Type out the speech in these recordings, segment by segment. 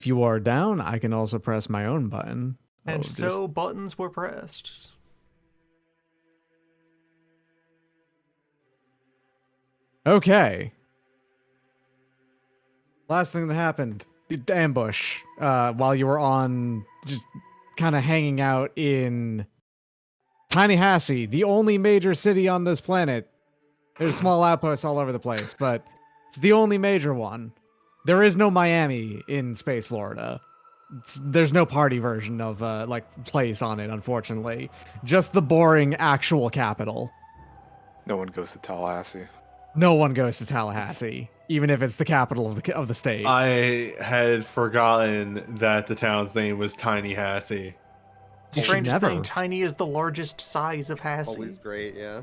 If you are down, I can also press my own button. And so buttons were pressed. Okay. Last thing that happened, the ambush. While you were on, just kind of hanging out in Tiny Hassie, the only major city on this planet. There's small outposts all over the place, but it's the only major one. There is no Miami in Space Florida. There's no party version of like place on it, unfortunately. Just the boring actual capital. No one goes to Tallahassee. No one goes to Tallahassee, even if it's the capital of the state. I had forgotten that the town's name was Tiny Hassie. Strangest thing, Tiny is the largest size of Hassie. Always great, yeah.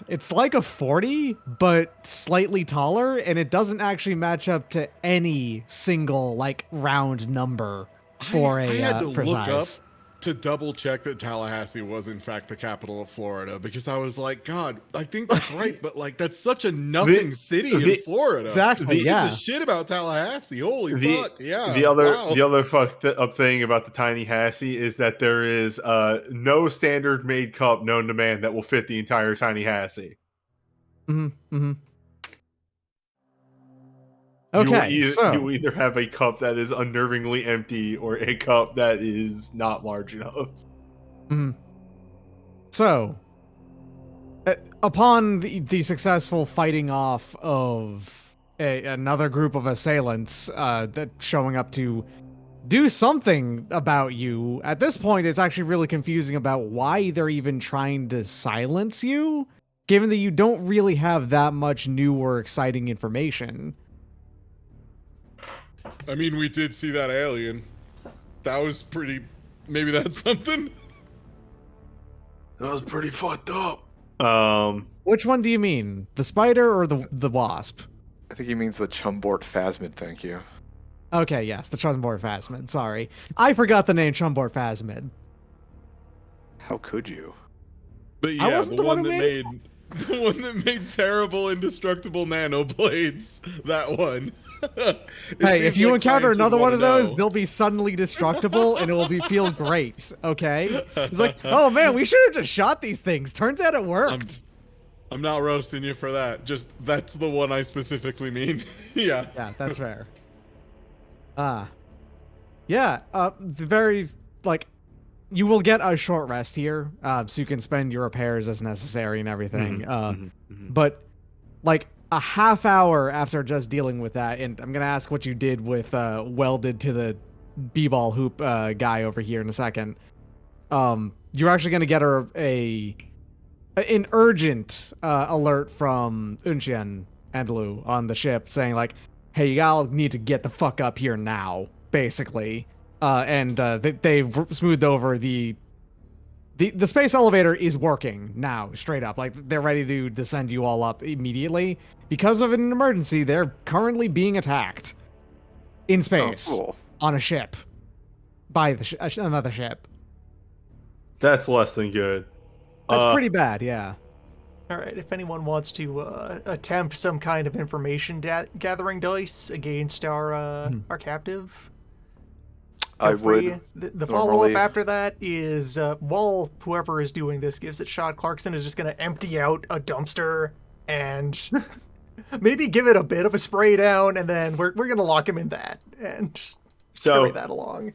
It's like a 40, but slightly taller, and it doesn't actually match up to any single like round number for I had to for look size. up to double check that Tallahassee was in fact the capital of Florida, because I was like, God, I think that's right, but like that's such a nothing city in Florida. Exactly. Who gives a shit about Tallahassee? Holy fuck! Yeah. The other fucked up thing about the Tiny Hassie is that there is no standard made cup known to man that will fit the entire Tiny Hassie. Okay, you either have a cup that is unnervingly empty or a cup that is not large enough. So, upon the successful fighting off of another group of assailants that showing up to do something about you, at this point it's actually really confusing about why they're even trying to silence you, given that you don't really have that much new or exciting information. I mean, we did see that alien. That was pretty. Maybe that's something. That was pretty fucked up. Which one do you mean? The spider or the wasp? I think he means the Chumbort Phasmid, thank you. Okay, yes, the Chumbort Phasmid. Sorry. I forgot the name Chumbort Phasmid. How could you? But I yeah, wasn't the the one one who that made made the one that made terrible indestructible nanoblades. That one. Hey, if you encounter another one of those, know. they'll be suddenly destructible and it will be feel great, okay? It's like, oh man, we should have just shot these things. Turns out it worked. I'm not roasting you for that. Just that's the one I specifically mean. Yeah. Yeah, that's fair. Yeah, very, like, you will get a short rest here, so you can spend your repairs as necessary and everything. But, like, a half hour after just dealing with that, and I'm gonna ask what you did with welded to the b-ball hoop guy over here in a second. You're actually gonna get an urgent alert from Unxian and Lu on the ship saying like, "Hey, you all need to get the fuck up here now," basically. They've smoothed over the space elevator is working now, straight up. Like, they're ready to descend you all up immediately. Because of an emergency, they're currently being attacked in space on a ship by another ship. That's less than good. That's pretty bad, yeah. All right, if anyone wants to attempt some kind of information gathering dice against our captive, I would. The follow-up after that is, while whoever is doing this gives it a shot, Clarkson is just going to empty out a dumpster and maybe give it a bit of a spray down, and then we're going to lock him in that and carry that along.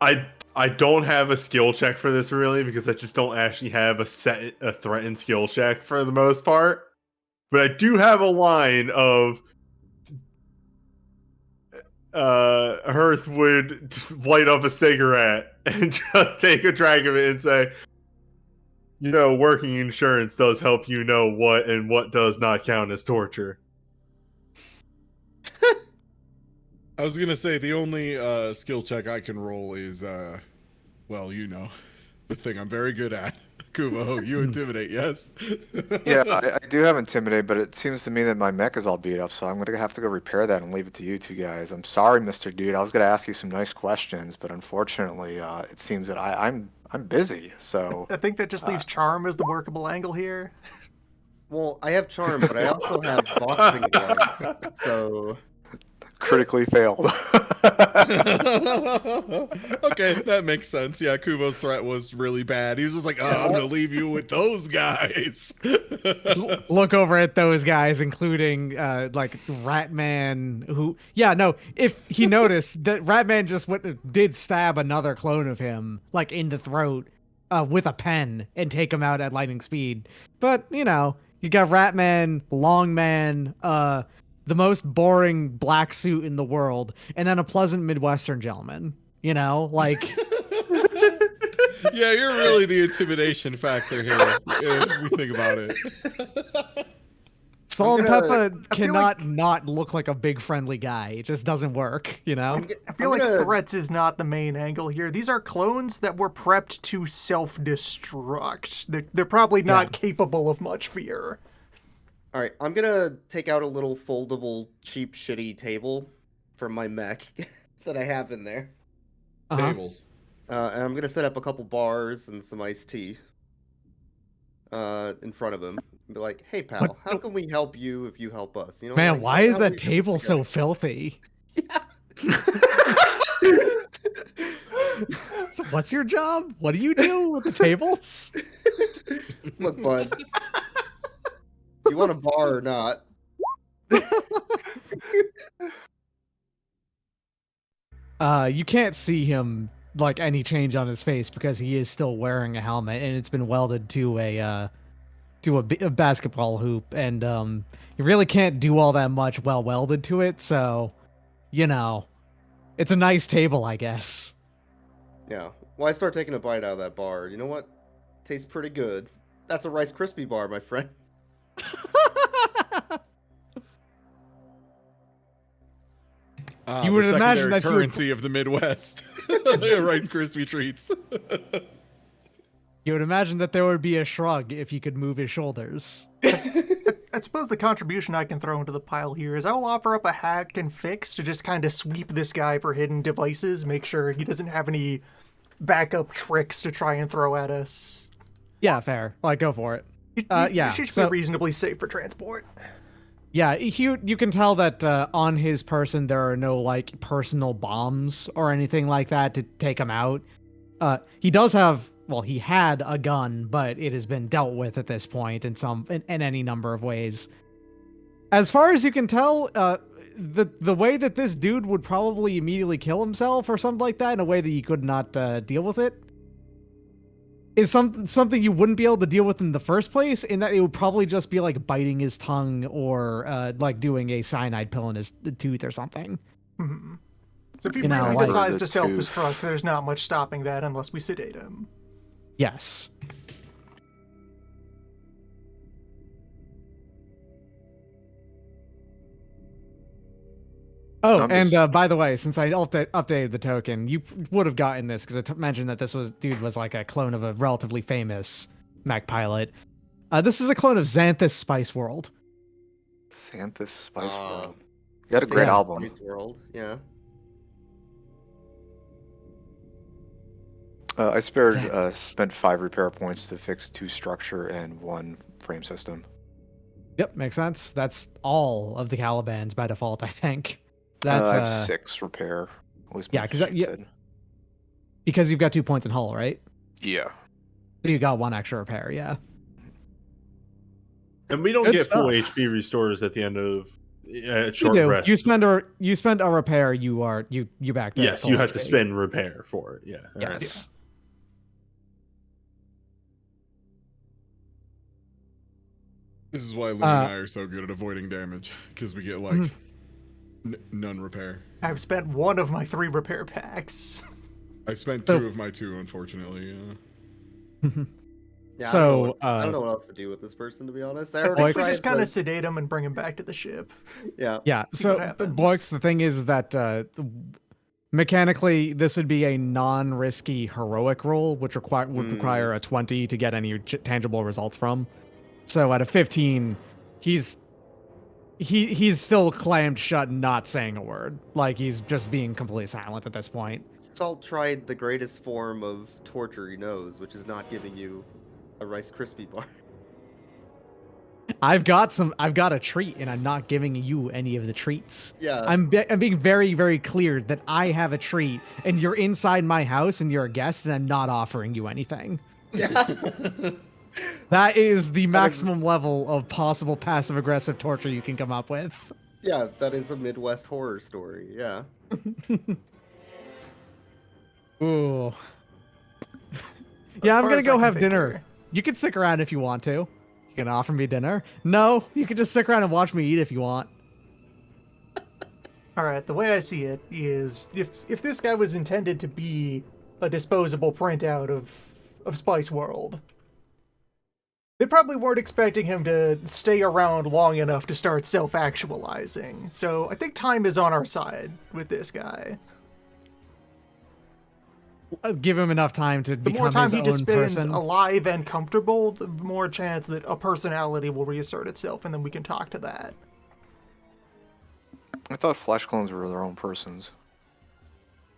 I don't have a skill check for this really, because I just don't actually have a threatened skill check for the most part. But I do have a line of Hearth would light up a cigarette and just take a drag of it and say, you know, working insurance does help you know what and what does not count as torture. I was gonna say the only skill check I can roll is well, you know, the thing I'm very good at. Kuvo, you intimidate, yes? Yeah, I do have intimidate, but it seems to me that my mech is all beat up, so I'm gonna have to go repair that and leave it to you two guys. I'm sorry, Mr. Dude. I was gonna ask you some nice questions, but unfortunately, it seems that I'm busy. So I think that just leaves charm as the workable angle here. Well, I have charm, but I also have boxing gloves, so Critically failed. Okay, that makes sense. Yeah, Kubo's threat was really bad. He was just like, "Oh, I'm gonna leave you with those guys." Look over at those guys, including like Ratman, who, yeah, no, if he noticed that Ratman just did stab another clone of him, like in the throat, with a pen and take him out at lightning speed. But you know, you got Ratman, Longman, the most boring black suit in the world, and then a pleasant Midwestern gentleman. You know, like. Yeah, you're really the intimidation factor here, if we think about it. Salt and Peppa I feel like- cannot not look like a big friendly guy. It just doesn't work, you know? I feel like threats is not the main angle here. These are clones that were prepped to self-destruct. They're probably not capable of much fear. all right, I'm gonna take out a little foldable, cheap, shitty table from my mech that I have in there, Tables. and I'm gonna set up a couple bars and some iced tea in front of him. And be like, "Hey, pal, how can we help you if you help us?" You know, Man, like, why is how that we do this table so together? filthy? So what's your job? What do you do with the tables? Look, bud, you want a bar or not? You can't see him like any change on his face because he is still wearing a helmet and it's been welded to a basketball hoop, and you really can't do all that much while welded to it. So, you know, it's a nice table, I guess. Yeah. Well, I start taking a bite out of that bar. You know what? Tastes pretty good. That's a Rice Krispie bar, my friend. You The would imagine secondary that you would- currency of the Midwest. Rice Krispie treats. You would imagine that there would be a shrug if you could move his shoulders. I suppose the contribution I can throw into the pile here is I will offer up a hack and fix to just kind of sweep this guy for hidden devices, make sure he doesn't have any backup tricks to try and throw at us. Yeah, fair. Like, go for it. Yeah. It should So, be reasonably safe for transport. yeah, you can tell that on his person there are no like personal bombs or anything like that to take him out. He does have, well, he had a gun, but it has been dealt with at this point in any number of ways. As far as you can tell, the way that this dude would probably immediately kill himself or something like that in a way that you could not deal with it is something you wouldn't be able to deal with in the first place, in that it would probably just be like biting his tongue or like doing a cyanide pill in his tooth or something. Mm-hmm. So if he You know, really like- decides The to tooth. self-destruct, there's not much stopping that unless we sedate him. Yes. Oh, I'm and just- by the way, since I updated the token, you would have gotten this because I mentioned that this dude was like a clone of a relatively famous mech pilot. This is a clone of Xanthus Spice World. Xanthus Spice Ah. World. You had a great Yeah. album. Space World, yeah. I spent 5 repair points to fix 2 structure and 1 frame system. Yep, makes sense. That's all of the Calibans by default, I think. That's I have 6 repair. At least yeah, my 'cause machine yeah. said. because you've got 2 points in hull, right? Yeah. So you got 1 extra repair, yeah. And we don't Good get full stuff. HP restores at the end of a You short do. rest. You spend a repair, you back to Yes, full you have to HP. spend repair for it. Yeah. All right. Yes. This is why Lou and I are so good at avoiding damage, because we get like none repair. I've spent one of my 3 repair packs. I've spent So- 2 of my 2, unfortunately. Yeah, So, I don't know what else to do with this person, to be honest. I I already think we tried just kind of to- sedate him and bring him back to the ship. Yeah. Yeah. See So, what happens. Boix, the thing is that mechanically, this would be a non-risky heroic roll, which would require a 20 to get any tangible results from. So at a 15, he's still clammed shut, not saying a word. Like he's just being completely silent at this point. Salt tried the greatest form of torture he knows, which is not giving you a Rice Krispie bar. I've got a treat, and I'm not giving you any of the treats. Yeah. I'm being very, very clear that I have a treat, and you're inside my house, and you're a guest, and I'm not offering you anything. Yeah. That is the maximum level of possible passive-aggressive torture you can come up with. Yeah, that is a Midwest horror story. Yeah. Ooh. Yeah, I'm far gonna as I go can have think dinner. here. You can stick around if you want to. You can offer me dinner. No, you can just stick around and watch me eat if you want. All right, the way I see it is, if this guy was intended to be a disposable printout of Spice World, they probably weren't expecting him to stay around long enough to start self-actualizing. So I think time is on our side with this guy. Give him enough time to The become more time his he just own spends person. alive and comfortable, the more chance that a personality will reassert itself, and then we can talk to that. I thought flesh clones were their own persons.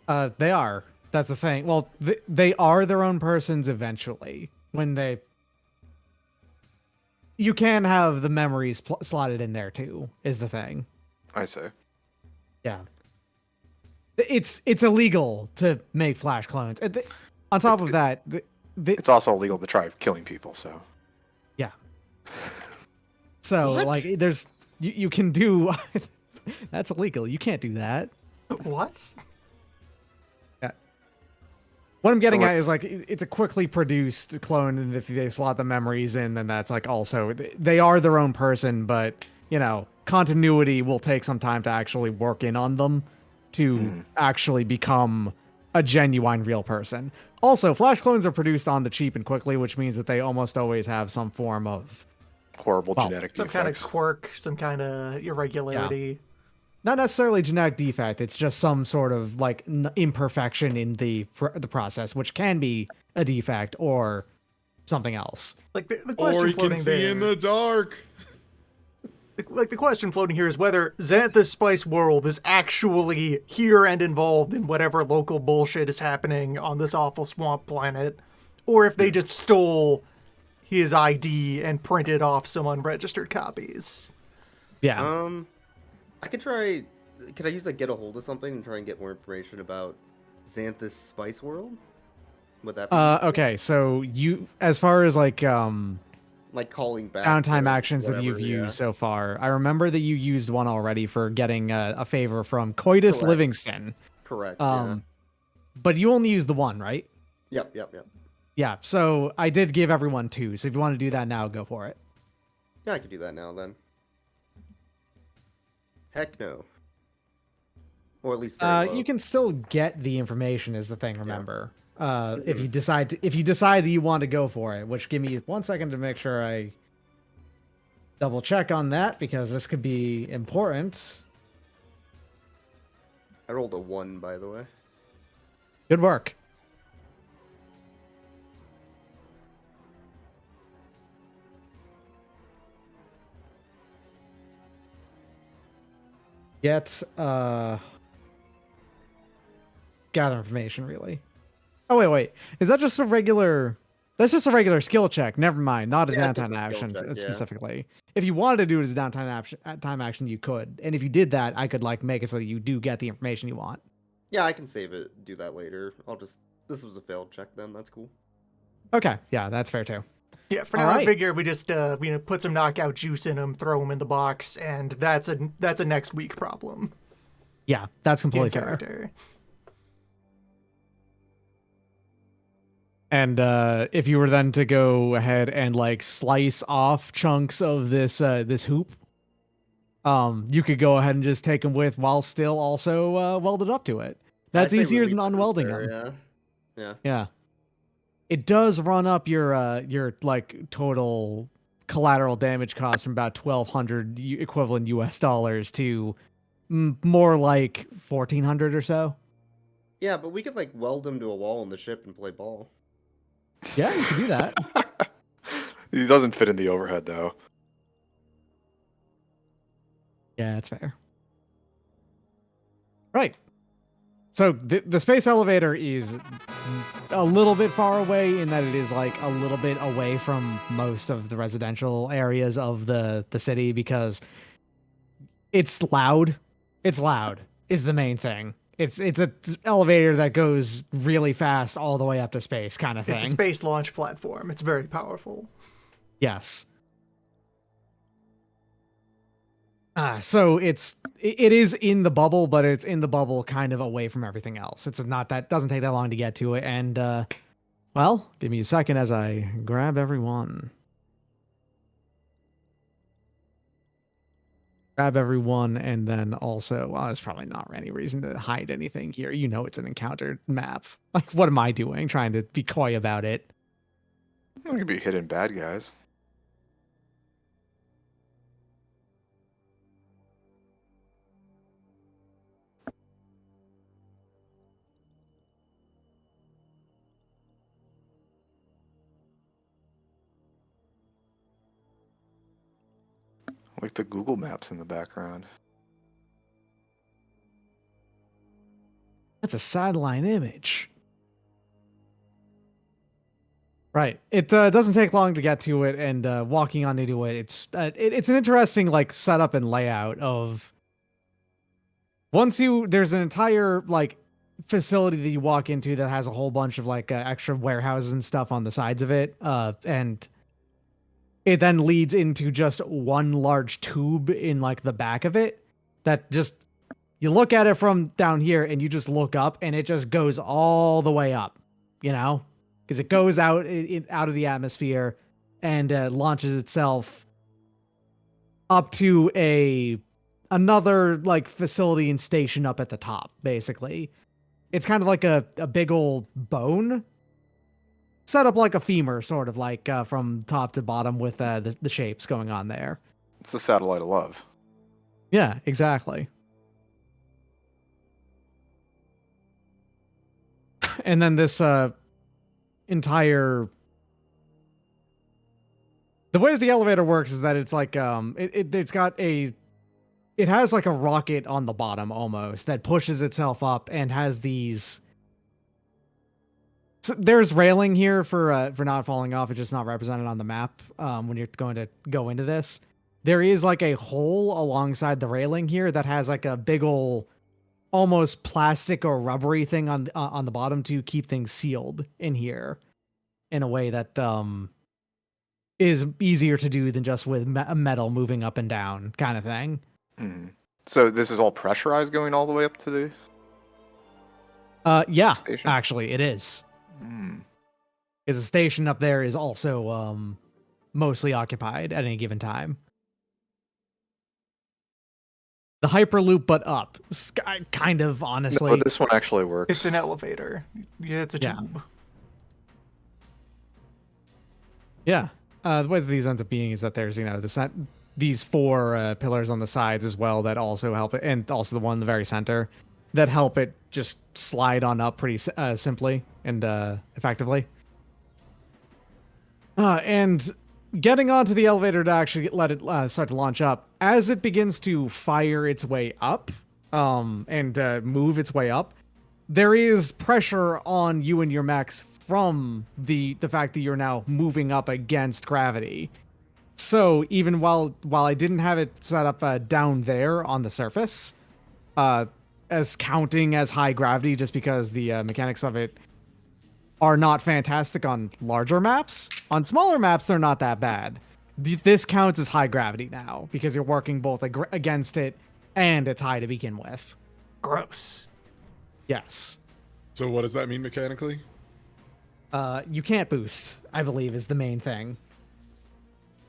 They are. That's the thing. Well, they are their own persons eventually. When they... You can have the memories slotted in there too, is the thing. I say. Yeah. It's illegal to make flash clones. On top of that, It's also illegal to try killing people, so. yeah. So, What? like, there's... You can do... That's illegal. You can't do that. What? What I'm getting So at is like it's a quickly produced clone, and if they slot the memories in, then that's like also they are their own person, but you know, continuity will take some time to actually work in on them to actually become a genuine real person. Also, flash clones are produced on the cheap and quickly, which means that they almost always have some form of Horrible genetic Some kind of defects. quirk, some kind of irregularity. not necessarily genetic defect. It's just some sort of like imperfection in the process, which can be a defect or something else. Like the question Or he floating can see there, in the dark. the question floating here is whether Xanthus Spice World is actually here and involved in whatever local bullshit is happening on this awful swamp planet, or if they just stole his ID and printed off some unregistered copies. Yeah. I could try. Could I use like get a hold of something and try and get more information about Xanthus Spice World? Would that be Okay, so you, as far as like calling back downtime to actions that whatever, you've yeah. used so far, I remember that you used one already for getting a favor from Coitus Correct. Livingston. Correct. Yeah. But you only used the one, right? Yep. Yeah. So I did give everyone two. So if you want to do that now, go for it. Yeah, I could do that now then. Heck no. Or at least very low. You can still get the information is the thing. Remember, if you decide that you want to go for it, which give me 1 second to make sure I double check on that because this could be important. I rolled a 1, by the way. Good work. Get gather information really. Oh wait. Is that just a regular that's just a regular skill check. Never mind. Not a Yeah, it's downtime just a skill action check, yeah. specifically. If you wanted to do it as a time action, you could. And if you did that, I could like make it so that you do get the information you want. Yeah, I can save it, do that later. This was a failed check then, that's cool. Okay. Yeah, that's fair too. Yeah, for All now I right. figure we just put some knockout juice in him, throw him in the box, and that's a next week problem. Yeah, that's completely In fair. character. And if you were then to go ahead and like slice off chunks of this this hoop, you could go ahead and just take them with while still also welded up to it. That's I'd say easier than relief is unwelding fair, them. Yeah. Yeah. It does run up your like total collateral damage cost from about 1,200 equivalent US dollars to more like 1,400 or so. Yeah, but we could like weld him to a wall on the ship and play ball. Yeah, you could do that. He doesn't fit in the overhead, though. Yeah, that's fair. Right. So the space elevator is a little bit far away in that it is like a little bit away from most of the residential areas of the city because it's loud. It's loud is the main thing. It's a elevator that goes really fast all the way up to space kind of thing. It's a space launch platform. It's very powerful. Yes. So it is in the bubble, but it's in the bubble kind of away from everything else. It's not that doesn't take that long to get to it. And well, give me a second as I grab everyone. Grab everyone, and then also, well, there's probably not any reason to hide anything here. You know, it's an encountered map. Like, what am I doing? Trying to be coy about it. There could be hidden bad guys. Like the Google Maps in the background. That's a satellite image. Right. It doesn't take long to get to it, and walking on into it, it's an interesting like setup and layout of. There's an entire like facility that you walk into that has a whole bunch of like extra warehouses and stuff on the sides of it, and it then leads into just one large tube in like the back of it that just you look at it from down here and you just look up and it just goes all the way up, you know, because it goes out out of the atmosphere and launches itself up to another like facility and station up at the top. Basically, it's kind of like a big old bone set up like a femur, sort of like from top to bottom with the shapes going on there. It's the satellite of love. Yeah, exactly. And then this entire the way that the elevator works is that it's like it has like a rocket on the bottom almost that pushes itself up and has these. So there's railing here for not falling off. It's just not represented on the map when you're going to go into this. There is like a hole alongside the railing here that has like a big ol' almost plastic or rubbery thing on the bottom to keep things sealed in here in a way that is easier to do than just with metal moving up and down kind of thing. Mm. So this is all pressurized going all the way up to the yeah, station? actually it is. Mm. Because the station up there is also mostly occupied at any given time. The Hyperloop, but up. Kind of, honestly. No, this one actually works. It's an elevator. Yeah, it's a tube. Yeah. The way that these ends up being is that there's, these four pillars on the sides as well that also help it, and also the one in the very center that help it just slide on up pretty simply and effectively. And getting onto the elevator to actually let it start to launch up, as it begins to fire its way up and move its way up, there is pressure on you and your mechs from the fact that you're now moving up against gravity. So even while I didn't have it set up down there on the surface, as counting as high gravity, just because the mechanics of it are not fantastic on larger maps. On smaller maps, they're not that bad. This counts as high gravity now because you're working both against it and it's high to begin with. Gross. Yes. So what does that mean mechanically? You can't boost, I believe, is the main thing.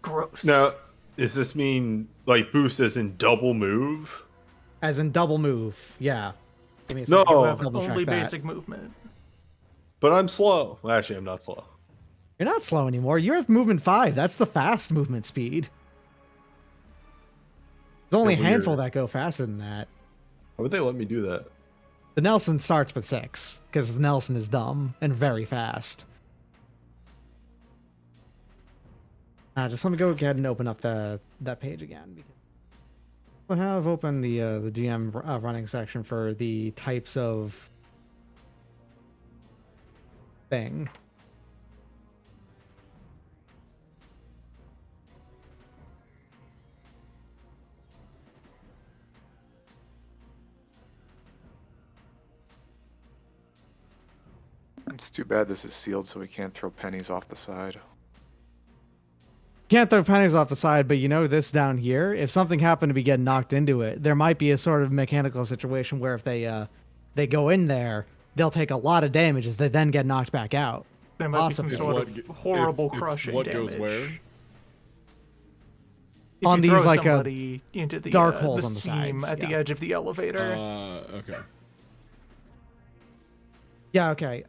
Gross. Now, does this mean like boost as in double move? As in double move, yeah. Give me a No. second. You have Double check only that. basic movement. But I'm slow. Well, actually, I'm not slow. You're not slow anymore. You have movement 5. That's the fast movement speed. There's only a Weird. handful that go faster than that. Why would they let me do that? The Nelson starts with 6 because the Nelson is dumb and very fast. Just let me go ahead and open up that page again. Because I have opened the GM running section for the types of thing. It's too bad this is sealed, so we can't throw pennies off the side. Can't throw pennies off the side, but you know this down here, if something happened to be getting knocked into it, there might be a sort of mechanical situation where if they go in there, they'll take a lot of damage as they then get knocked back out. There might be some Possibly. sort of horrible if crushing what damage. goes where? If On you throw these, like, somebody into the dark the holes on the seam sides, at the yeah. edge of the elevator. Okay. Yeah, okay.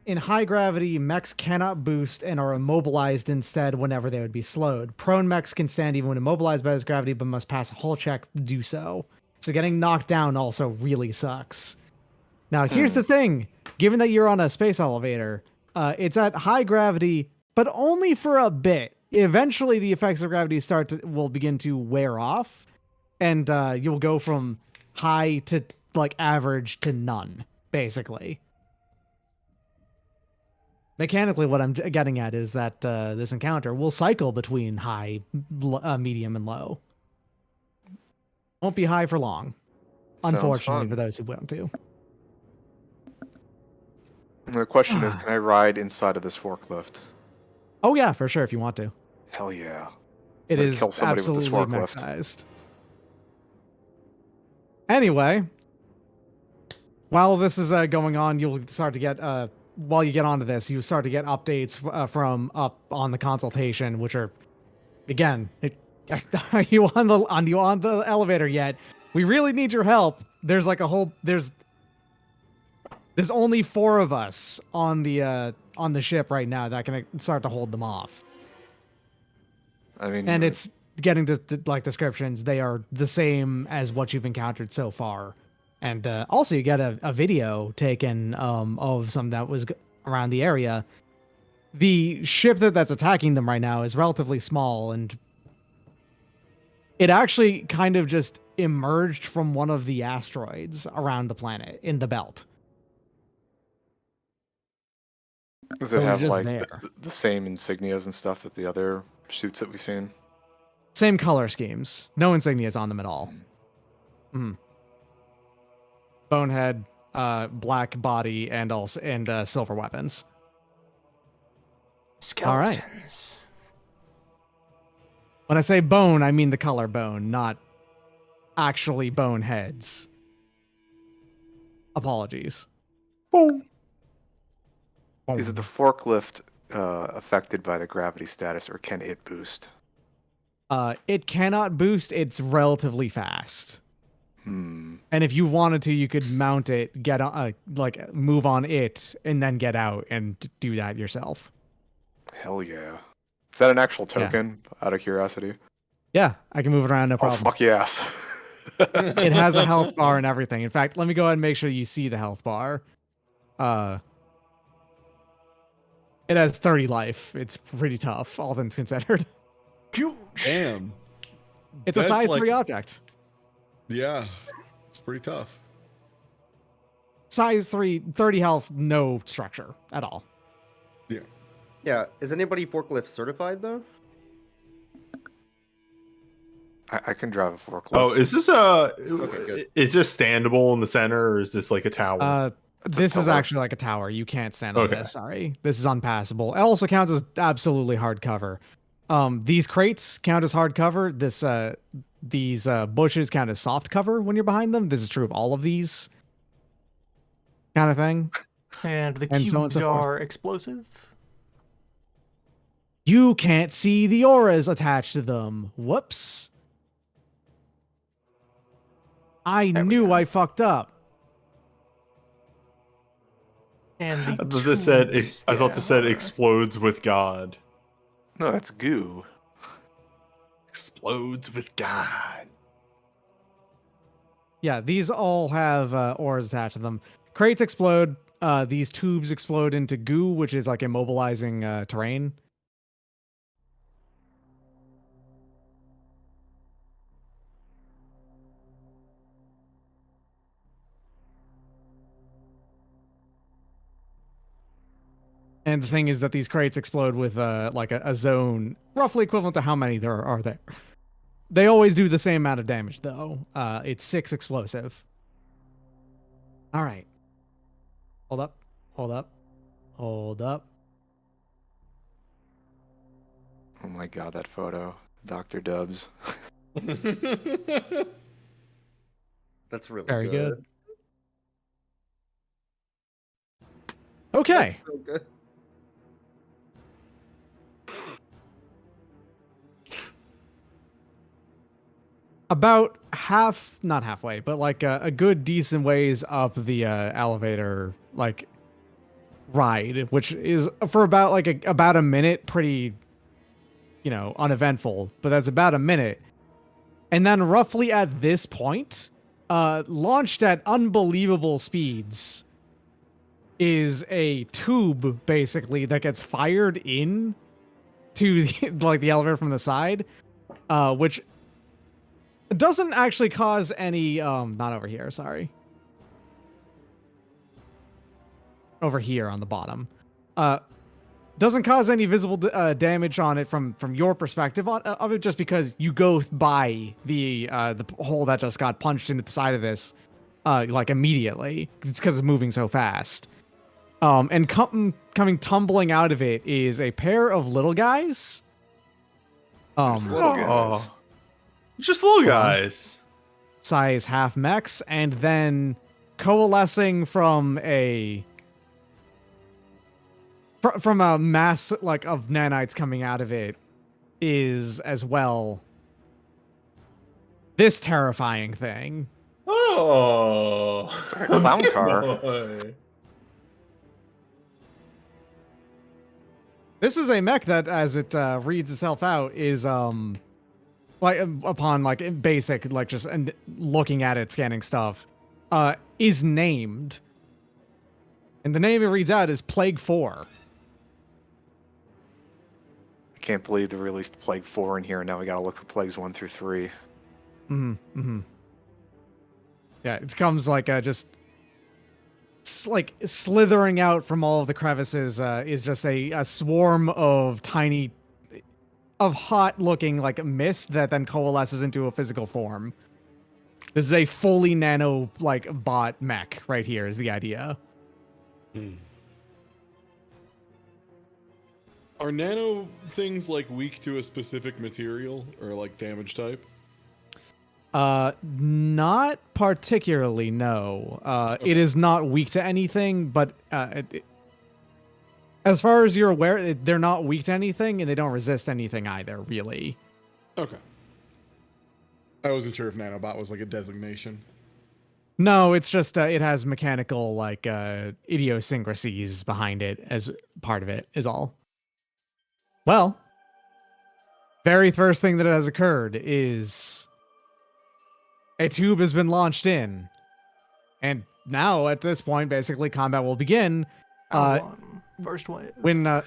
In high gravity, mechs cannot boost and are immobilized instead whenever they would be slowed. Prone mechs can stand even when immobilized by this gravity, but must pass a hull check to do so. So getting knocked down also really sucks. Now, here's the thing. Given that you're on a space elevator, it's at high gravity, but only for a bit. Eventually, the effects of gravity will begin to wear off, and you'll go from high to like average to none, basically. Mechanically, what I'm getting at is that this encounter will cycle between high, medium, and low. Won't be high for long, Sounds unfortunately, fun. for those who want to. And the question is, can I ride inside of this forklift? Oh yeah, for sure, if you want to. Hell yeah. It Gonna is kill somebody with this absolutely forklift. mech-sized. Anyway, while this is going on, you'll start to get while you get onto this, you start to get updates from up on the consultation, which are again, are you on the elevator yet? We really need your help. There's like a whole there's only 4 of us on the ship right now that can start to hold them off. I mean, And it's getting to like descriptions. They are the same as what you've encountered so far. And also you get a video taken of some that was around the area. The ship that's attacking them right now is relatively small, and it actually kind of just emerged from one of the asteroids around the planet in the belt. does so it it's have just like there. the same insignias and stuff that the other suits that we've seen? Same color schemes. No insignias on them at all. Bonehead, black body, and silver weapons. Skeletons. When I say bone, I mean the color bone, not actually bone heads. Apologies. Is it the forklift affected by the gravity status, or can it boost? It cannot boost. It's relatively fast. Hmm. And if you wanted to, you could mount it, get like move on it, and then get out and do that yourself. Hell yeah. Is that an actual Yeah. token, out of curiosity? Yeah, I can move it around, no Oh, problem. fuck yes. It has a health bar and everything. In fact, let me go ahead and make sure you see the health bar. It has 30 life. It's pretty tough, all things considered. Damn. It's a That's size like- 3 object. Yeah. It's pretty tough. Size 3, 30 health, no structure at all. Yeah. Yeah, is anybody forklift certified though? I can drive a forklift. Oh, is this good. is this standable in the center, or is this like a tower? It's a This is pillar. actually like a tower. You can't stand on Okay. this. Sorry. This is unpassable. It also counts as absolutely hard cover. These crates count as hard cover. These bushes count as soft cover when you're behind them. This is true of all of these kind of thing. And the And so on and cubes so forth. are explosive. You can't see the auras attached to them. Whoops. I There we knew go. I fucked up. And the I thought this said tubes, I thought this said are- explodes with God. No, that's goo. Explodes with God. Yeah, these all have auras attached to them. Crates explode. These tubes explode into goo, which is like immobilizing terrain. And the thing is that these crates explode with like a zone roughly equivalent to how many there are there. They always do the same amount of damage, though. It's 6 explosive. All right. Hold up. Hold up. Hold up. Oh my god, that photo. Dr. Dubs. That's really Very good. good. Okay. That's so good. About not halfway, but like a good decent ways up the elevator like ride, which is for about like about a minute, pretty, uneventful. But that's about a minute, and then roughly at this point, launched at unbelievable speeds, is a tube basically that gets fired in to like the elevator from the side, which doesn't actually cause any not over here, sorry. Over here on the bottom. Doesn't cause any visible damage on it from your perspective of it, just because you go by the hole that just got punched into the side of this like immediately. It's because it's moving so fast. And coming tumbling out of it is a pair of little guys. Little guys. Just little guys. Size half mechs, and then coalescing from a mass like of nanites coming out of it is as well this terrifying thing. Oh, It's like a clown car. boy. This is a mech that, as it reads itself out, is like upon like basic like just and looking at it, scanning stuff, is named, and the name it reads out is Plague 4. I can't believe they released Plague 4 in here, and now we gotta look for Plagues 1 through 3. Yeah, it comes like just like slithering out from all of the crevices is just a swarm of tiny, of hot looking like mist that then coalesces into a physical form. This is a fully nano like bot mech right here is the idea. Are nano things like weak to a specific material or like damage type? Not particularly, no. It is not weak to anything, but as far as you're aware, they're not weak to anything, and they don't resist anything either, really. Okay. I wasn't sure if nanobot was like a designation. No, it's just it has mechanical like idiosyncrasies behind it as part of it is all. Well, very first thing that has occurred is a tube has been launched in, and now at this point, basically combat will begin. First wave. When the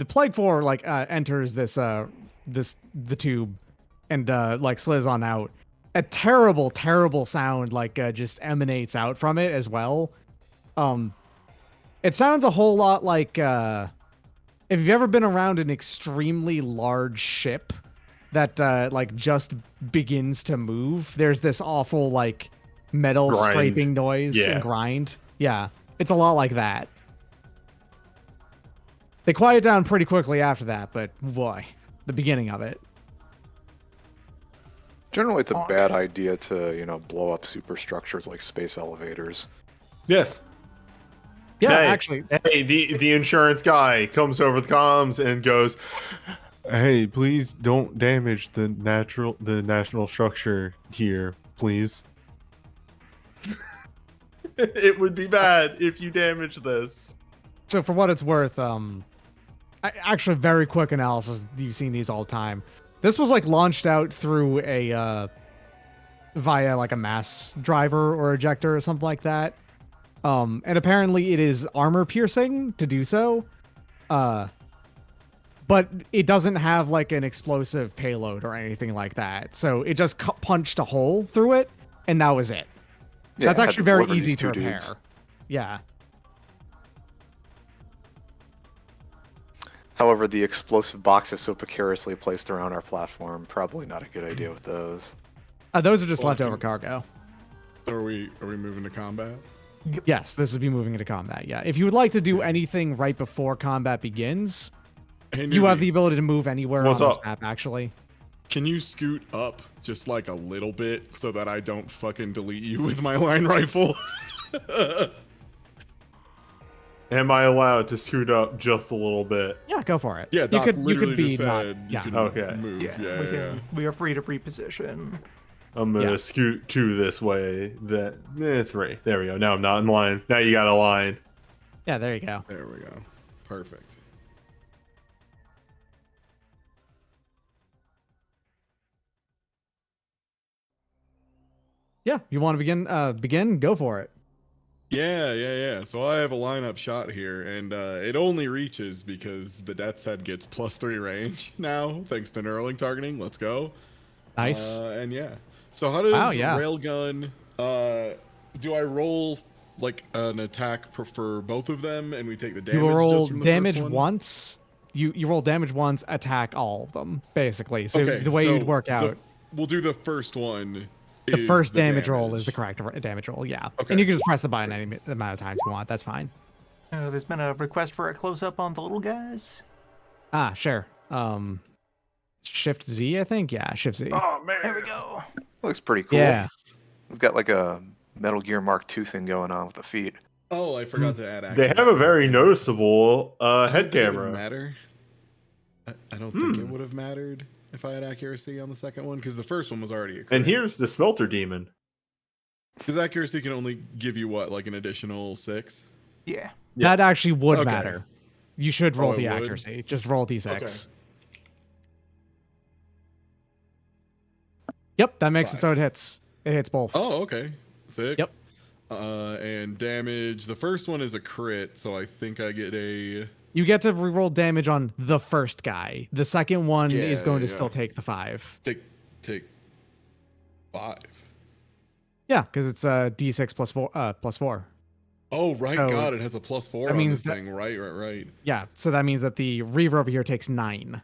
Plague 4 like enters this the tube and like sliz on out, a terrible sound like just emanates out from it as well. It sounds a whole lot like if you've ever been around an extremely large ship that like just begins to move, there's this awful like metal Grind. scraping noise and grind. Yeah, it's a lot like that. They quiet down pretty quickly after that, but boy, the beginning of it. Generally, it's a bad idea to, blow up superstructures like space elevators. Yes. Yeah, Hey, actually. Hey, the insurance guy comes over the comms and goes, "Hey, please don't damage the national structure here, please. It would be bad if you damage this." So for what it's worth, actually very quick analysis. You've seen these all the time. This was like launched out through a via like a mass driver or ejector or something like that. And apparently it is armor piercing to do so. But it doesn't have like an explosive payload or anything like that. So it just punched a hole through it, and that was it. Yeah, That's I had actually to very deliver easy these to two repair. dudes. Yeah. However, the explosive boxes so precariously placed around our platform, probably not a good idea with those. Those are just Well, leftover cargo. Are we moving to combat? Yes, this would be moving into combat. Yeah, if you would like to do anything right before combat begins, Hey, you have newbie, the ability to move anywhere What's on this up? map. Actually, can you scoot up just like a little bit so that I don't fucking delete you with my line rifle? Am I allowed to scoot up just a little bit? yeah, go for it. Yeah, Doc you literally could be just not. said you Yeah, can Okay. move. Yeah, we are free to reposition. I'm gonna Yeah. scoot 2 this way. 3. There we go. Now I'm not in line. Now you got a line. yeah. There you go. There we go. Perfect. Yeah, you want to begin? Begin. Go for it. Yeah. So I have a lineup shot here, and it only reaches because the Death's Head gets +3 range now, thanks to knurling targeting. Let's go. Nice. And yeah. So how does Wow, yeah. Railgun? Do I roll like an attack for both of them, and we take the damage You will roll just from the damage first one? once. You roll damage once, attack all of them, basically. So Okay, the way so you'd work out, we'll do the first one. the is first the damage roll is the correct damage roll. Yeah, Okay. and you can just press the button any amount of times you want. That's fine. There's been a request for a close-up on the little guys. Ah, sure. Shift Z, I think. Yeah, Shift Z. Oh man. There we go. Looks pretty cool. Yeah. It's got like a Metal Gear Mark II thing going on with the feet. Oh, I forgot to add. They have a accuracy. very noticeable I don't head think it would camera. matter. I don't think it would have mattered if I had accuracy on the second one, because the first one was already a crit. And here's the smelter demon. Because accuracy can only give you what, like an additional 6? Yeah. That actually would Okay. matter. You should roll it the would? accuracy. Just roll D6. Okay. Yep, that makes it 5. so it hits. It hits both. Oh, okay. Sick. Yep. And damage. The first one is a crit, so I think I get a. You get to reroll damage on the first guy. The second one is Yeah, going to yeah. still take the 5. Take 5. Yeah, because it's D6 plus 4. Oh, right. So, God, it has a +4 that on means this thing. Right. Yeah, so that means that the reaver over here takes 9.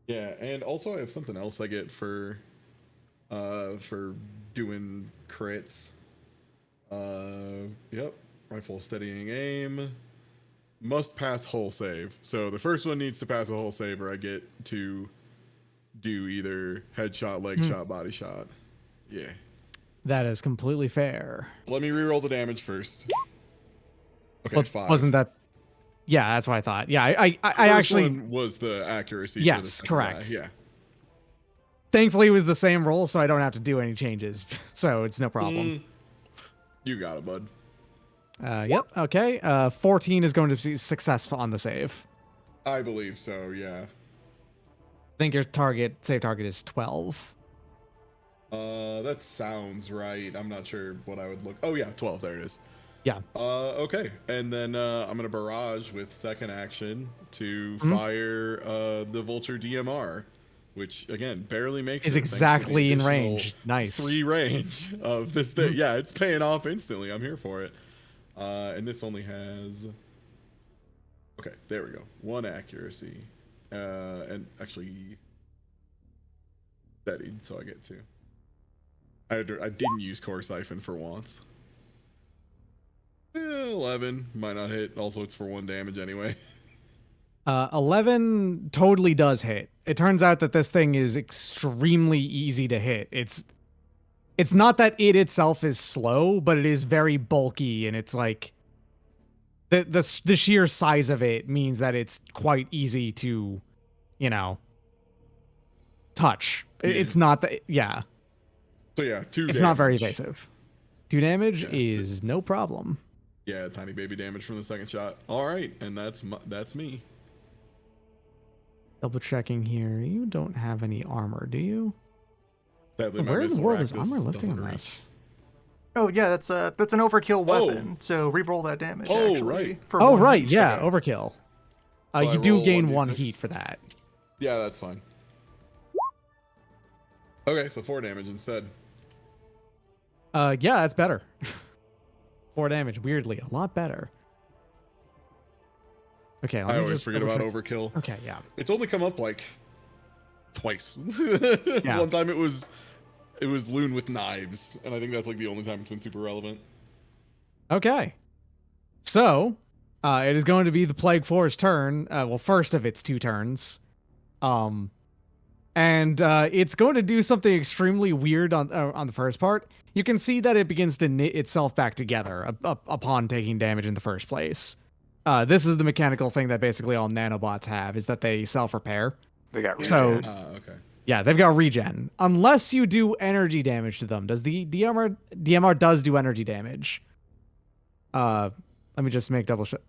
Yeah, and also I have something else I get for doing crits. Yep. Rifle steadying aim. Must pass hull save. So the first one needs to pass a hull save, or I get to do either headshot, leg shot, body shot. Yeah. That is completely fair. Let me reroll the damage first. Okay, But 5. wasn't that? Yeah, that's what I thought. Yeah, I First actually, one was the accuracy. For the Yes, second correct. guy. Yeah. thankfully, it was the same roll, so I don't have to do any changes. So it's no problem. You got it, bud. Yep. Okay. 14 is going to be successful on the save. I believe so. Yeah. I think your save target is 12. That sounds right. I'm not sure what I would look. Oh yeah, 12. There it is. Yeah. Okay. And then I'm gonna barrage with second action to Mm-hmm. fire the Vulture DMR, which again barely makes Is it thanks to the exactly in additional range. Nice. 3 range of this thing. Yeah, it's paying off instantly. I'm here for it. And this only has. Okay, there we go. 1 accuracy, and actually steadied, so I get 2. I didn't use Core Siphon for once. 11 might not hit. Also, it's for 1 damage anyway. 11 totally does hit. It turns out that this thing is extremely easy to hit. It's not that it itself is slow, but it is very bulky, and it's like the sheer size of it means that it's quite easy to, touch. Yeah. It's not that. Yeah, So yeah, 2 it's damage. not very evasive. 2 damage Yeah, is no problem. Yeah, tiny baby damage from the second shot. All right, and that's me. Double checking here. You don't have any armor, do you? Sadly, my Where in the world is Visceractus armor looking doesn't on reach. this? Oh yeah, that's an overkill weapon. So re-roll that damage. Oh, actually, right. For Oh, 1 right. each. Yeah, Okay. overkill. I You do roll gain 1 1d6? heat for that. Yeah, that's fine. Okay, so 4 damage instead. Yeah, that's better. 4 damage. Weirdly, a lot better. Okay, let I me always just forget double about check. overkill. Okay, yeah. It's only come up like twice. Yeah. One time it was Loon with knives, and I think that's like the only time it's been super relevant. Okay. So, it is going to be the Plague 4's turn. Well, first of its 2 turns. And it's going to do something extremely weird on the first part. You can see that it begins to knit itself back together upon taking damage in the first place. This is the mechanical thing that basically all nanobots have, is that they self-repair. They got So- regen. Okay. Yeah, they've got regen. Unless you do energy damage to them. Does the DMR does do energy damage. Let me just make double check.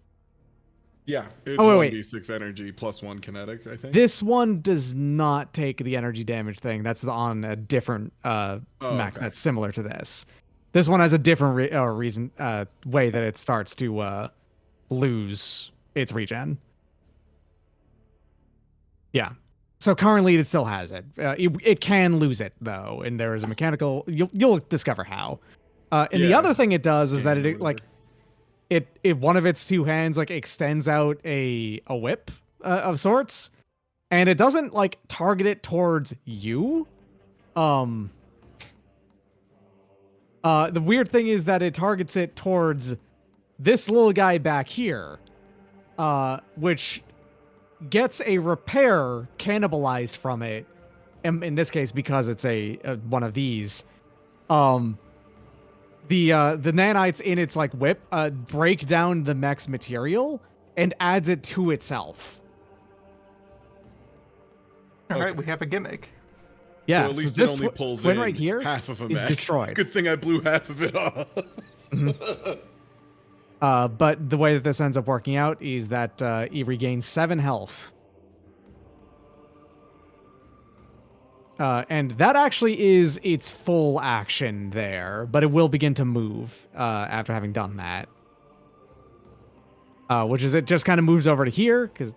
Yeah, it's Oh, wait. 1d6 energy plus 1 kinetic, I think. This one does not take the energy damage thing. That's on a different mech okay. that's similar to this. This one has a different reason way that it starts to lose its regen. Yeah. So currently it still has it. It can lose it though, and there is a mechanical. You'll discover how. And the Yeah, other thing it does is that scan or it like whatever. it one of its 2 hands like extends out a whip of sorts, and it doesn't like target it towards you. The weird thing is that it targets it towards this little guy back here, which gets a repair cannibalized from it. In this case, because it's a one of these. The nanites in its like whip break down the mech's material and adds it to itself. All right, we have a gimmick. Yeah, So at least it this only pulls twin in right here half of a is mech. destroyed. Good thing I blew half of it off. But the way that this ends up working out is that he regains 7 health. And that actually is its full action there, but it will begin to move after having done that. Which is it just kind of moves over to here, because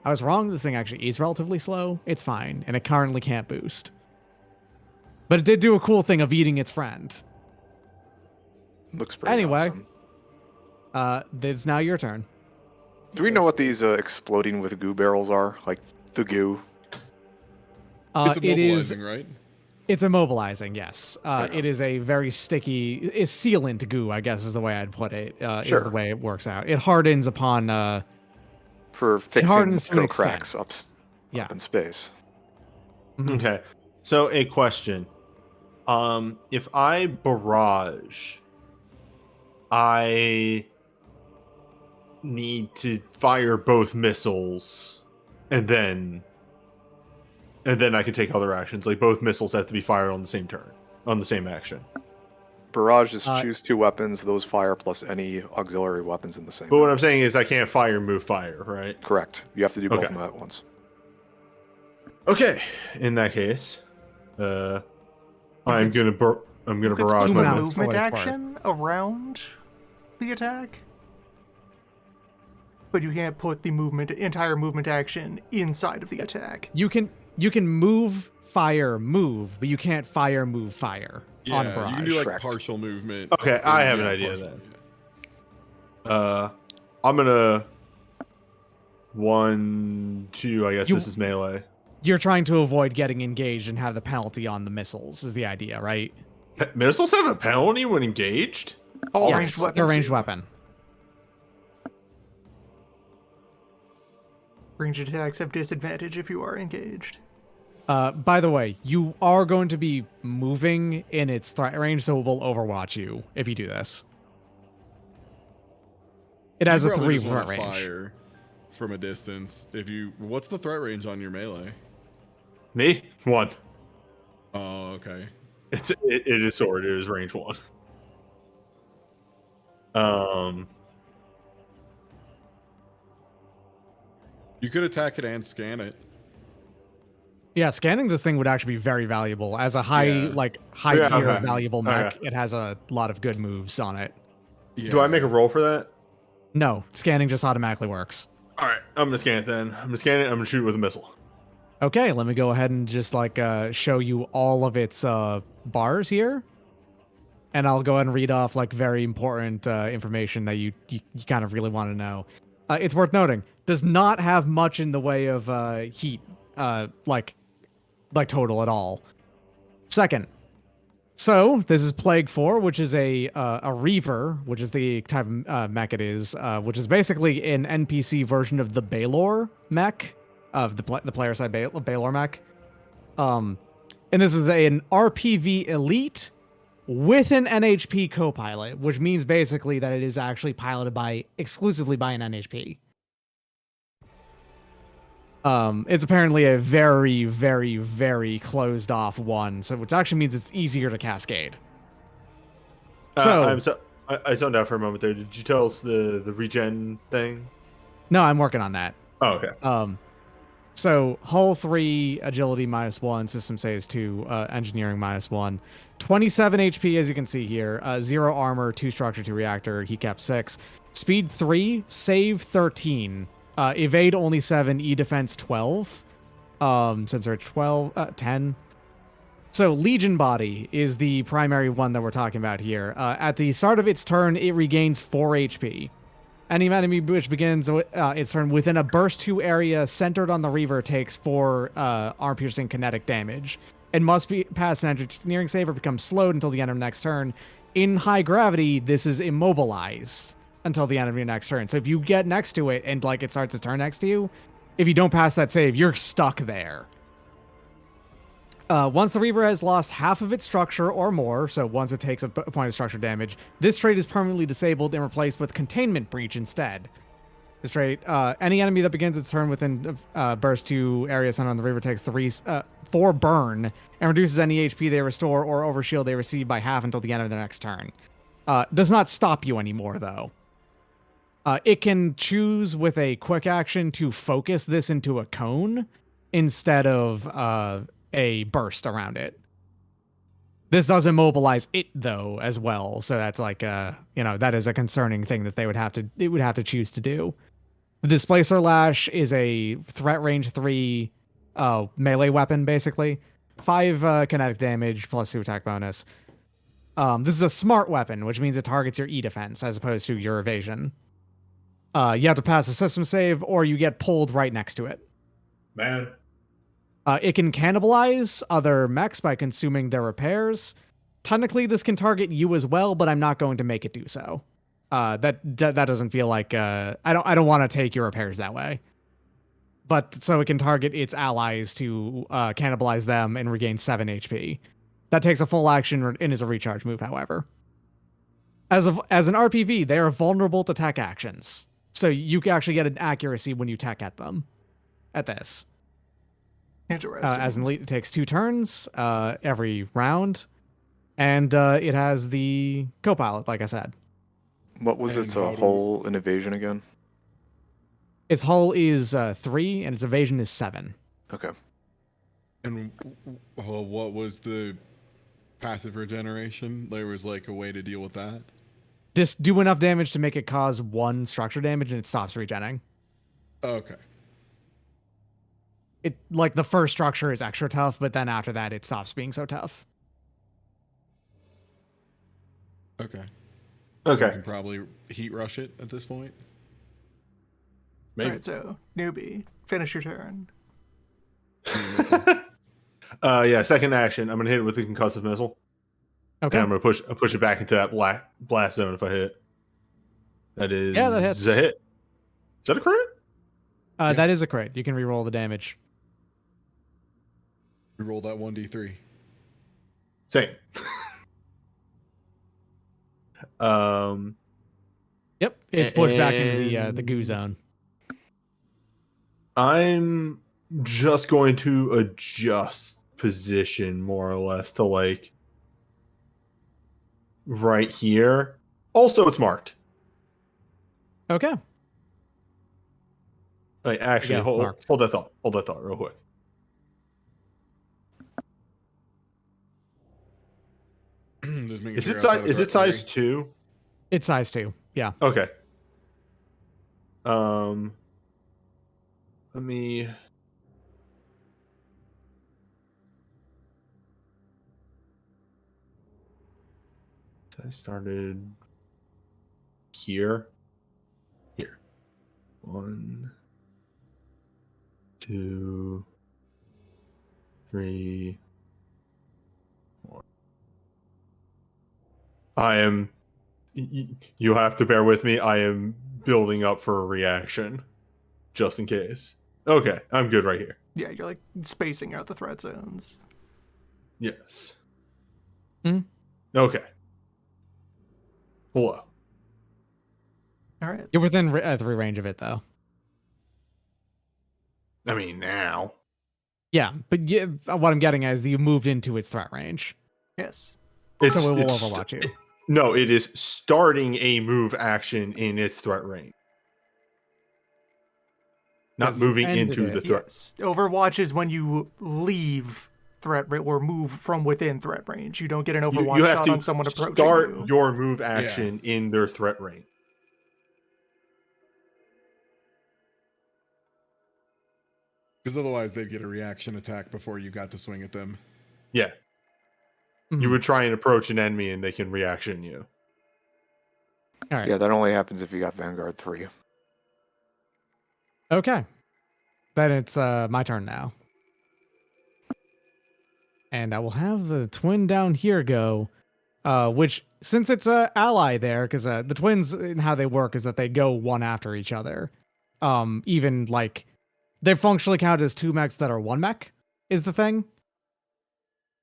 I was wrong. This thing actually is relatively slow. It's fine, and it currently can't boost. But it did do a cool thing of eating its friend. Looks pretty Anyway. awesome. It's now your turn. Do we know what these exploding with goo barrels are? Like the goo? It's It is immobilizing, right? It's immobilizing, yes. Yeah. It is a very sticky, it's sealant goo, I guess is the way I'd put it. Is Sure. the way it works out. It hardens upon, For fixing hardens to an micro extent. cracks up Yeah. in space. Okay. So a question. If I barrage, I need to fire both missiles and then I can take other actions. Like both missiles have to be fired on the same turn, on the same action. Barrage is choose 2 weapons, those fire plus any auxiliary weapons in the same. But what round. I'm saying is I can't fire, move, fire, right? Correct. You have to do both Okay. of them at once. Okay. In that case, I'm it's- gonna You could barrage do movement a out my for movement what it's worth. action around the attack, but you can't put the entire movement action inside of the attack. you can move, fire, move, but you can't fire, move, fire on Yeah, barrage. you can do like Correct. partial movement. Okay, I or, have an yeah, idea partial, then. I'm gonna 1, 2. I guess You- this is melee. You're trying to avoid getting engaged and have the penalty on the missiles, is the idea, right? Missiles have a penalty when engaged. All Yes, ranged they're weapons. ranged do. weapon. Ranged attacks have disadvantage if you are engaged. By the way, you are going to be moving in its threat range, so it will overwatch you if you do this. It has You a probably 3 just wanna threat range. fire from a distance. What's the threat range on your melee? Me 1. Oh, okay. It is sword. It is range 1. You could attack it and scan it. Yeah, scanning this thing would actually be very valuable. As a high Yeah. tier okay. valuable mech, Okay. it has a lot of good moves on it. Yeah. Do I make a roll for that? No, scanning just automatically works. All right, I'm gonna scan it then. I'm gonna scan it. I'm gonna shoot it with a missile. Okay, let me go ahead and just like show you all of its bars here. And I'll go ahead and read off like very important information that you kind of really want to know. it's worth noting, does not have much in the way of heat, like total at all. Second, so this is Plague 4, which is a Reaver, which is the type of mech it is, which is basically an NPC version of the Balor mech, of the player side Balor mech. And this is an RPV elite with an NHP co-pilot, which means basically that it is actually piloted exclusively by an NHP. It's apparently a very, very, very closed off one, so which actually means it's easier to cascade. I zoned out for a moment there. Did you tell us the regen thing? No, I'm working on that. Oh, okay. So hull 3, agility -1, system saves 2, engineering -1, 27 HP as you can see here, 0 armor, 2 structure, 2 reactor, he kept 6, speed 3, save 13, evade only 7, e defense 12, since they're 10. So Legion Body is the primary one that we're talking about here. At the start of its turn, it regains 4 HP. Any enemy which begins its turn within a burst 2 area centered on the Reaver takes 4 arm-piercing kinetic damage and must pass an engineering save or become slowed until the end of next turn. In high gravity, this is immobilized until the end of your next turn. So if you get next to it and like it starts its turn next to you, if you don't pass that save, you're stuck there. Once the Reaver has lost half of its structure or more, so once it takes a point of structure damage, this trait is permanently disabled and replaced with Containment Breach instead. This trait, any enemy that begins its turn within burst 2 areas centered on the Reaver takes 4 burn and reduces any HP they restore or overshield they receive by half until the end of the next turn. Does not stop you anymore, though. It can choose with a quick action to focus this into a cone instead of a burst around it. This does immobilize it though as well, so that's like that is a concerning thing that it would have to choose to do. The Displacer Lash is a threat range 3 melee weapon basically. 5 kinetic damage plus 2 attack bonus. This is a smart weapon, which means it targets your E defense as opposed to your evasion. You have to pass a system save or you get pulled right next to it. Man. It can cannibalize other mechs by consuming their repairs. Technically, this can target you as well, but I'm not going to make it do so. That doesn't feel like I don't want to take your repairs that way. But so it can target its allies to cannibalize them and regain 7 HP. That takes a full action and is a recharge move, however. As an RPV, they are vulnerable to tech actions, so you can actually get an accuracy when you tech at them. At this. As an elite, it takes 2 turns every round, and it has the co-pilot, like I said. What was its hull and evasion again? Its hull is 3, and its evasion is 7. Okay. And what was the passive regeneration? There was like a way to deal with that? Just do enough damage to make it cause 1 structure damage, and it stops regenning. Okay. It like the first structure is extra tough, but then after that it stops being so tough. Okay. Okay. You can probably heat rush it at this point. Maybe. All right, so newbie, finish your turn. Yeah, second action. I'm gonna hit it with a concussive missile. Okay. And I'm gonna push it back into that blast zone if I hit. That is that hits. a hit. Is that a crit? Yeah. That is a crit. You can reroll the damage. Roll that 1d3. Same. Yep, it's pushed back into the goo zone. I'm just going to adjust position more or less to like right here. Also, it's marked. Okay. Like, actually, Yeah, hold that thought. Hold that thought real quick. Is it size 2? It's size 2. Yeah. Okay. Let me. I started here. 1, 2, 3, 4. I am. You have to bear with me. I am building up for a reaction, just in case. Okay, I'm good right here. Yeah, you're like spacing out the threat zones. Yes. Hmm. Okay. Hello. All right. You're within 3 range of it, though. I mean, now. Yeah, but what I'm getting at is that you moved into its threat range, Yes. so it will overwatch you. No, it is starting a move action in its threat range. Not 'Cause you moving ended into it. the threat. Yes. Overwatch is when you leave threat or move from within threat range. You don't get an Overwatch You have shot to on someone approaching start you. your move action in their threat range. Because otherwise they'd get a reaction attack before you got to swing at them. Yeah. You would try and approach an enemy and they can reaction you. All right. Yeah, that only happens if you got Vanguard 3. Okay. Then it's my turn now. And I will have the twin down here go, which, since it's a ally there, because the twins and how they work is that they go one after each other. Even like they functionally count as 2 mechs that are 1 mech is the thing.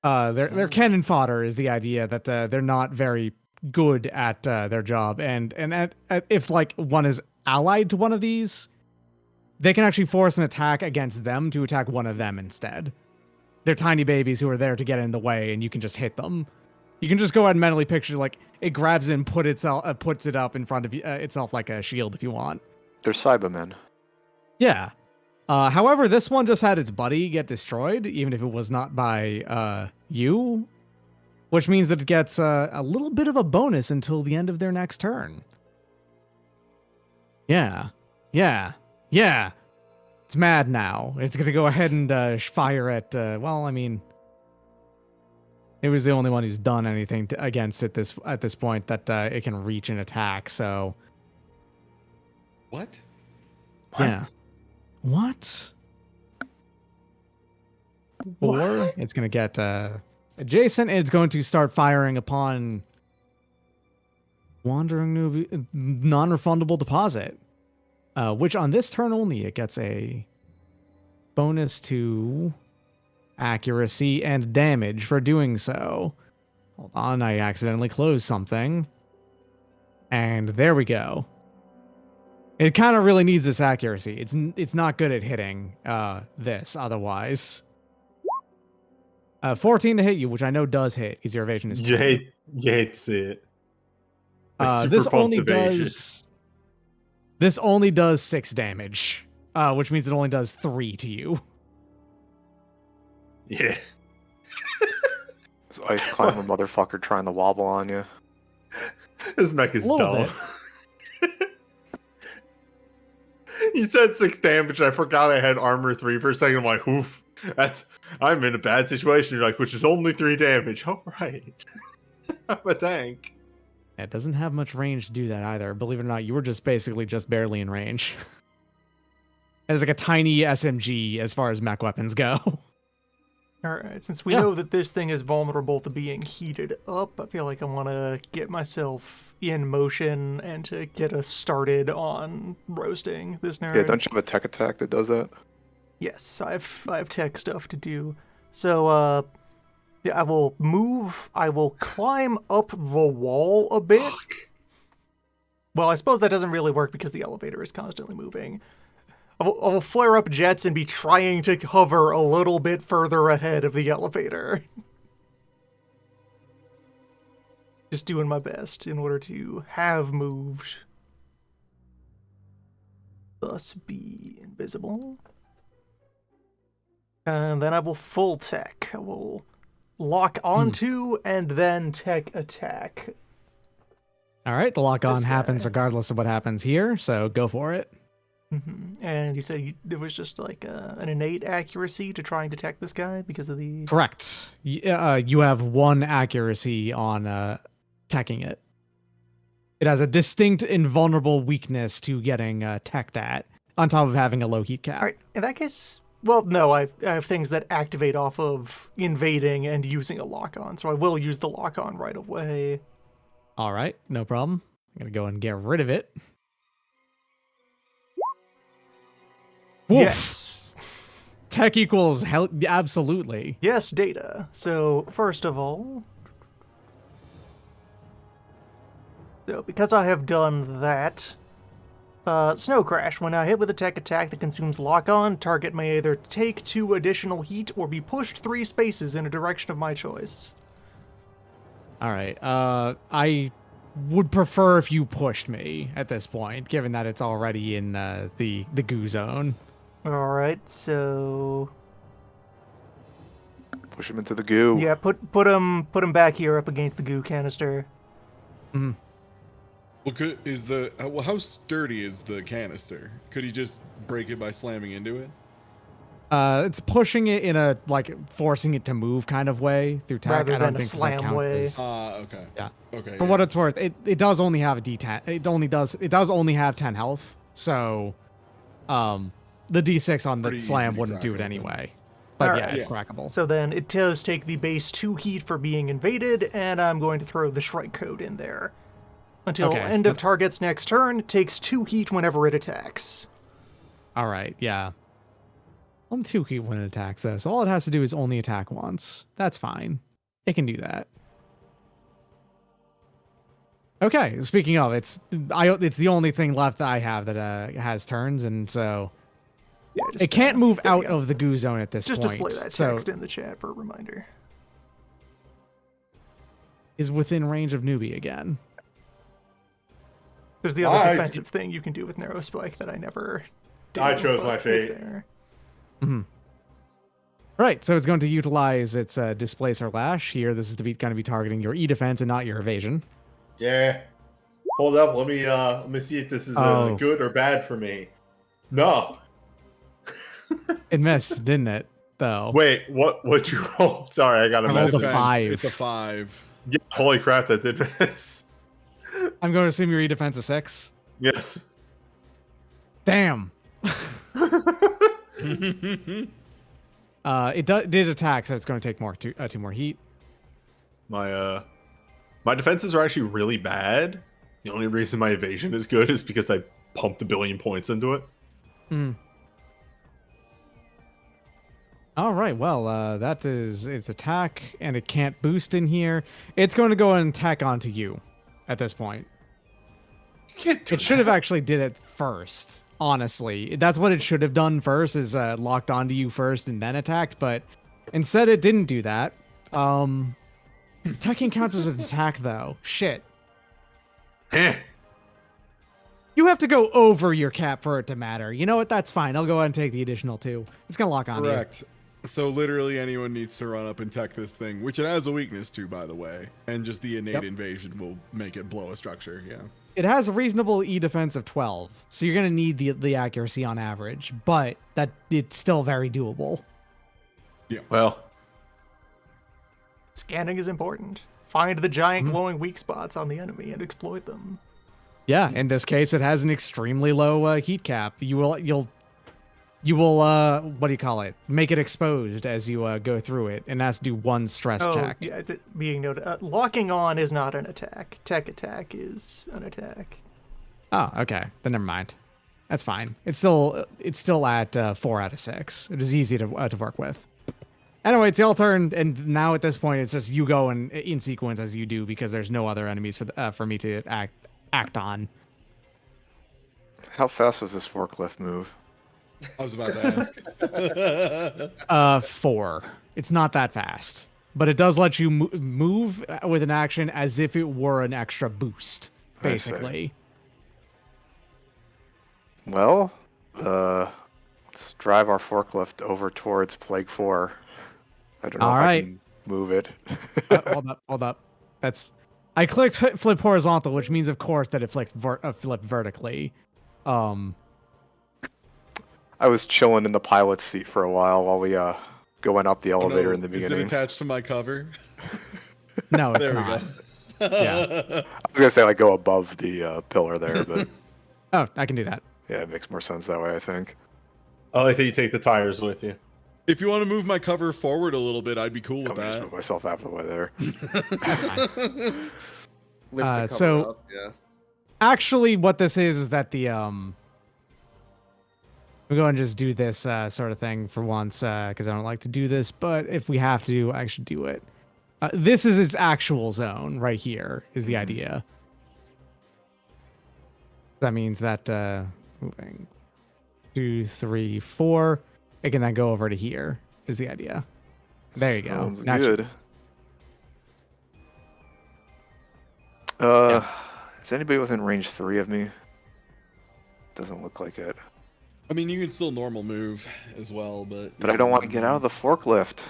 Their cannon fodder is the idea that they're not very good at their job, and if like one is allied to one of these, they can actually force an attack against them to attack one of them instead. They're tiny babies who are there to get in the way, and you can just hit them. You can just go ahead and mentally picture like it grabs it and puts it up in front of itself like a shield if you want. They're Cybermen. Yeah. However, this one just had its buddy get destroyed, even if it was not by you, which means that it gets a little bit of a bonus until the end of their next turn. Yeah. It's mad now. It's going to go ahead and fire at, well, I mean, it was the only one who's done anything against it at this point that it can reach an attack, so. What? Yeah. What? Or it's going to get adjacent, and it's going to start firing upon Wandering Non-Refundable Deposit, which on this turn only, it gets a bonus to accuracy and damage for doing so. Hold on, I accidentally closed something. And there we go. It kind of really needs this accuracy. It's not good at hitting this otherwise. 14 to hit you, which I know does hit because your evasion is 10. You hate to see it. My super This pumped only evasion. does 6 damage, which means it only does 3 to you. Yeah. This ice climber motherfucker trying to wobble on you. This mech is A little dumb. You said 6 damage. I forgot I had armor 3 for a second. I'm like, oof. I'm in a bad situation. You're like, which is only 3 damage. All right. I'm a tank. It doesn't have much range to do that either. Believe it or not, you were just basically just barely in range. It's like a tiny SMG as far as mech weapons go. Alright, since we know that this thing is vulnerable to being heated up, I feel like I want to get myself in motion and to get us started on roasting this nerd. Yeah, don't you have a tech attack that does that? Yes, I've tech stuff to do. So, yeah, I will move, I will climb up the wall a bit. Well, I suppose that doesn't really work because the elevator is constantly moving. I will flare up jets and be trying to hover a little bit further ahead of the elevator. Just doing my best in order to have moved. Thus be invisible. And then I will full tech. I will lock onto and then tech attack. All right, the lock on This happens guy. regardless of what happens here, so go for it. And you said there was just like an innate accuracy to try and detect this guy because of the... Correct. You have 1 accuracy on teching it. It has a distinct invulnerable weakness to getting teched at, on top of having a low heat cap. All right, in that case, well, no, I have things that activate off of invading and using a lock-on, so I will use the lock-on right away. All right, no problem. I'm going to go and get rid of it. Woof. Yes. Tech equals hell, absolutely. Yes, data. So, first of all... So, because I have done that... Snow Crash. When hit with a tech attack that consumes lock-on, target may either take 2 additional heat or be pushed 3 spaces in a direction of my choice. All right. I would prefer if you pushed me at this point, given that it's already in the goo zone. All right, so Push him into the goo. yeah, put him back here up against the goo canister. Mm. Well, how sturdy is the canister? Could he just break it by slamming into it? It's pushing it in a forcing it to move kind of way through tech. Rather I don't than a think that slam counts way. as- Okay. Yeah. Okay. For what it's worth, it does only have a D10. It does only have 10 health. So, the D6 on the Pretty slam easy to wouldn't do it crack open. anyway. But Alright. yeah, it's Yeah. crackable. So then it does take the base 2 heat for being invaded, and I'm going to throw the Shrike Code in there. Until Okay, end of target's next turn, it takes 2 heat whenever it attacks. All right, yeah. Only 2 heat when it attacks, though. So all it has to do is only attack once. That's fine. It can do that. Okay, speaking of, it's the only thing left that I have that has turns, and so Yeah, just, it can't move there you out go. of the goo zone at this Just point. display that so text in the chat for a reminder. is within range of newbie again. There's the other defensive thing you can do with Narrow Spike that I never did. I chose but my it's fate. there. Right, so it's going to utilize its Displacer Lash here. This is going to be targeting your E defense and not your evasion. Yeah. Hold up. Let me see if this is Oh. good or bad for me. No. It missed, didn't it? Though. Wait. What you roll? Sorry, I got a I rolled a message. Defense, 5. It's a 5. Yeah, holy crap! That did miss. I'm going to assume your E defense is 6. Yes. Damn. It did attack, so it's going to take more 2 more heat. My defenses are actually really bad. The only reason my evasion is good is because I pumped a billion points into it. All right, well, that is its attack, and it can't boost in here. It's going to go and attack onto you at this point. You can't do It should have actually did it first, honestly. That's what it should have done first, is locked onto you first and then attacked, but instead it didn't do that. Attacking counts as an attack, though. Shit. Heh. You have to go over your cap for it to matter. You know what? That's fine. I'll go ahead and take the additional 2. It's going to lock on Correct. So literally anyone needs to run up and tech this thing, which it has a weakness to, by the way. And just the innate invasion will make it blow a structure, yeah. It has a reasonable E defense of 12, so you're going to need the accuracy on average, but it's still very doable. Well, Scanning is important. Find the giant glowing weak spots on the enemy and exploit them. Yeah, in this case, it has an extremely low heat cap. You'll what do you call it? Make it exposed as you go through it, and has to do 1 stress check. Yeah, being noted. Locking on is not an attack. Tech attack is an attack. Oh, okay. Then never mind. That's fine. It's still at 4 out of 6. It is easy to work with. Anyway, it's your turn, and now at this point, it's just you go in sequence as you do, because there's no other enemies for me to act on. How fast does this forklift move? I was about to ask. 4. It's not that fast, but it does let you move with an action as if it were an extra boost, I see. basically. Well, let's drive our forklift over towards Plague 4. I don't know All if right. I can move it. Hold up. I clicked flip horizontal, which means, of course, that it flipped vertically. I was chilling in the pilot's seat for a while we going up the elevator in the Is it beginning. attached to my cover? No, it's There we not. go. I was gonna say like go above the pillar there, but Oh, I can do that. yeah, it makes more sense that way, I think. Oh, I think you take the tires with you. If you want to move my cover forward a little bit, I'd be cool with I'm gonna just that. move myself out of the way there. That's fine. Lift the cover so- up, yeah. Actually, what this is that the we're going to just do this sort of thing for once because I don't like to do this, but if we have to, I should do it. This is its actual zone right here. Is the idea? That means that moving 2, 3, 4, it can then go over to here. Is the idea? There you go. Sounds Now good. Is anybody within range 3 of me? Doesn't look like it. I mean, you can still normal move as well, but But I don't want to get out of the forklift.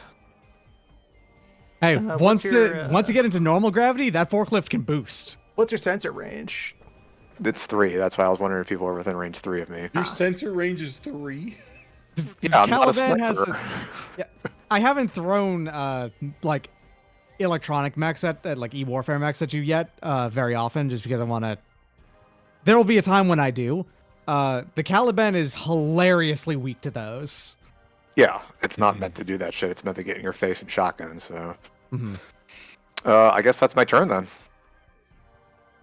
Hey, what's your, once you get into normal gravity, that forklift can boost. What's your sensor range? It's 3. That's why I was wondering if people were within range 3 of me. your sensor range is 3. Yeah, I'm not a Caliban has sniper. yeah, I haven't thrown like electronic mechs at like e-warfare mechs at you yet very often, just because I want to. There will be a time when I do. The Caliban is hilariously weak to those. Yeah, it's not meant to do that shit. It's meant to get in your face and shotgun. So, Mhm. I guess that's my turn then.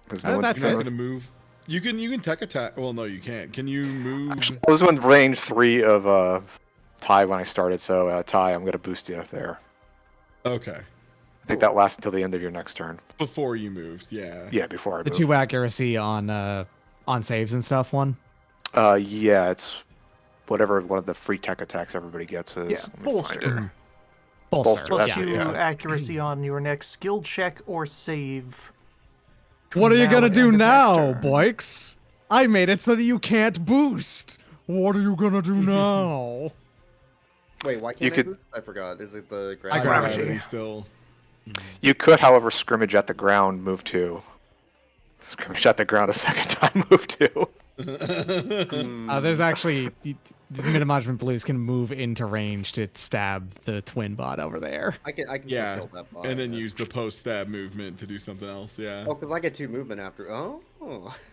Because no one's That's You're not it. gonna move. You can tech attack. Well, no, you can't. Can you move? I was in range 3 of Ty when I started. So, Ty, I'm gonna boost you there. Okay, I think that lasts until the end of your next turn. before you moved, yeah. Yeah, before I The move. 2 accuracy on saves and stuff. One. Yeah, it's whatever one of the free tech attacks everybody gets is. Yeah, Let me find bolster. it. Mhm. Bolster, Plus that's yeah. it, 2 yeah. accuracy on your next skill check or save. What are you Now gonna and do end of next now, turn. Boix? I made it so that you can't boost. What are you gonna do now? Wait, why can't You I could- boost? I forgot. Is it the High Gravity. gravity still. You could, however, scrimmage at the ground, move 2. Scrimmage at the ground a second time, move 2. There's actually the Mid-Management Blues can move into range to stab the twin bot over there. I can Yeah, kill that bot. and then yeah. use the post stab movement to do something else. Yeah. Oh, because I get 2 movement after. Oh,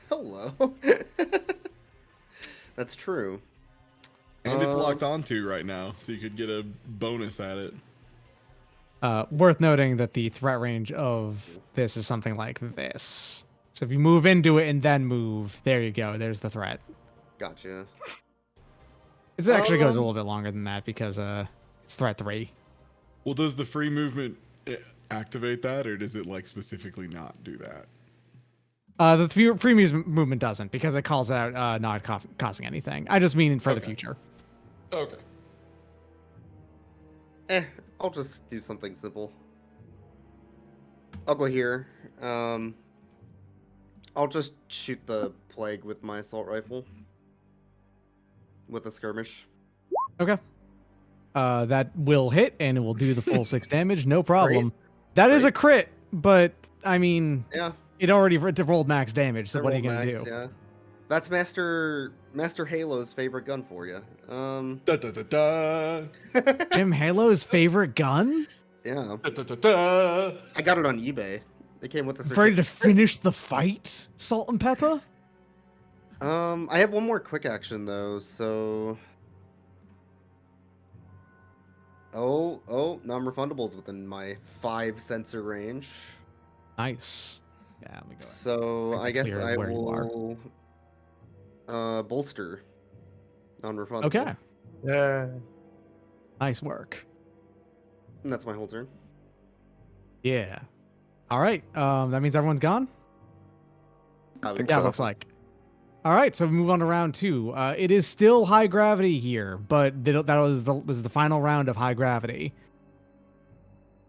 hello. That's true. And it's Um, locked onto right now, so you could get a bonus at it. Worth noting that the threat range of this is something like this. So if you move into it and then move, there you go. There's the threat. Gotcha. It actually goes a Um, little bit longer than that because it's threat 3. Well, does the free movement activate that, or does it like specifically not do that? The free movement doesn't because it calls out not causing anything. I just mean for the Okay. future. Okay. I'll just do something simple. I'll go here. I'll just shoot the plague with my assault rifle. With a skirmish. Okay. That will hit and it will do the full 6 damage. No problem. That is a crit, but I mean, Yeah. it already rolled max damage. So they're what are you roll gonna max, do? Yeah. That's Master Halo's favorite gun for you. Da da da da. Jim Halo's favorite gun? Yeah. Da da da da. I got it on eBay. They came with a Ready to finish the fight? Salt and pepper? I have one more quick action though, so. Oh, non-refundables within my 5 sensor range. Nice. Yeah, let me go. So I I can guess clear I where you are. will bolster non-refundable. Okay. Yeah. Nice work. And that's my whole turn. Yeah. All right. That means everyone's gone? I think Yeah, so. looks like. All right, so we move on to round 2. It is still high gravity here, but this is the final round of high gravity.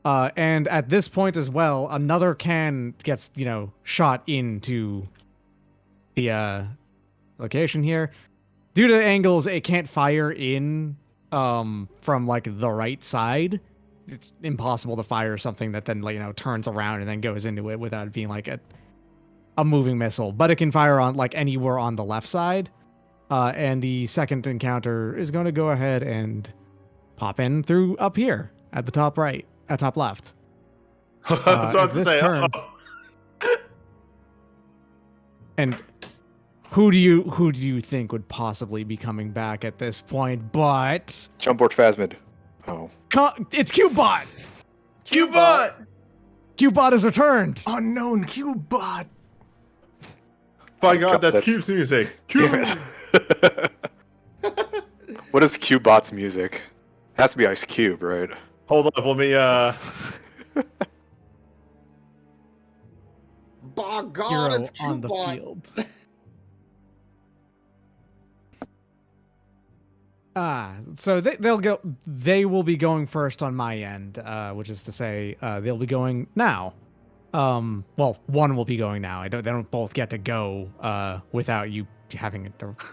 And at this point as well, another can gets shot into the location here. Due to angles, it can't fire in from like the right side. It's impossible to fire something that then turns around and then goes into it without it being like a moving missile, but it can fire on like anywhere on the left side. And the second encounter is going to go ahead and pop in through up here at the top right, at top left. I was about at to this say, turn- And who do you think would possibly be coming back at this point? But Jumpboard Phasmid. Oh. It's Cubebot. Cubebot! Cubebot has returned. Unknown Cubebot. By God, that's that's- Cube's music. Damn Cube! it. What is Cubebot's music? Has to be Ice Cube, right? Hold up, let me, By God, Hero it's on the Cubebot. field. So they will be going first on my end, which is to say, they'll be going now. Well, one will be going now. They don't both get to go without you having a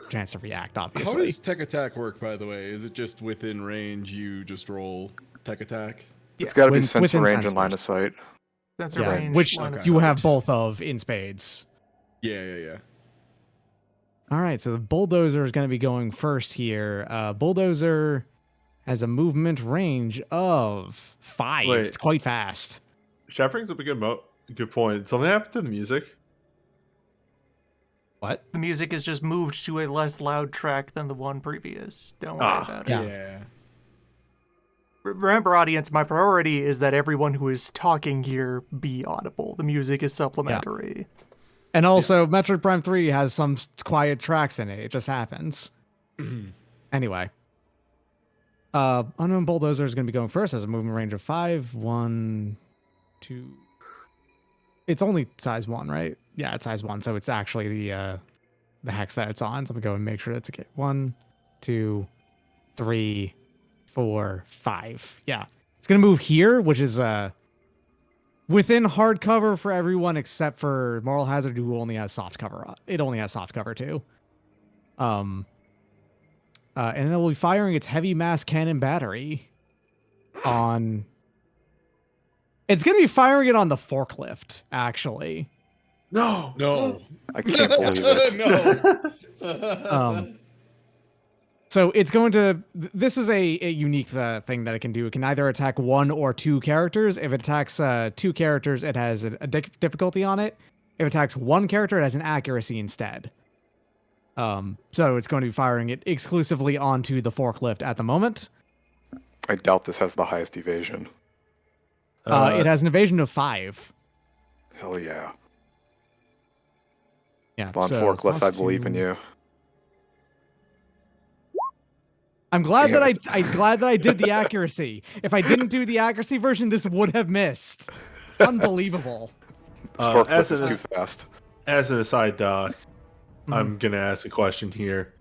chance to react, obviously. How does tech attack work, by the way? Is it just within range, you just roll tech attack? It's got to be Within sensor range sensors. and line of sight. Sensor Yeah, range. which line of you sight. have both of in spades. Yeah. All right, so the Bulldozer is going to be going first here. Bulldozer has a movement range of 5. Wait. It's quite fast. That brings up a good point. Something happened to the music? What? The music is just moved to a less loud track than the one previous. Don't worry about it. Yeah. Remember, audience, my priority is that everyone who is talking here be audible. The music is supplementary. And also, Metroid Prime 3 has some quiet tracks in it. It just happens. Anyway. Unknown Bulldozer is going to be going first. Has a movement range of 5. 1, 2. It's only size 1, right? Yeah, it's size 1. So it's actually the hex that it's on. So I'm going to go and make sure that's okay. 1, 2, 3, 4, 5. Yeah. It's going to move here, which is within hard cover for everyone except for Moral Hazard, who only has soft cover. It only has soft cover too. And it will be firing its heavy mass cannon battery on. It's going to be firing it on the forklift, actually. No! No. I can't believe it. No. So it's going to. This is a unique thing that it can do. It can either attack 1 or 2 characters. If it attacks 2 characters, it has a difficulty on it. If it attacks 1 character, it has an accuracy instead. So it's going to be firing it exclusively onto the forklift at the moment. I doubt this has the highest evasion. It has an evasion of 5. Hell yeah. Yeah. Come on, so forklift, I believe in +2. you. I'm glad Damn that it. I'm glad that I did the accuracy. If I didn't do the accuracy version, this would have missed. Unbelievable. This forklift as is an- too fast. As an aside, Doc, I'm gonna ask a question here.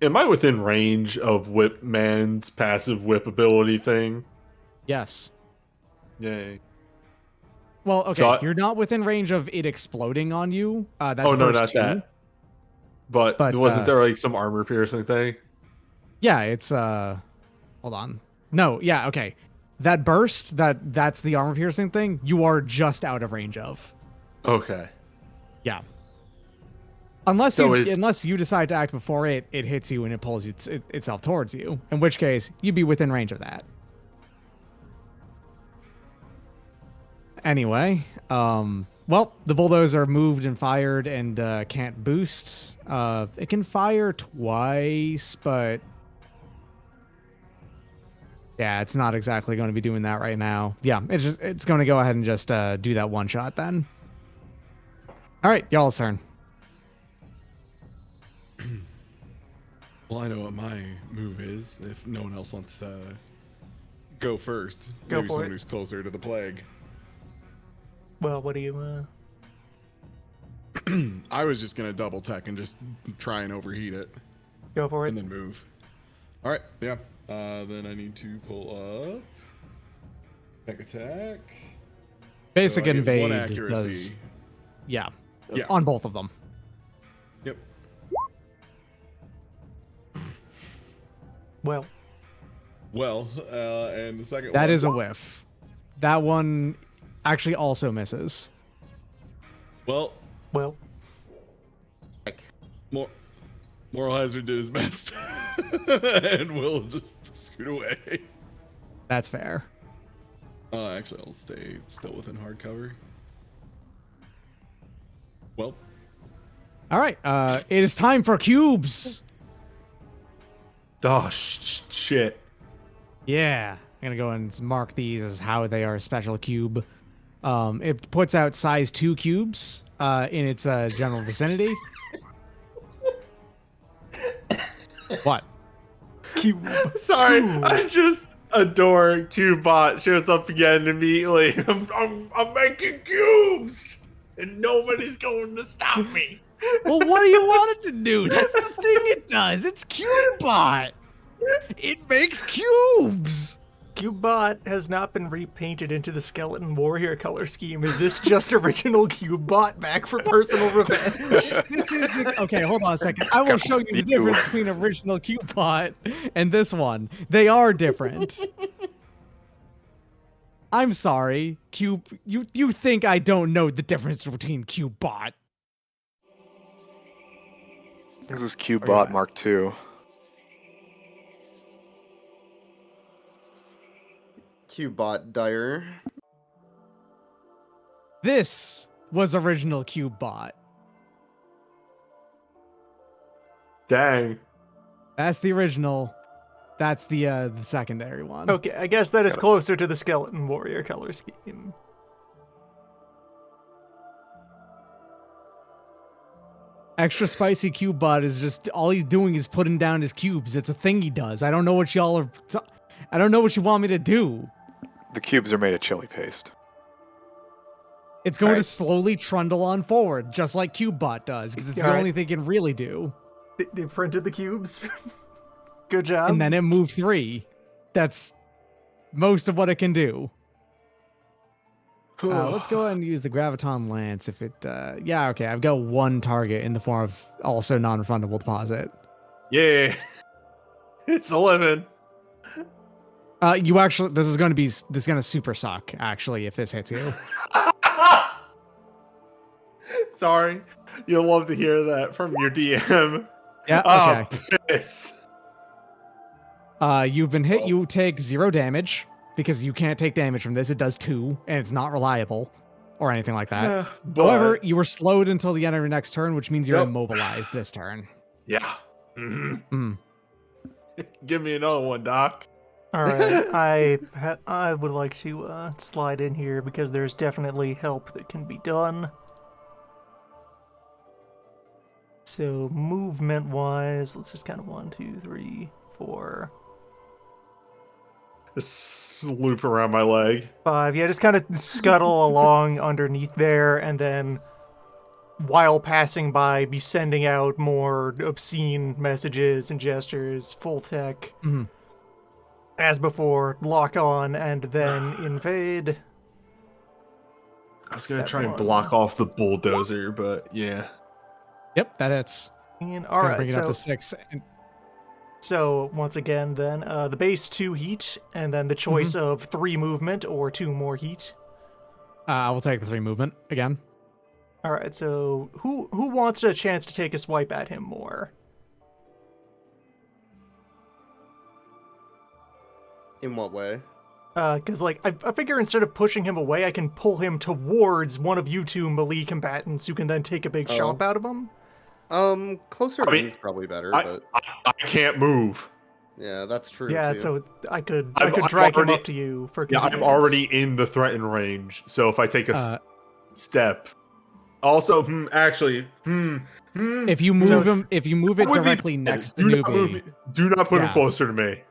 Am I within range of Whipman's passive whip ability thing? Yes. Yay. Well, okay, So you're not within range of it exploding on you. That's Oh no, burst not 2. that. But But, wasn't there like some armor piercing thing? Yeah, it's hold on. No, yeah, okay. That burst, that's the armor piercing thing, you are just out of range of. Okay. Yeah. Unless So unless you decide to act before it hits you and it pulls itself towards you, in which case you'd be within range of that. Anyway, well, the Bulldozer moved and fired and can't boost. It can fire twice, but yeah, it's not exactly going to be doing that right now. Yeah, it's going to go ahead and just do that one shot then. All right, y'all's turn. Well, I know what my move is. If no one else wants to go first, Go maybe for someone it. who's closer to the plague. Well, what do you? I was just gonna double tech and just try and overheat it, Go for it. and then move. All right, yeah. Then I need to pull up tech attack. Basic So I get invade one does, accuracy. yeah, Yeah. on both of them. Yep. Well, And the second That one. is a whiff. That one actually also misses. Well, well. Moral Hazard did his best, and we'll just scoot away. That's fair. Actually, I'll stay still within hard cover. Well, All right. It is time for cubes. Oh, shit. Yeah. I'm gonna go and mark these as how they are a special cube. It puts out size 2 cubes in its general vicinity. What? Cube. Sorry, Two. I just adore Cubebot shows up again immediately. I'm making cubes, and nobody's going to stop me. Well, what do you want it to do? That's the thing it does. It's CubeBot. It makes cubes. Cubebot has not been repainted into the Skeleton Warrior color scheme. Is this just original Cubebot back for personal revenge? This is okay, hold on a second. I will show you the difference between original CubeBot and this one. They are different. I'm sorry, Cube. You think I don't know the difference between CubeBot? This is Cubebot Mark II. Cubebot dire. This was original CubeBot. Dang. That's the original. That's the secondary one. Okay, I guess that is closer to the Skeleton Warrior color scheme. Extra spicy CubeBot is just all he's doing is putting down his cubes. It's a thing he does. I don't know what y'all are. I don't know what you want me to do. The cubes are made of chili paste. It's going to slowly trundle on forward, just like CubeBot does, because it's the only thing it can really do. They printed the cubes. Good job. And then it moved 3. That's most of what it can do. Let's go ahead and use the Graviton Lance if it... yeah, okay, I've got one target in the form of also non-refundable deposit. Yeah. It's 11. You actually... This is going to super suck, actually, if this hits you. Sorry. You'll love to hear that from your DM. Yeah, okay. Oh, piss. You've been hit. You take 0 damage because you can't take damage from this. It does 2, and it's not reliable or anything like that. However, you were slowed until the end of your next turn, which means you're immobilized this turn. Yeah. Give me another one, Doc. All right, I would like to slide in here because there's definitely help that can be done. So movement-wise, let's just kind of 1, 2, 3, 4. Just loop around my leg. 5. Yeah, just kind of scuttle along underneath there, and then while passing by, be sending out more obscene messages and gestures, full tech. As before, lock on and then invade. I was gonna try and block off the bulldozer, but yeah. Yep, that hits. And, all right, bring it up to 6. So once again, then the base 2 heat, and then the choice of 3 movement or 2 more heat. I will take the 3 movement again. All right, so who wants a chance to take a swipe at him more? In what way? Because like I figure instead of pushing him away, I can pull him towards one of you 2 melee combatants who can then take a big chop out of him. Closer to me is probably better, but I can't move. yeah, that's true. Yeah, too. so I could I'm drag him already- up to you for Yeah, I'm convenience. already in the threatened range. So if I take a step, also, If you move him, if you move it directly next to newbie, do not put him closer to me.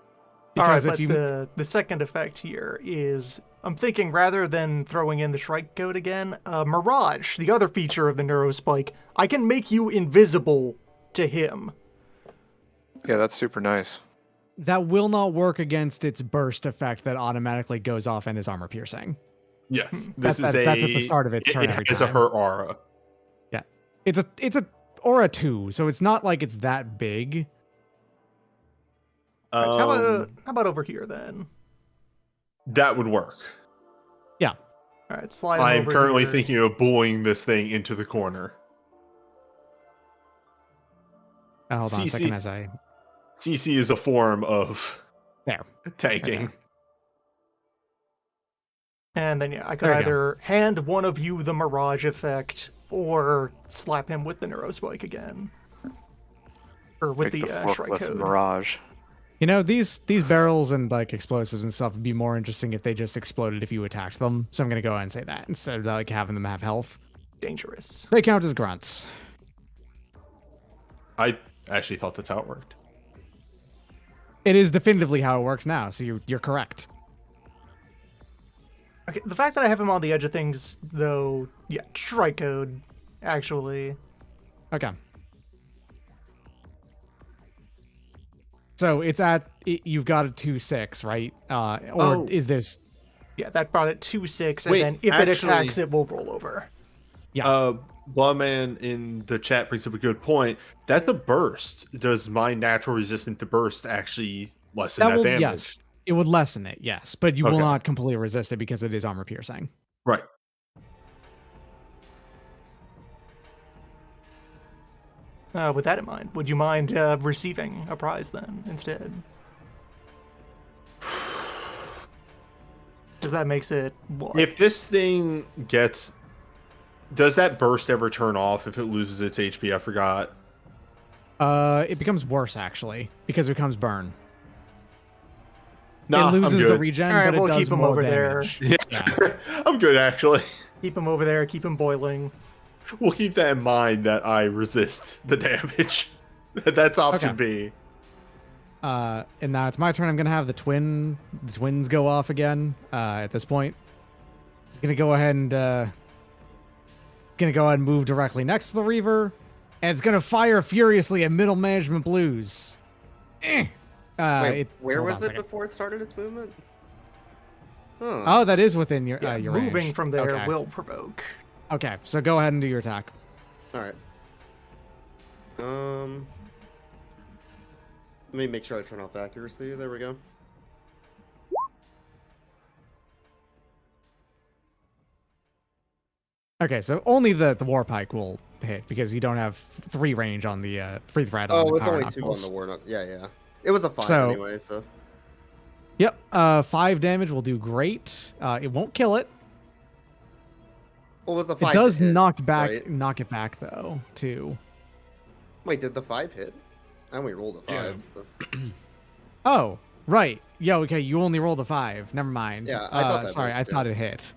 All right, because if but the second effect here is, I'm thinking rather than throwing in the Shrike Code again, Mirage, the other feature of the Neurospike, I can make you invisible to him. Yeah, that's super nice. that will not work against its burst effect that automatically goes off and is armor piercing. Yes, That's at the start of its turn every It's time. a hurt aura. Yeah, it's a aura 2, so it's not like it's that big. Right, so how about over here then? That would work. Yeah. All right, slide I'm over currently here. thinking of bullying this thing into the corner. Hold on a CC second as I... CC is a form of There. tanking. Okay. And then, yeah, I could There you go. either hand one of you the Mirage effect, or slap him with the Neurospike again. Or with Take the, the Shrike forklifts Code. Mirage. You know, these barrels and like explosives and stuff would be more interesting if they just exploded if you attacked them. So I'm gonna go ahead and say that instead of like having them have health. Dangerous. They count as grunts. I actually thought that's how it worked. It is definitively how it works now, so you're correct. Okay, the fact that I have him on the edge of things, though, yeah, Shrike Code, actually. Okay. So it's you've got a 2/6, right? Or is this? Yeah, that brought it 2/6, and Wait, then if actually- it attacks, it will roll over. Yeah. Bloodman in the chat brings up a good point. That's a burst. Does my natural resistance to burst actually lessen that will, damage? yes, it would lessen it, yes, but you will Okay. not completely resist it because it is armor piercing. Right. With that in mind, would you mind receiving a prize then instead? Because that makes it what? If this thing gets, does that burst ever turn off if it loses its HP? I forgot. It becomes worse actually because it becomes burn. Nah, it loses I'm the good. regen, All right, but it we'll does keep him more over damage. there. Yeah. I'm good actually. Keep him over there, keep him boiling. We'll keep that in mind that I resist the damage. That's option Okay. B. And now it's my turn. I'm gonna have the twins go off again. At this point, he's gonna go ahead and move directly next to the Reaver, and it's gonna fire furiously at Middle Management Blues. Wait, where hold on was a it second. before it started its movement? Huh. Oh, that is within your Yeah, your moving range. from there Okay. will provoke. Okay, so go ahead and do your attack. All right. Let me make sure I turn off accuracy. There we go. Okay, so only the Warpike will hit because you don't have 3 range on the 3 threat on the Oh, it's power only 2 on knuckles. the war knuckle. Yeah, yeah. It was a 5 So- anyway, so. Yep, 5 damage will do great. It won't kill it. What was the It 5 does hit, knock right? it back though, too. Wait, did the 5 hit? I only rolled a 5. So. Oh, right. Yeah, okay, you only rolled a 5. Never mind. Yeah, I thought that sorry, missed, I yeah. thought it hit.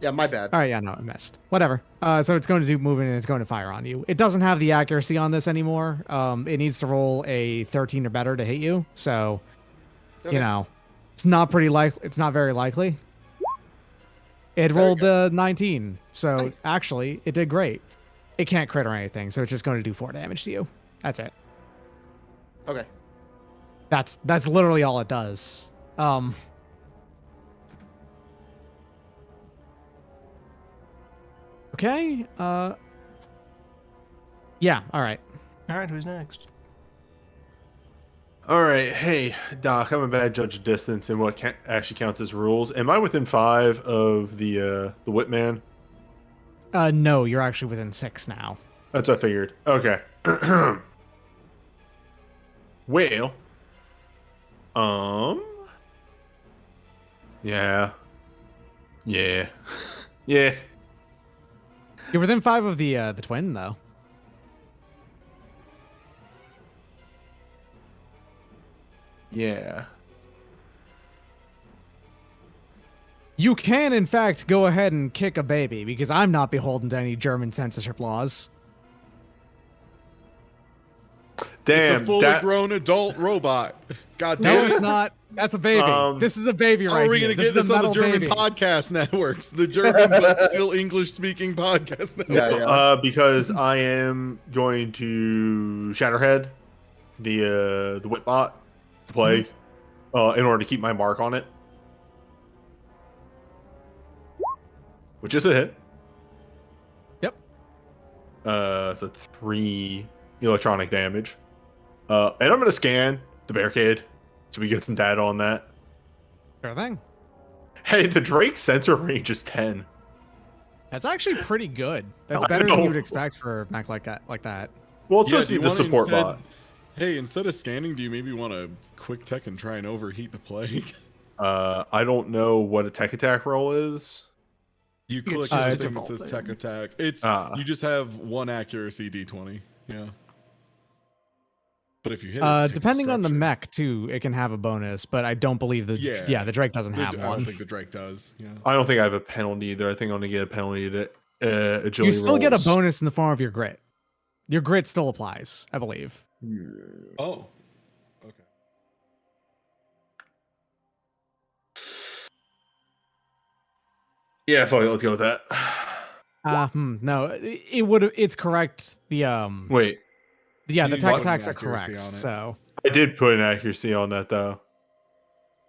Yeah, my bad. All right, yeah, no, it missed. Whatever. So it's going to do movement and it's going to fire on you. It doesn't have the accuracy on this anymore. It needs to roll a 13 or better to hit you. So, Okay. you know, it's not very likely. It There we rolled go. 19. So Nice. actually, it did great. It can't crit or anything, so it's just going to do 4 damage to you. That's it. Okay. That's literally all it does. Okay. Yeah. All right. All right, who's next? All right, hey Doc, I'm a bad judge of distance and what actually counts as rules. Am I within 5 of the Whipman? No, you're actually within 6 now. That's what I figured. Okay. Well, yeah, yeah, yeah. You're within 5 of the twin though. Yeah. You can, in fact, go ahead and kick a baby because I'm not beholden to any German censorship laws. Damn. It's a fully grown adult robot. God damn No, it. it's not. That's a baby. This is a baby How right are we here. going to get this is a on the metal German baby. podcast networks? The German but still English speaking podcast network. Yeah, yeah. Because I am going to Shatterhead, the Whitbot, the Plague, in order to keep my mark on it. Which is a hit. Yep. So 3 electronic damage. And I'm going to scan the barricade so we get some data on that. Sure thing. Hey, the Drake sensor range is 10. That's actually pretty good. That's I better than know. you'd expect for a mech like that. Well, it's Yeah, supposed to do be you the wanna support instead- bot. Hey, instead of scanning, do you maybe want to quick tech and try and overheat the plague? I don't know what a tech attack roll is. You click just a anything that default says thing. tech attack. It's you just have one accuracy d20. Yeah. But if you hit it, it takes a Depending on the structure. mech too, it can have a bonus, but I don't believe the the Drake doesn't have I don't one. think the Drake does. Yeah. I don't think I have a penalty either. I think I'm gonna get a penalty to agility You still get a rolls. bonus in the form of your grit. Your grit still applies, I believe. Oh. Okay. Yeah, fuck it, let's go with that. No, it would. It's correct. The Wait, yeah, You the didn't tech put any attacks are accuracy correct. on it. So I did put an accuracy on that though.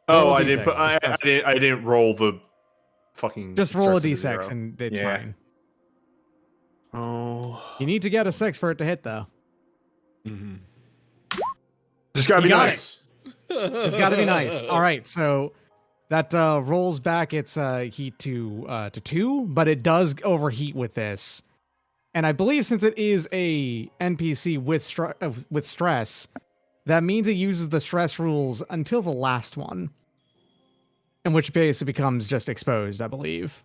Roll Oh, a I didn't D6. put. Just press- I didn't roll the fucking. just it roll a starts at d6 0. and it's Yeah. fine. Oh, You need to get a 6 for it to hit, though. Mm-hmm. just gotta You be got nice. It's got to be nice. All right, so that rolls back its heat to 2, but it does overheat with this. And I believe since it is a NPC with stress, that means it uses the stress rules until the last one, in which case it becomes just exposed, I believe.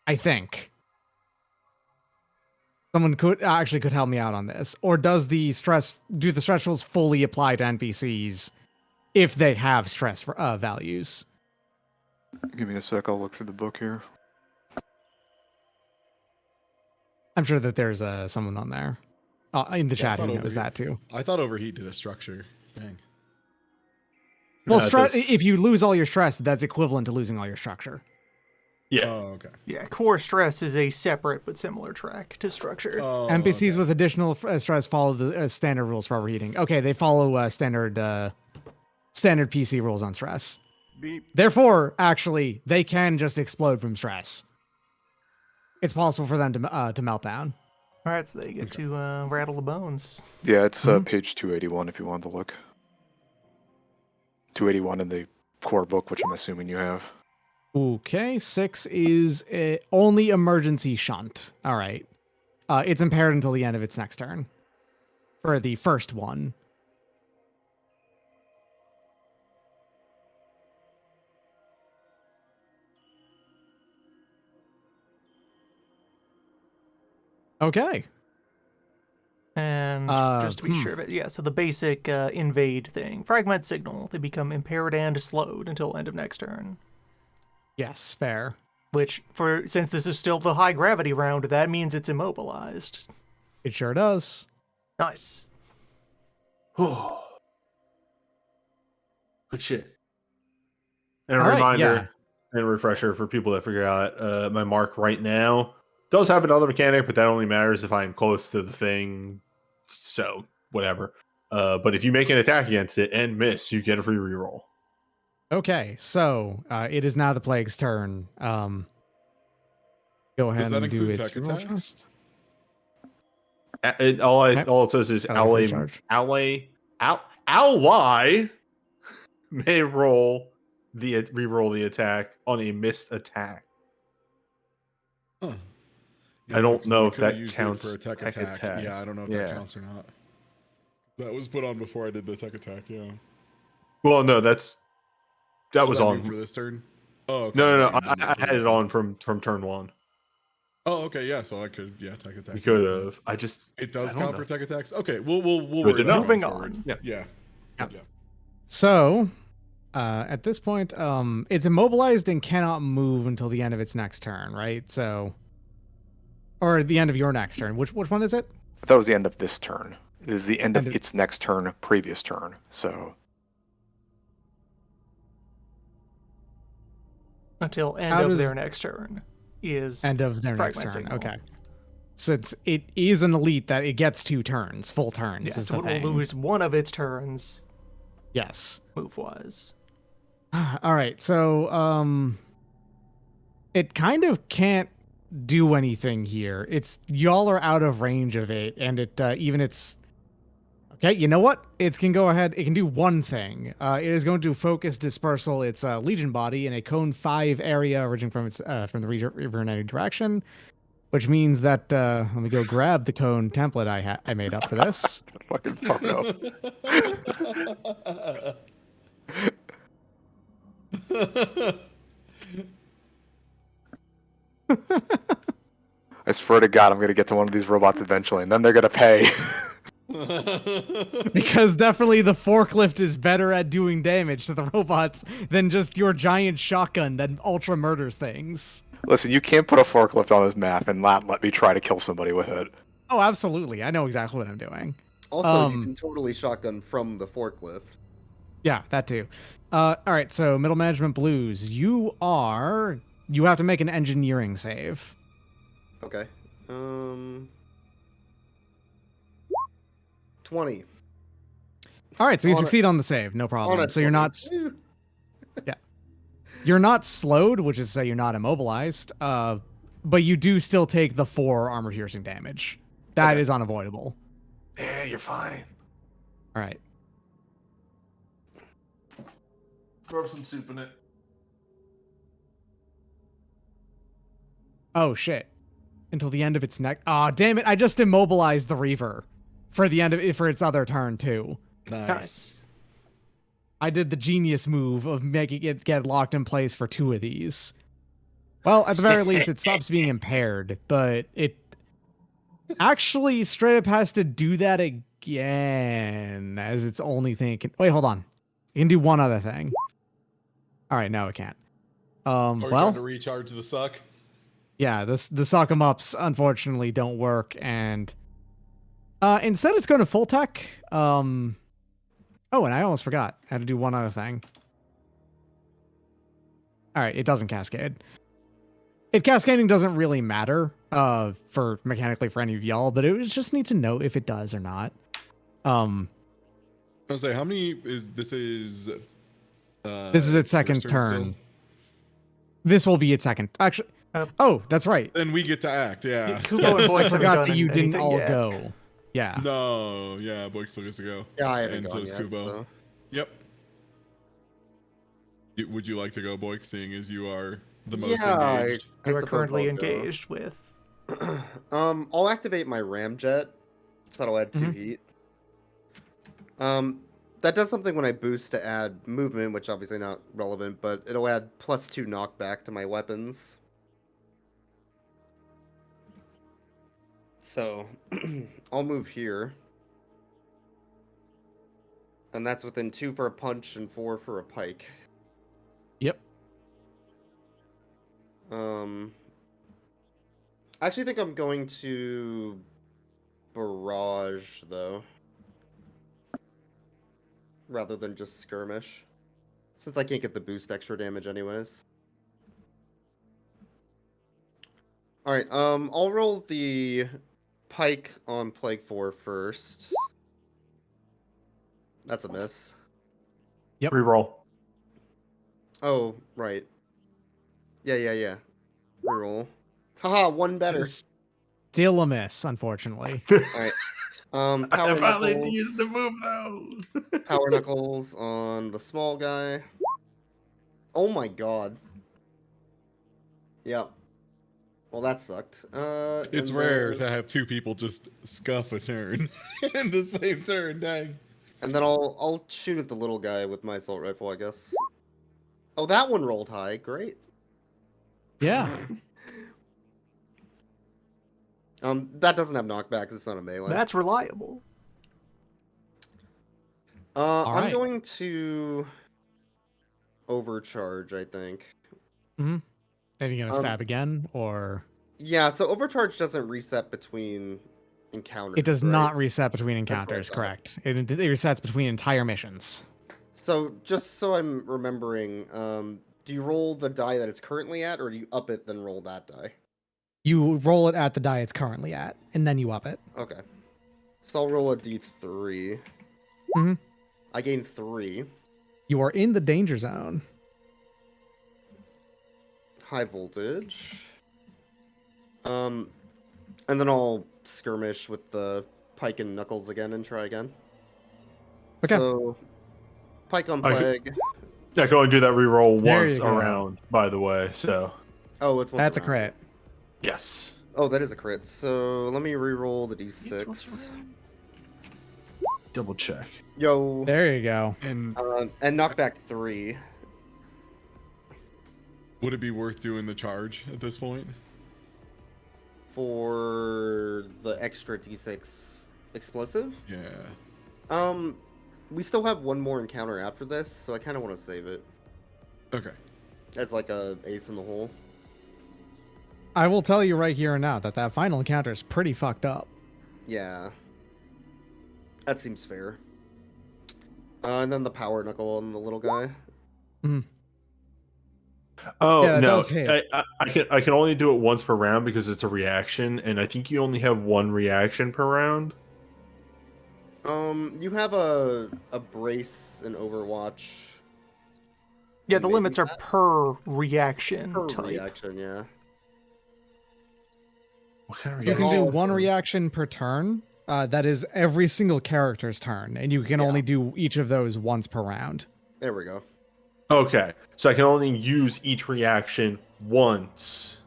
I think. Someone could help me out on this. Or do the stress rules fully apply to NPCs if they have stress values? Give me a sec. I'll look through the book here. I'm sure that there's someone on there in the chat who knows that too. I thought overheat did a structure. Dang. Well, Yeah, it does. if you lose all your stress, that's equivalent to losing all your structure. Yeah. Oh, okay. Yeah, core stress is a separate but similar track to structure. Oh, NPCs okay. with additional stress follow the standard rules for overheating. Okay, they follow standard PC rules on stress. Beep. Therefore, actually, they can just explode from stress. It's possible for them to melt down. All right, so they get to rattle the bones. Yeah, it's page 281 if you want to look. 281 in the core book, which I'm assuming you have. Okay, 6 is only emergency shunt. All right. It's impaired until the end of its next turn. For the first one. Okay. And just to be sure, but yeah, so the basic invade thing. Fragment signal. They become impaired and slowed until end of next turn. Yes, fair. Which, since this is still the high gravity round, that means it's immobilized. It sure does. Nice. Good shit. And a All right, reminder and a refresher for people that figure out my mark right now does have another mechanic, but that only matters if I'm close to the thing. So, whatever. But if you make an attack against it and miss, you get a free reroll. Okay, so it is now the plague's turn. Go ahead Does that and do include its tech reroll attacks? test. All it says is ally may reroll the attack on a missed attack. Huh. I don't because know we if coulda that used it counts for a tech tech attack. attack. Yeah, I don't know if Yeah. that counts or not. That was put on before I did the tech attack. Yeah. Well, no, that Does was that on mean for this turn. Oh, okay. No. thought you did I had it previously. on from turn 1. Oh, okay. Yeah, so I could tech attack. You could have. I just It does I don't count know. for tech attacks. Okay, we'll Good worry to about know. it Moving going on. forward. Yeah. Yeah. Yep. Yeah. So, at this point, it's immobilized and cannot move until the end of its next turn, right? So, or the end of your next turn. Which one is it? That was the end of this turn. It is the end of End of- its next turn, previous turn. So Until end How of does- their next turn is End of their next fragment turn. signal. Okay. So it is an elite that it gets 2 turns, full turns. Yeah, is so the it will thing. lose one of its turns, Yes. move-wise. All right. So it kind of can't do anything here. Y'all are out of range of it, and it even it's okay. You know what? It can go ahead. It can do one thing. It is going to focus dispersal its Legion body in a cone 5 area originating from its from the reverinating direction, which means that let me go grab the cone template I made up for this. fucking fuck up. I swear to God, I'm going to get to one of these robots eventually, and then they're going to pay. Because definitely the forklift is better at doing damage to the robots than just your giant shotgun that ultra murders things. Listen, you can't put a forklift on this map and not let me try to kill somebody with it. Oh, absolutely. I know exactly what I'm doing. Also, you can totally shotgun from the forklift. Yeah, that too. All right, so middle management blues. You have to make an engineering save. Okay. 20. All right, so you On a- succeed on the save, no problem. On a So you're 20. not, yeah, you're not slowed, which is to say you're not immobilized. But you do still take the 4 armor piercing damage. That is unavoidable. Yeah, you're fine. All right. Throw some soup in it. Oh shit! Until the end of its neck. Ah, damn it! I just immobilized the Reaver for the end of it for its other turn too. Nice. I did the genius move of making it get locked in place for 2 of these. Well, at the very least, it stops being impaired, but it actually straight up has to do that again as its only thing it can. Wait, hold on. It can do one other thing. All right, no, it can't. Are we Well, trying to recharge the suck? yeah, the suck 'em ups unfortunately don't work, and instead it's going to full tech. Oh, and I almost forgot. I had to do one other thing. All right, it doesn't cascade. Cascading doesn't really matter for mechanically for any of y'all, but it was just need to know if it does or not. I was like, how many is this? Is This is its second first turn. still? This will be its second. Actually, oh, that's right. Then we get to act. Yeah. Kubo and I Boyce haven't forgot done that you didn't anything all yet. go. Yeah. No. Yeah. Boy still gets to go. Yeah, I haven't And so gone does yet, Kubo. so. Yep. Would you like to go, Boy, seeing as you are the most Yeah, engaged? You are suppose currently I'll go. engaged with. I'll activate my ramjet, so that'll add 2 heat. That does something when I boost to add movement, which obviously not relevant, but it'll add +2 knockback to my weapons. So, I'll move here. And that's within 2 for a punch and 4 for a pike. Yep. I actually think I'm going to barrage, though. Rather than just skirmish. Since I can't get the boost extra damage anyways. Alright, I'll roll the pike on Plague 4 first. That's a miss. Yep. Reroll. Oh, right. Yeah. Reroll. Haha, 1 better. Still a miss, unfortunately. Alright. Power knuckles. use the move though. Power knuckles on the small guy. Oh my god. Yep. Well, that sucked. It's and rare then- to have 2 people just scuff a turn in the same turn. Dang. And then I'll shoot at the little guy with my assault rifle, I guess. Oh, that one rolled high. Great. Yeah. That doesn't have knockbacks. It's not a melee. That's reliable. All I'm right. going to overcharge, I think. Mm-hmm. Are you gonna stab again, or Yeah, so overcharge doesn't reset between encounters. it does right? not reset between what I encounters? thought. Correct. It resets between entire missions. So just so I'm remembering, do you roll the die that it's currently at, or do you up it then roll that die? You roll it at the die it's currently at, and then you up it. Okay. So I'll roll a d3. Mhm. I gain 3. You are in the danger zone. High voltage. And then I'll skirmish with the pike and knuckles again and try again. Okay. So, pike on Okay. plague. I can only do that reroll There once you go. around, by the way. So Oh, it's once That's a around. crit. yes. Oh, that is a crit. So let me re-roll the d6. Double check. Yo. There you go. And And knockback 3. would it be worth doing the charge at this point? for the extra d6 explosive. Yeah. We still have one more encounter after this, so I kind of want to save it Okay. as like a ace in the hole. I will tell you right here and now that final encounter is pretty fucked up. Yeah. That seems fair. And then the power knuckle on the little guy. Oh Yeah, that no, does hit. I can only do it once per round because it's a reaction, and I think you only have one reaction per round. You have a brace in Overwatch. Yeah, the Maybe limits are that? per reaction Per type. reaction, yeah. What kind of So you can do reaction? one reaction per turn. That is every single character's turn, and you can Yeah. only do each of those once per round. There we go. Okay, so I can only use each reaction once,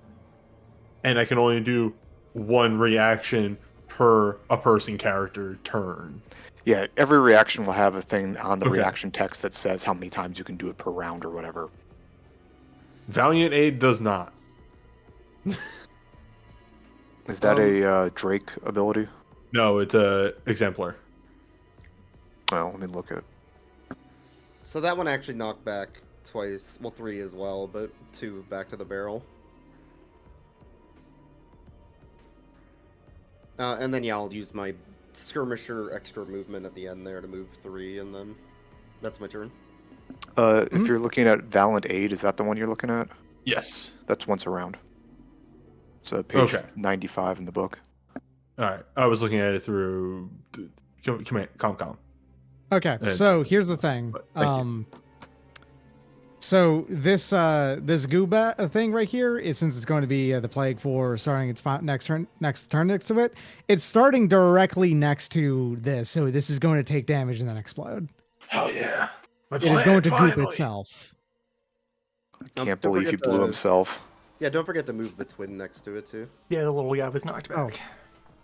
and I can only do one reaction per a person character turn. Yeah, every reaction will have a thing on the Okay. reaction text that says how many times you can do it per round or whatever. Valiant Aid does not. Is that a Drake ability? No, it's a exemplar. Well, let me look at. So that one actually knocked back twice. Well, 3 as well, but 2 back to the barrel. And then, yeah, I'll use my skirmisher extra movement at the end there to move 3, and then that's my turn. If you're looking at Valiant Aid, is that the one you're looking at? Yes. That's once a round. So page Okay. 95 in the book. All right. I was looking at it through. Calm. Okay, so here's the thing. Thank you. So this Goobat thing right here is, since it's going to be the plague for starting its next turn next to it, it's starting directly next to this. So this is going to take damage and then explode. Hell yeah! It is going to goop itself. I can't Don't believe he forget blew to- himself. Yeah, don't forget to move the twin next to it, too. Yeah, the little guy was knocked back.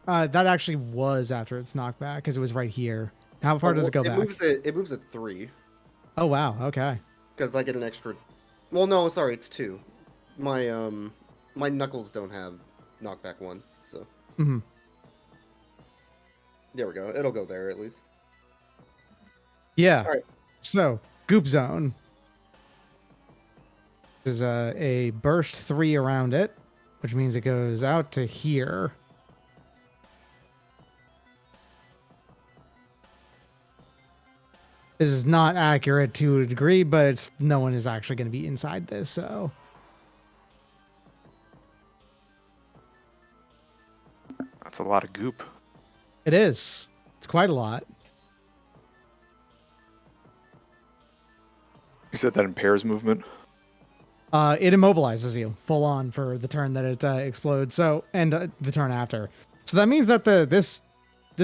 That actually was after its knockback because it was right here. How far does it go back? It moves at 3. Oh wow. Okay. Because I get an extra... Well, no, sorry, it's 2. My my knuckles don't have knockback 1, so... Mhm. There we go. It'll go there, at least. Yeah. All right. So goop zone. There's a burst 3 around it, which means it goes out to here. This is not accurate to a degree, but no one is actually going to be inside this, so. That's a lot of goop. It is. It's quite a lot. You said that impairs movement? It immobilizes you full on for the turn that it explodes. So, and the turn after. So that means that this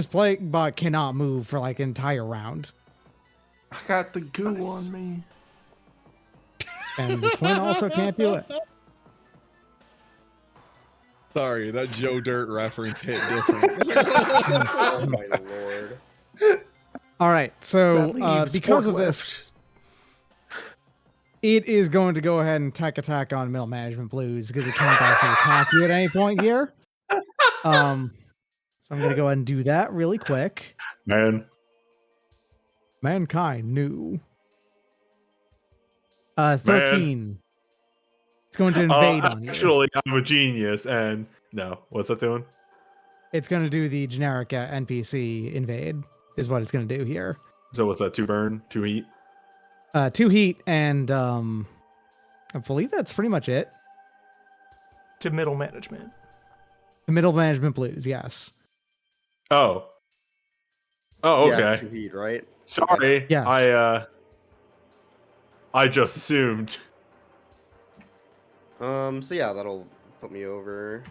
plague bot cannot move for like an entire round. I got the goo on me. And the twin also can't do it. Sorry, that Joe Dirt reference hit different. Oh my lord. All right, so That leaves because of forklift. this, it is going to go ahead and tech attack on Middle Management Blues because it can't actually attack you at any point here. So I'm going to go ahead and do that really quick. Mankind new. 13. It's going to invade on you. Actually, I'm a genius, and no, what's that doing? It's going to do the generic NPC invade, is what it's going to do here. So what's that? 2 burn, 2 heat. 2 heat, and I believe that's pretty much it. To middle management. The Middle Management Blues, yes. Oh, okay. Yeah, 2 heat, right? Sorry. Yes. I just assumed. So yeah, that'll put me over.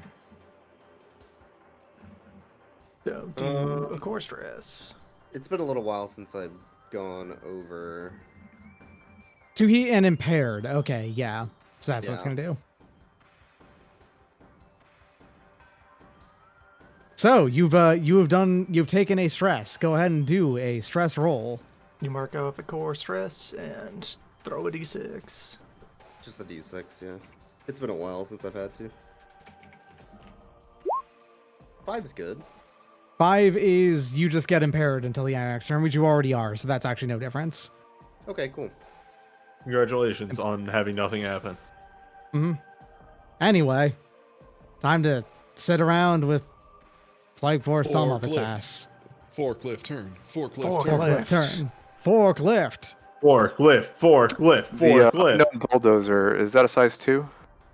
So do a core stress. It's been a little while since I've gone over. 2 heat and impaired. Okay, yeah. So that's what it's Yeah. going to do. So you've taken a stress. Go ahead and do a stress roll. You mark off a core stress and throw a d6. Just a d6, yeah. It's been a while since I've had to. 5's good. 5 is you just get impaired until the end of next turn, which you already are, so that's actually no difference. Okay, cool. Congratulations on having nothing happen. Anyway, time to sit around with Plague Force thumb up its Forklift. ass. Forklift turn. Forklift Forklift. turn. Forklift. Forklift. The unknown bulldozer, is that a size 2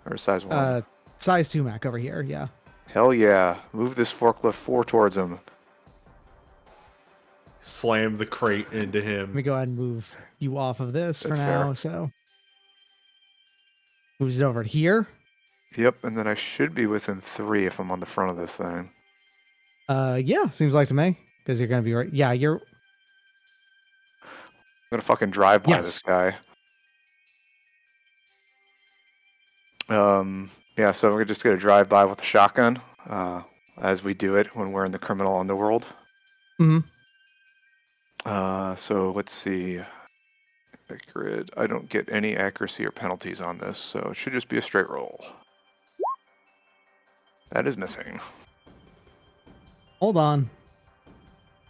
or a size 1? Size 2 Mac over here, yeah. Hell yeah. Move this forklift 4 towards him. Slam the crate into Let me him. go ahead and move you off of this That's for now, fair. so. Moves it over to here. Yep, and then I should be within 3 if I'm on the front of this thing. Yeah, seems like to me. Because you're going to be right. Yeah, you're. I'm gonna fucking drive by Yes. this guy. Yeah, so we're just gonna drive by with a shotgun, as we do it when we're in the criminal underworld. Mhm. So let's see. Grid. I don't get any accuracy or penalties on this, so it should just be a straight roll. That is missing. Hold on.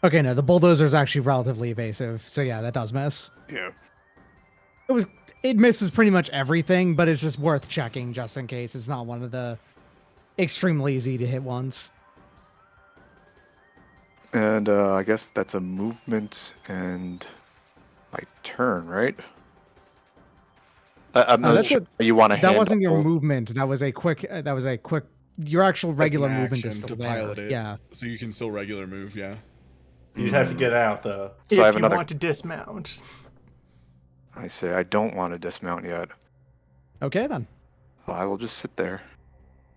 Okay, no, the bulldozer is actually relatively evasive. So yeah, that does miss. Yeah. It misses pretty much everything, but it's just worth checking just in case. It's not one of the extremely easy to hit ones. And I guess that's a movement and my turn, right? I'm not that's sure you want to That wasn't your movement. That was a quick. Your actual regular That's an movement is action still to there. pilot it. Yeah. So you can still regular move, yeah. You'd have to get out, though. So If I have you another. want to dismount. I say I don't want to dismount yet. Okay then. Well, I will just sit there.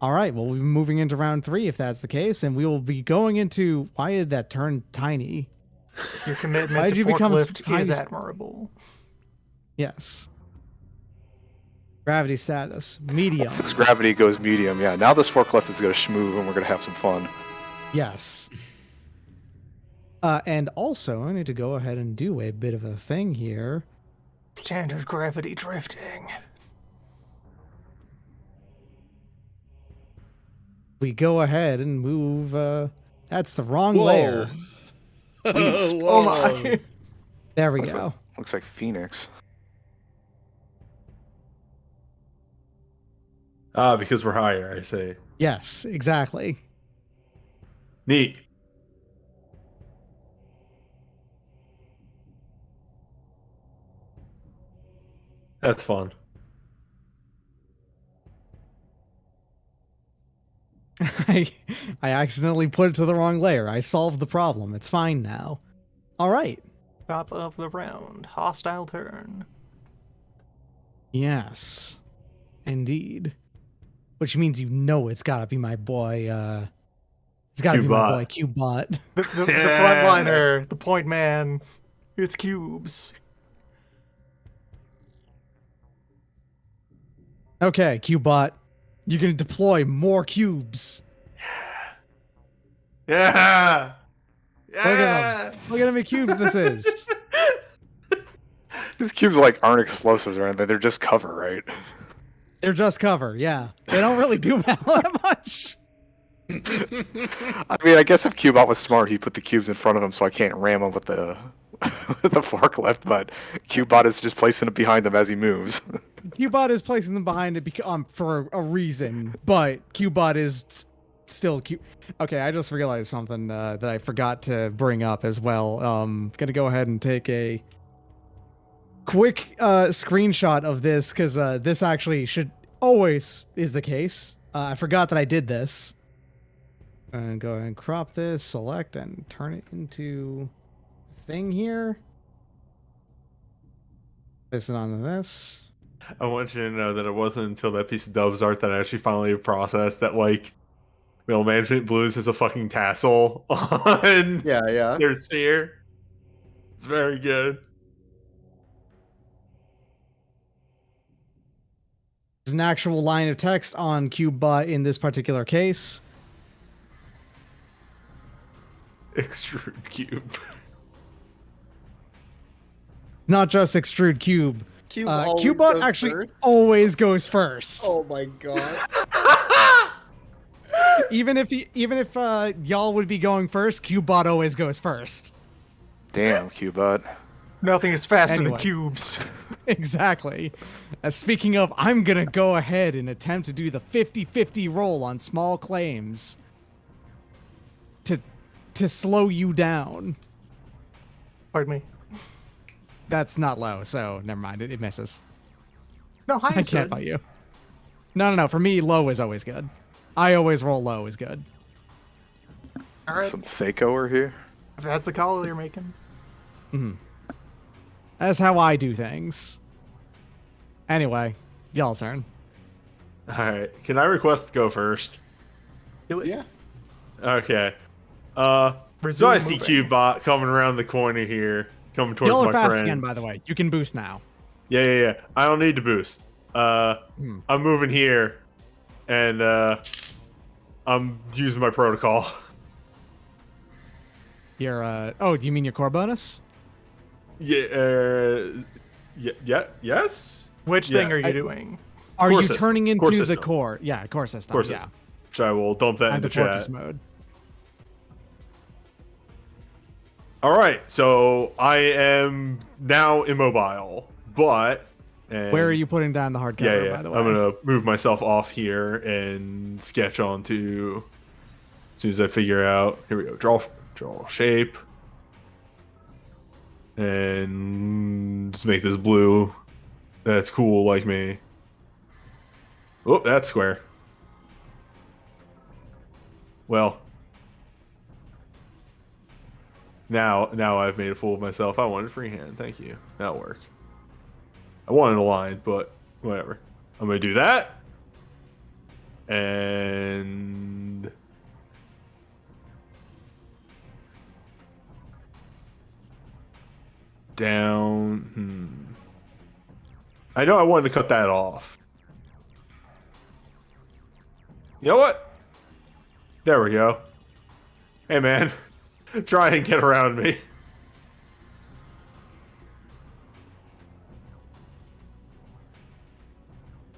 All right. Well, we'll be moving into round 3 if that's the case, and we will be going into. Why did that turn tiny? Your Why commitment did to you become forklift tiny is sp- admirable. Yes. Gravity status medium. Since gravity goes medium, yeah. Now this forklift is gonna schmoove and we're gonna have some fun. Yes. And also, I need to go ahead and do a bit of a thing here. Standard gravity drifting. We go ahead and move. That's the wrong Whoa. layer. Oh my. There we go. Looks like Phoenix. Ah, because we're higher, I say. Yes, exactly. Neat. That's fun. I accidentally put it to the wrong layer. I solved the problem. It's fine now. All right. Top of the round. Hostile turn. Yes. Indeed. Which means you know it's gotta be my boy, it's gotta be my boy Cubebot. The frontliner, the point man. It's cubes. Okay, Cubebot. You're gonna deploy more cubes. Yeah! Look at them. Look at how many cubes this is. These cubes like aren't explosives or anything. They're just cover, right? They're just cover, yeah. They don't really do that much. I mean, I guess if Cubebot was smart, he'd put the cubes in front of him so I can't ram him with the with the forklift. But Cubebot is just placing it behind him as he moves. Cubebot is placing them behind it for a reason, but Cubebot is still cute. Okay, I just realized something that I forgot to bring up as well. Gonna go ahead and take a quick screenshot of this because this actually should always is the case. I forgot that I did this. And go ahead and crop this, select, and turn it into a thing here. Place it onto this. I want you to know that it wasn't until that piece of Dubs art that I actually finally processed that, like, Management Blues has a fucking tassel on Yeah. their sphere. It's very good. There's an actual line of text on Cubebot in this particular case. Extrude cube. Not just extrude cube. Cubebot Cubebot actually always goes first. Oh my god. even if y'all would be going first, Cubot always goes first. Damn, Cubot. Nothing is faster than Anyway. cubes. Exactly. Speaking of, I'm gonna go ahead and attempt to do the 50-50 roll on small claims to slow you down. Pardon me. That's not low, so never mind. It misses. No, high I is can't good. fight you. No. For me, low is always good. I always roll low is good. All right, Some Thaco here. if that's the call you're making. That's how I do things. Anyway, y'all's turn. All right. Can I request to go first? Do it. Yeah. Okay. So Resume I see moving. Cubot coming around the corner here, coming towards Y'all my are fast friends. again, by the way. You can boost now. Yeah. I don't need to boost. I'm moving here, and I'm using my protocol. Your oh, do you mean your core bonus? Yeah. Yes. Which Yeah, thing are you I- doing? Are Core you system. turning into Core the system. core? Yeah, core system. Core yeah. system. Which I will dump that Onto into fortress chat. mode. All right. So I am now immobile, but Where are you putting down the hard cover, by the way? I'm gonna move myself off here and sketch onto. As soon as I figure out, here we go. Draw shape, and just make this blue. That's cool, like me. Oh, that's square. Well, now I've made a fool of myself. I wanted freehand. Thank you. That'll work. I wanted a line, but whatever. I'm gonna do that, and down. I know I wanted to cut that off. You know what? There we go. Hey, man. Try and get around me.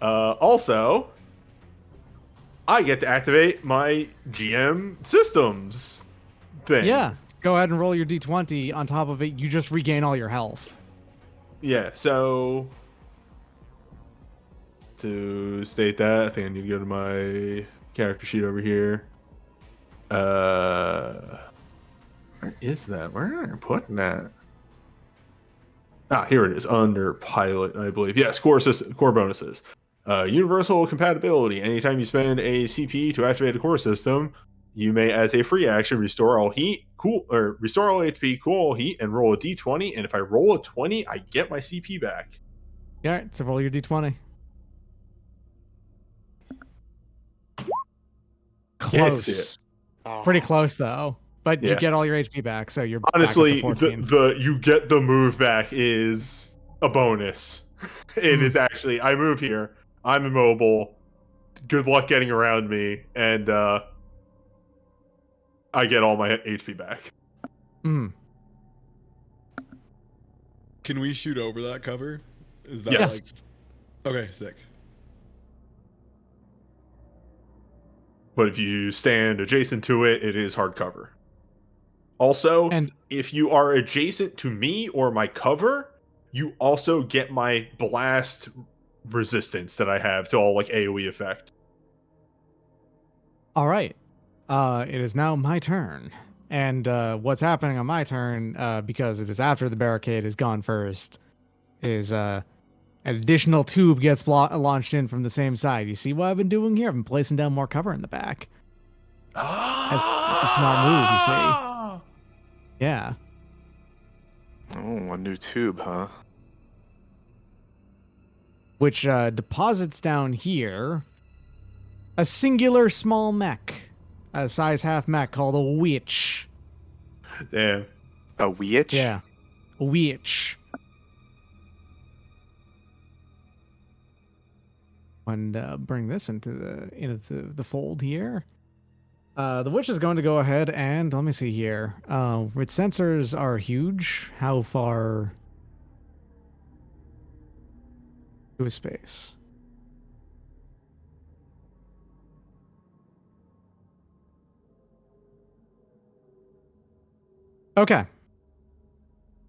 Also, I get to activate my GM systems thing. Yeah. Go ahead and roll your d20. On top of it, you just regain all your health. Yeah, so to state that, I think I need to go to my character sheet over here. Where is that? Where am I putting that? Ah, here it is, under pilot, I believe. Yes, core bonuses. Universal compatibility. Anytime you spend a CP to activate a core system, you may, as a free action, restore all heat, restore all HP, cool all heat, and roll a d20. And if I roll a 20, I get my CP back. All right, so roll your d20. Can't see Close. it. Oh. Pretty close though. But you Yeah. get all your HP back, so you're Honestly, back up to 14. the you get the move back is a bonus. It is actually, I move here. I'm immobile. Good luck getting around me, and I get all my HP back. Mm. Can we shoot over that cover? Is that Yes. like okay, sick. But if you stand adjacent to it, it is hard cover. Also, And if you are adjacent to me or my cover, you also get my blast resistance that I have to all like AoE effect. all right. It is now my turn. And what's happening on my turn, because it is after the barricade has gone first, is an additional tube gets launched in from the same side. You see what I've been doing here? I've been placing down more cover in the back. That's a smart move, you see. Yeah. Oh, a new tube, huh? Which deposits down here a singular small mech, a size half mech called a witch. Damn. A witch? Yeah, a witch. And bring this into the fold here. The witch is going to go ahead and let me see here. Its sensors are huge. How far to a space? Okay.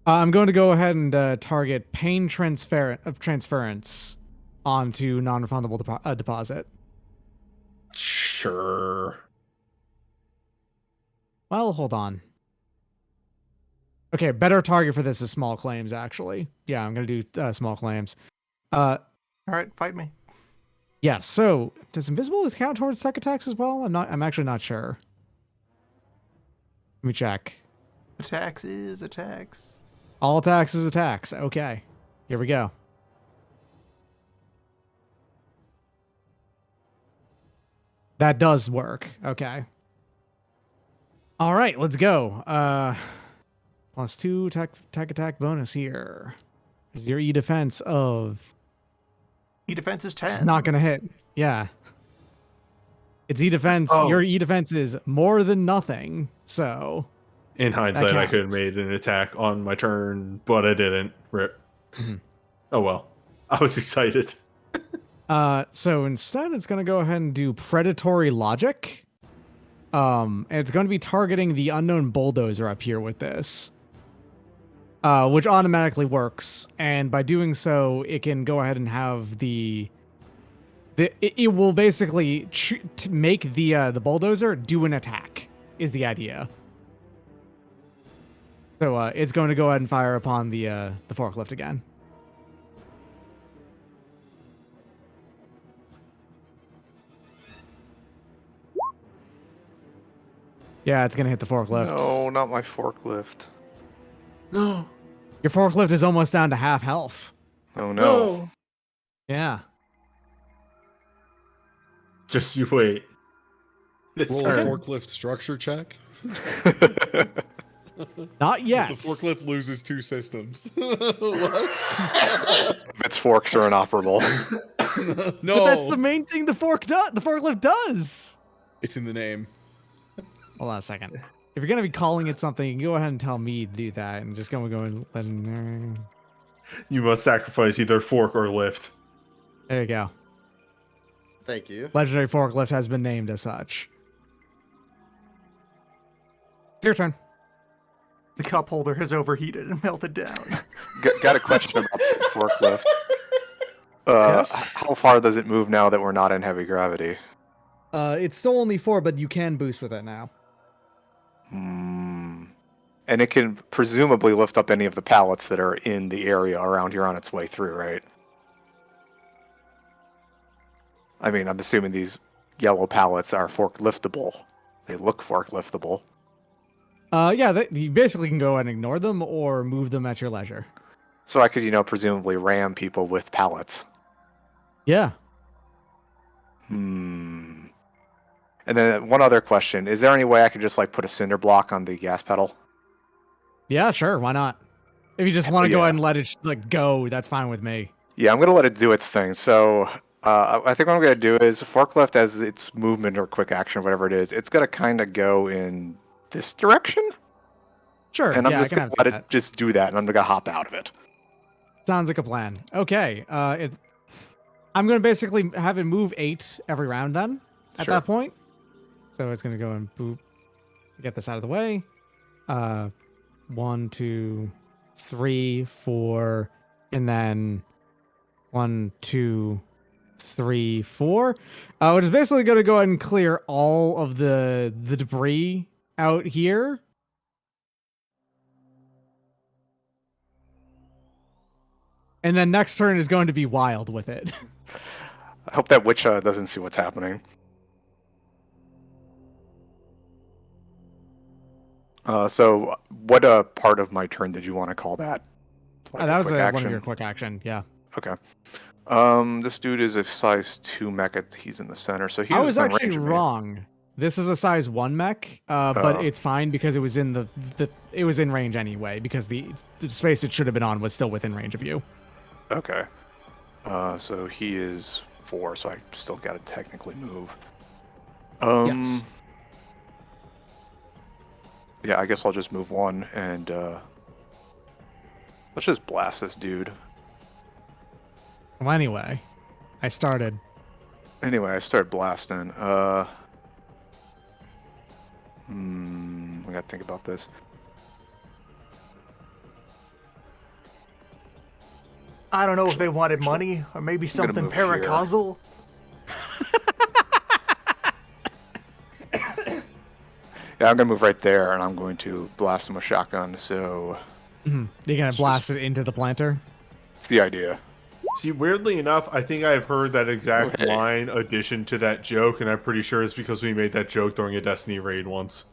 I'm going to go ahead and target pain transference onto non-refundable deposit. Sure. Well, hold on. Okay, better target for this is small claims, actually. Yeah, I'm going to do small claims. All right, fight me. Yeah, so does invisible count towards tech attacks as well? I'm actually not sure. Let me check. Attacks is attacks. All attacks is attacks. Okay. Here we go. That does work. Okay. All right, let's go. +2 tech attack bonus here. Is your E defense of... E defense is 10. It's not going to hit. Yeah. It's E defense. Oh. Your E defense is more than nothing. So... In hindsight, I could have counts. made an attack on my turn, but I didn't. Rip. Mhm. Oh well. I was excited. So instead, it's going to go ahead and do predatory logic. And it's going to be targeting the unknown bulldozer up here with this, which automatically works. And by doing so, it can go ahead and have it will basically make the bulldozer do an attack. Is the idea. So it's going to go ahead and fire upon the forklift again. Yeah, it's gonna hit the forklift. No, not my forklift. No. Your forklift is almost down to half health. Oh no. Yeah. Just you wait. It's Roll a turn. forklift structure check. Not yet. The forklift loses 2 systems. What? Its forks are inoperable. No. But that's the main thing the forklift does. It's in the name. Hold on a second. If you're gonna be calling it something, you can go ahead and tell me to do that, and just go and let him. You must sacrifice either fork or lift. There you go. Thank you. Legendary forklift has been named as such. It's your turn. The cup holder has overheated and melted down. Got a question about said forklift. Yes? How far does it move now that we're not in heavy gravity? It's still only 4, but you can boost with it now. And it can presumably lift up any of the pallets that are in the area around here on its way through, right? I mean, I'm assuming these yellow pallets are forkliftable. They look forkliftable. Yeah, you basically can go ahead and ignore them or move them at your leisure. So I could, presumably ram people with pallets. Yeah. And then one other question. Is there any way I could just, put a cinder block on the gas pedal? Yeah, sure. Why not? If you just want to yeah. go ahead and let it go, that's fine with me. Yeah, I'm going to let it do its thing. So I think what I'm going to do is forklift as its movement or quick action, whatever it is, it's going to kind of go in this direction. Sure. And I'm yeah, just going to let it just do that, and I'm going to hop out of it. Sounds like a plan. Okay. I'm going to basically have it move 8 every round then at Sure. that point. So it's going to go and boop. Get this out of the way. 1, 2, 3, 4, and then 1, 2, 3, 4. Which is basically going to go ahead and clear all of the debris out here. And then next turn is going to be wild with it. I hope that witch doesn't see what's happening. So what part of my turn did you want to call that? That was one of your quick action, yeah. Okay. This dude is a size 2 mech. He's in the center, so he I was within actually range of me. wrong. This is a size 1 mech, but it's fine because it was in it was in range anyway, because the space it should have been on was still within range of you. Okay. So he is 4, so I still got to technically move. Yes. Yeah, I guess I'll just move 1 and let's just blast this dude. Well, anyway, I started. Anyway, I started blasting. We gotta think about this. I don't know if they wanted money or maybe something move here. paracausal. Yeah, I'm gonna move right there, and I'm going to blast him with shotgun. So You're gonna blast it into the planter. it's the idea. See, weirdly enough, I think I've heard that exact Okay. line addition to that joke, and I'm pretty sure it's because we made that joke during a Destiny raid once.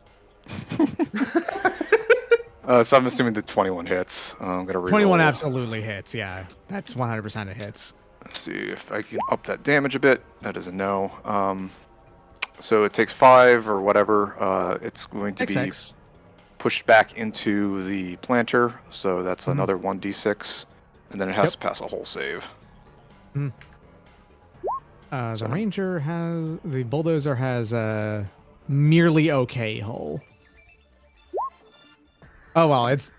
So I'm assuming the 21 hits. I'm gonna reroll. 21 absolutely hits. Yeah, that's 100% it hits. Let's see if I can up that damage a bit. That is a no. So it takes 5 or whatever. It's going to be Six. pushed back into the planter. So that's another 1d6, and then it has to pass a whole save. The ranger has the bulldozer has a merely okay hull. Oh well, it's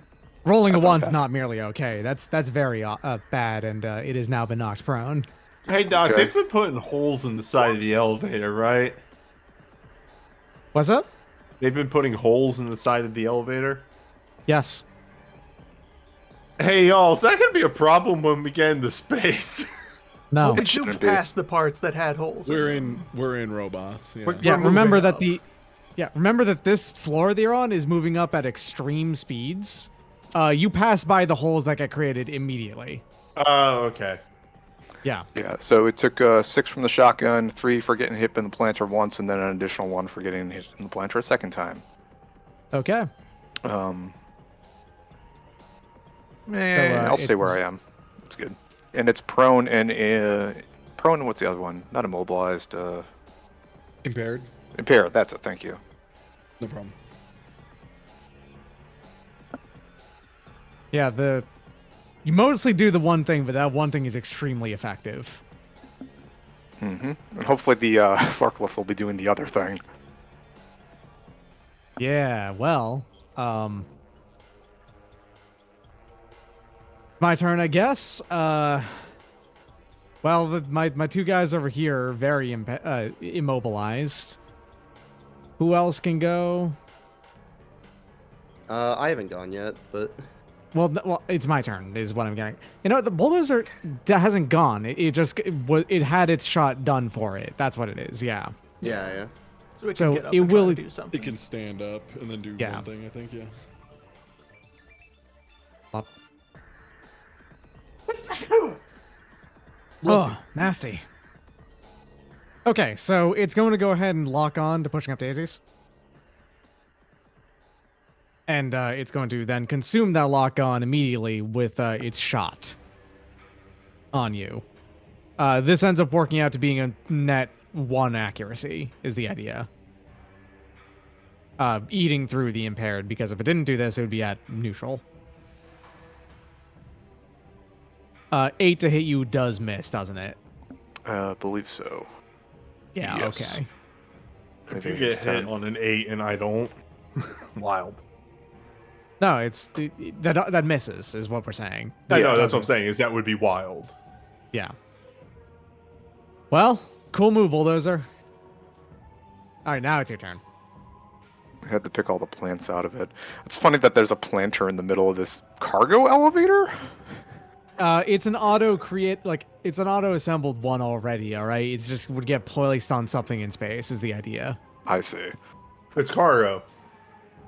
rolling That's a once, fantastic. not merely okay. That's very bad, and it has now been knocked prone. Hey, Doc, Okay. they've been putting holes in the side of the elevator, right? What's up? They've been putting holes in the side of the elevator? Yes. Hey, y'all, is that going to be a problem when we get into space? No. Well, we shouldn't moved be. past the parts that had holes. We're in robots. Yeah. We're- Yeah. moving Remember that up. remember that this floor they're on is moving up at extreme speeds. You pass by the holes that get created immediately. Oh, okay. Yeah. Yeah. So it took 6 from the shotgun, 3 for getting hit in the planter once, and then an additional 1 for getting hit in the planter a second time. Okay. I'll stay where I am. That's good. And it's prone and what's the other one? Not immobilized. Impaired? Impaired. That's it. Thank you. No problem. Yeah. You mostly do the one thing, but that one thing is extremely effective. And hopefully the forklift will be doing the other thing. Yeah, well, my turn, I guess. Well, my 2 guys over here are very immobilized. Who else can go? I haven't gone yet, but Well, it's my turn. Is what I'm getting. You know, the bulldozer that hasn't gone. It had its shot done for it. That's what it is. Yeah. yeah. So it can So get up it and try will- to do something. It can stand up and then do Yeah. one thing, I think, yeah. Oh, nasty. Okay, so it's going to go ahead and lock on to pushing up daisies. And it's going to then consume that lock on immediately with its shot on you. This ends up working out to being a net 1 accuracy, is the idea. Eating through the impaired, because if it didn't do this, it would be at neutral. 8 to hit you does miss, doesn't it? Believe so. Yeah, Yes. okay. If you get hit on an 8 and I don't, wild. No, that misses, is what we're saying. I Yeah, know, that's what I'm saying, is that would be wild. Yeah. Well, cool move, bulldozer. All right, now it's your turn. I had to pick all the plants out of it. It's funny that there's a planter in the middle of this cargo elevator. It's an it's an auto assembled one already. All right, it's just would get placed on something in space is the idea. I see. It's cargo.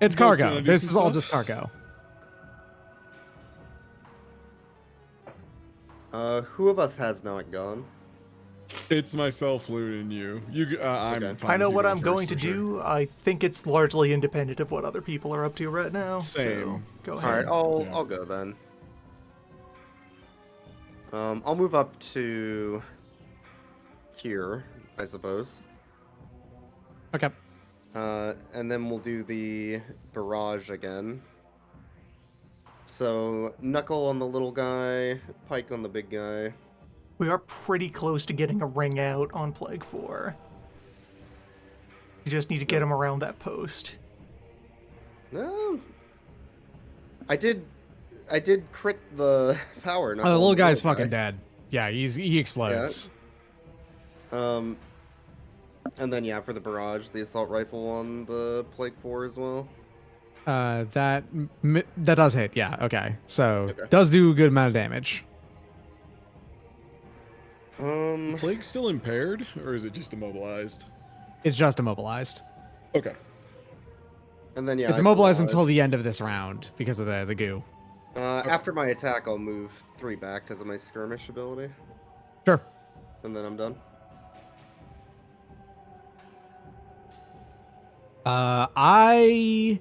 It's Bolt's cargo. gonna do This some is all stuff? just cargo. Who of us has not gone? It's myself, Loon, and you. I'm Okay. fine I know with you what going I'm going first, to for sure. do. I think it's largely independent of what other people are up to right now. So Same. go All ahead. right, I'll Yeah. I'll go then. I'll move up to here, I suppose. Okay. And then we'll do the barrage again. So knuckle on the little guy, pike on the big guy. We are pretty close to getting a ring out on Plague 4. You just need to get him around that post. No, I did crit the power. Oh, knuckle the on little guy's guy. fucking dead. Yeah, he explodes. And then yeah, for the barrage, the assault rifle on the Plague 4 as well. That does hit. Yeah. Okay. So Okay. does do a good amount of damage. Plague still impaired, or is it just immobilized? It's just immobilized. Okay. And then yeah, It's I immobilized barrage. until the end of this round because of the goo. After my attack, I'll move 3 back because of my skirmish ability, Sure. and then I'm done. I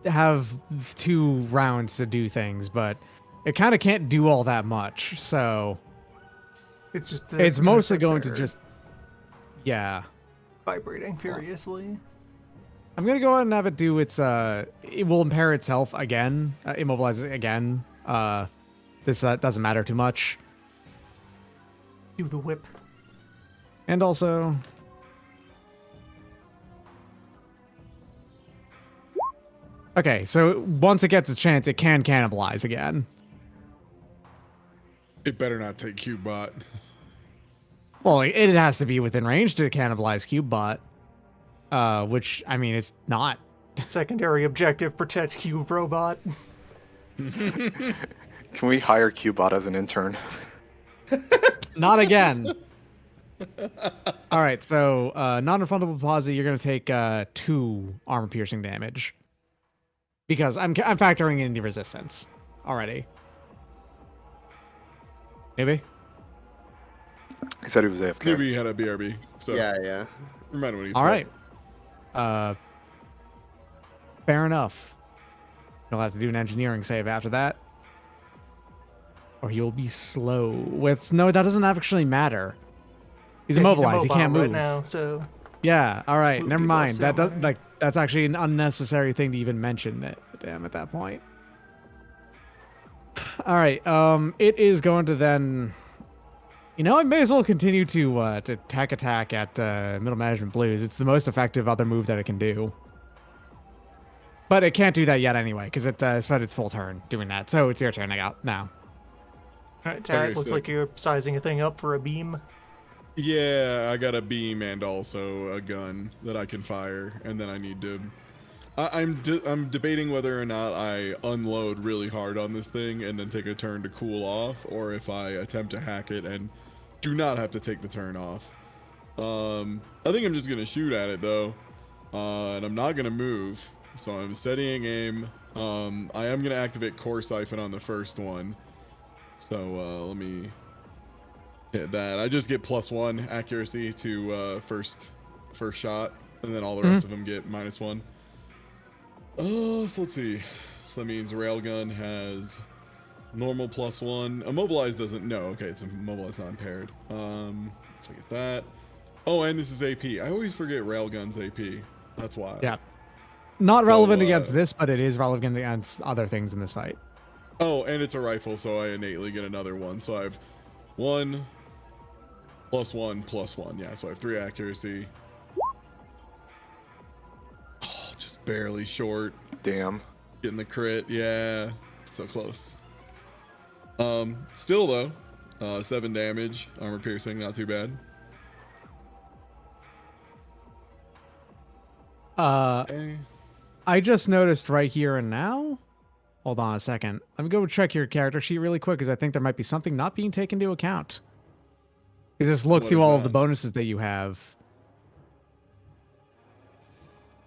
have 2 rounds to do things, but it kind of can't do all that much. So It's just it's gonna mostly sit going to there just, yeah. vibrating furiously. I'm gonna go ahead and have it do its. It will impair itself again, immobilize it again. This doesn't matter too much, Do the whip. and also. Okay, so once it gets a chance, it can cannibalize again. It better not take Cubebot. Well, it has to be within range to cannibalize Cubebot. Which, I mean, it's not. Secondary objective: protect Cube Robot. Can we hire Qbot as an intern? Not again. All right, so non-refundable deposit, you're going to take 2 armor-piercing damage. Because I'm factoring in the resistance already. Maybe? He said he was AFK. Maybe he had a BRB. So Yeah. remember when he All right. Fair enough. You'll have to do an engineering save after that. Or you'll be slow. No, that doesn't actually matter. He's immobilized. He can't immobile move. right now, so Yeah. All right. Would Never be mind. less That does similar. that's actually an unnecessary thing to even mention. Damn. At that point. All right. It is going to then. You know, I may as well continue to tech attack at Middle Management Blues. It's the most effective other move that it can do. But it can't do that yet anyway, because it spent its full turn doing that. So it's your turn now. all right, Tarek, Okay, looks so- like you're sizing a thing up for a beam. Yeah, I got a beam and also a gun that I can fire, and then I need to. I'm debating whether or not I unload really hard on this thing and then take a turn to cool off, or if I attempt to hack it and do not have to take the turn off. I think I'm just gonna shoot at it though, and I'm not gonna move. So I'm steadying aim. I am gonna activate Core Siphon on the first one. So let me hit that. I just get +1 accuracy to first shot, and then all the rest of them get -1. Oh, so let's see. So that means Railgun has normal +1. Immobilized doesn't. No, okay, it's immobilized, not impaired. So I get that. Oh, and this is AP. I always forget Railgun's AP. That's why. Yeah. Not relevant So, against this, but it is relevant against other things in this fight. Oh, and it's a rifle, so I innately get another one. So I have 1 +1 +1. Yeah, so I have 3 accuracy. Oh, just barely short. Damn. Getting the crit. Yeah, so close. Still though, 7 damage, armor piercing, not too bad. Okay. I just noticed right here and now. Hold on a second. Let me go check your character sheet really quick, because I think there might be something not being taken into account. You just look What through is all of the that? bonuses that you have.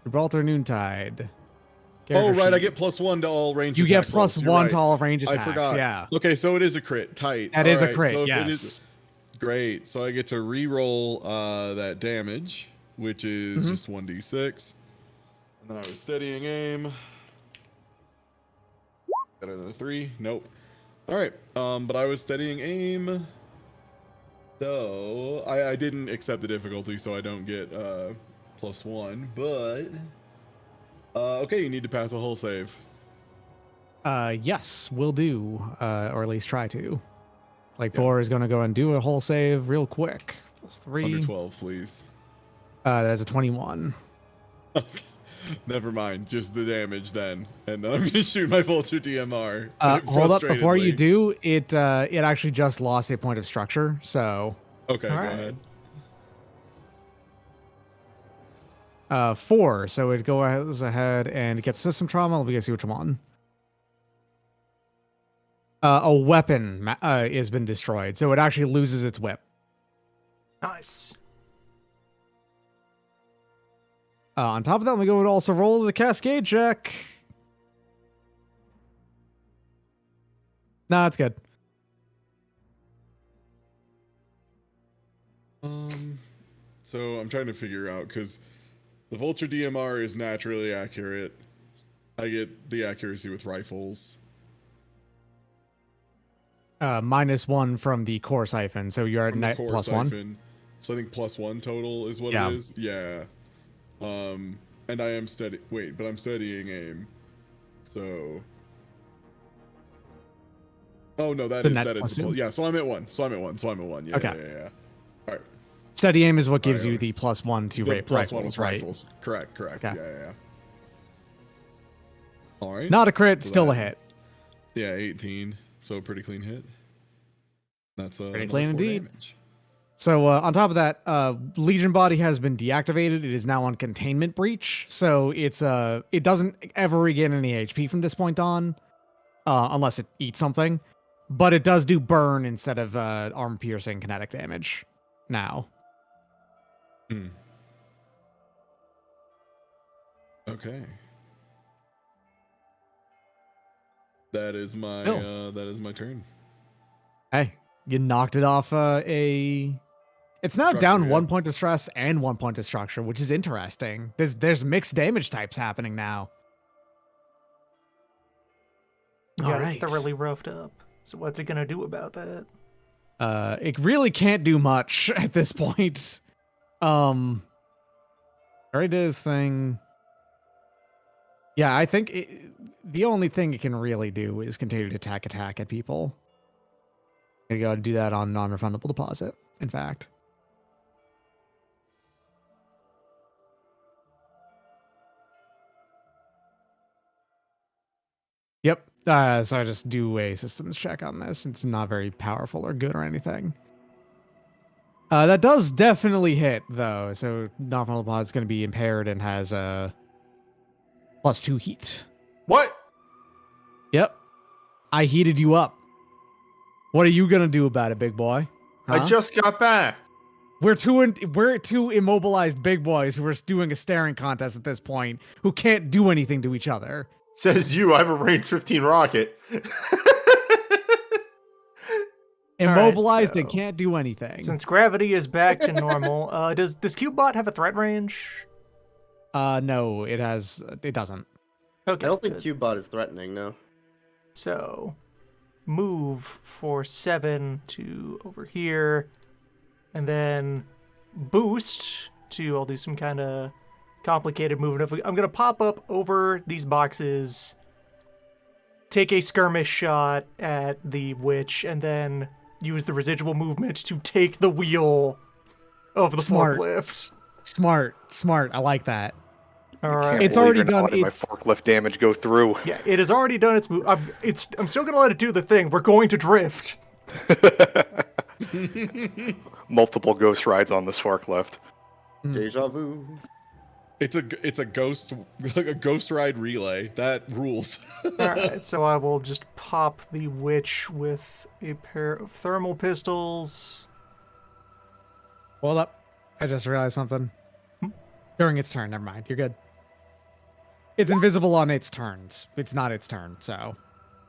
Gibraltar Noontide. Oh, Character right, I sheet. get +1 to all range You get attack rolls. +1 You're right. to all range I attacks. forgot. Yeah. Okay, so it is a crit. Tight. That is a Alright, crit, so if it yes. is- great. So I get to re-roll that damage, which is just 1d6. And then I was steadying aim. Got another 3. Nope. All right. But I was steadying aim. So I didn't accept the difficulty, so I don't get +1. But okay, you need to pass a hull save. Yes, will do. Or at least try to. Like 4 is going to go and do a whole save real quick. +3. Under 12, please. That is a 21. Never mind, just the damage then, and then I'm gonna shoot my Vulture DMR. Hold up, before you frustratedly. do, it actually just lost a point of structure, so Okay, go Alright. ahead. 4, so it goes ahead and gets system trauma. Let me see which one. A weapon has been destroyed, so it actually loses its whip. Nice. On top of that, we go and also roll the cascade check. Nah, it's good. So I'm trying to figure out because the Vulture DMR is naturally accurate. I get the accuracy with rifles. -1 from the core siphon, so you're at From the net core +1. siphon. So I think +1 total is what Yeah. it is. Yeah. And I am steady. Wait, but I'm studying aim. So. Oh no, that The is net that is the +2? yeah. So I'm at 1. So I'm at 1. So I'm at 1. Yeah. Okay. Yeah. All right. Steady aim is what gives Right, you the +1 to The +1 rifles, was right? rifles. Correct. Okay. Yeah. All right. Not a crit, So still a that- hit. Yeah, 18. So pretty clean hit. That's Pretty another clean 4 indeed. damage. So on top of that, Legion Body has been deactivated. It is now on Containment Breach, so it doesn't ever regain any HP from this point on, unless it eats something. But it does do burn instead of arm-piercing kinetic damage now. Okay. That is my turn. Hey, you knocked it off It's now Structure, down yeah. 1 point of stress and 1 point of structure, which is interesting. There's mixed damage types happening now. You All got right. it thoroughly roughed up. So what's it gonna do about that? It really can't do much at this point. Already did his thing. Yeah, I think the only thing it can really do is continue to attack at people. Gonna go and do that on non-refundable deposit, in fact. Yep. So I just do a systems check on this. It's not very powerful or good or anything. That does definitely hit, though. So non-refundable deposit is going to be impaired and has a +2 heat. What? Yep. I heated you up. What are you going to do about it, big boy? I Huh? just got back. We're two immobilized big boys who are doing a staring contest at this point who can't do anything to each other. Says you. I have a range 15 rocket. Immobilized so- and can't do anything. Since gravity is back to normal, does CubeBot have a threat range? No, it doesn't. Okay. I don't think good. CubeBot is threatening, no. So, move for 7 to over here, and then boost to, I'll do some kind of complicated movement. I'm going to pop up over these boxes, take a skirmish shot at the witch, and then use the residual movement to take the wheel of the Smart. forklift. Smart. I like that. All Can't right. It's believe already you're not done letting my its- forklift damage go through. Yeah, it has already done its move. I'm still going to let it do the thing. We're going to drift. Multiple ghost rides on this forklift. Deja vu. It's a ghost like a ghost ride relay. That rules. Alright, so I will just pop the witch with a pair of thermal pistols. Hold up. I just realized something. During its turn, never mind. You're good. It's invisible on its turns. It's not its turn, so.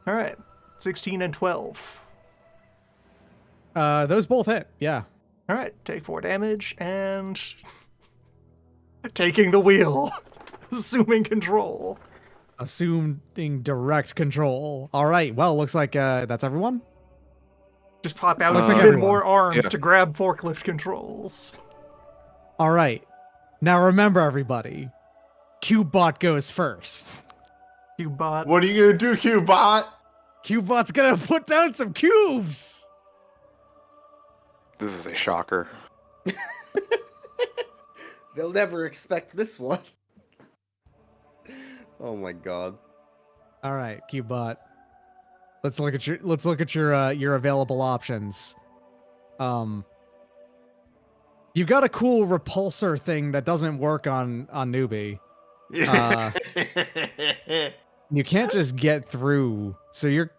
Alright, 16 and 12. Those both hit, yeah. Alright, take 4 damage and. Taking the wheel. Assuming control. Assuming direct control. All right, well, looks like that's everyone. Just pop out Looks like even everyone. more arms Yeah. to grab forklift controls. All right. Now remember, everybody, CubeBot goes first. Cubebot. What are you gonna do, Cubebot? CubeBot's gonna put down some cubes. This is a shocker. They'll never expect this one. Oh my god. All right, CubeBot. Let's look at your available options. You've got a cool repulsor thing that doesn't work on newbie. You can't just get through, so you're.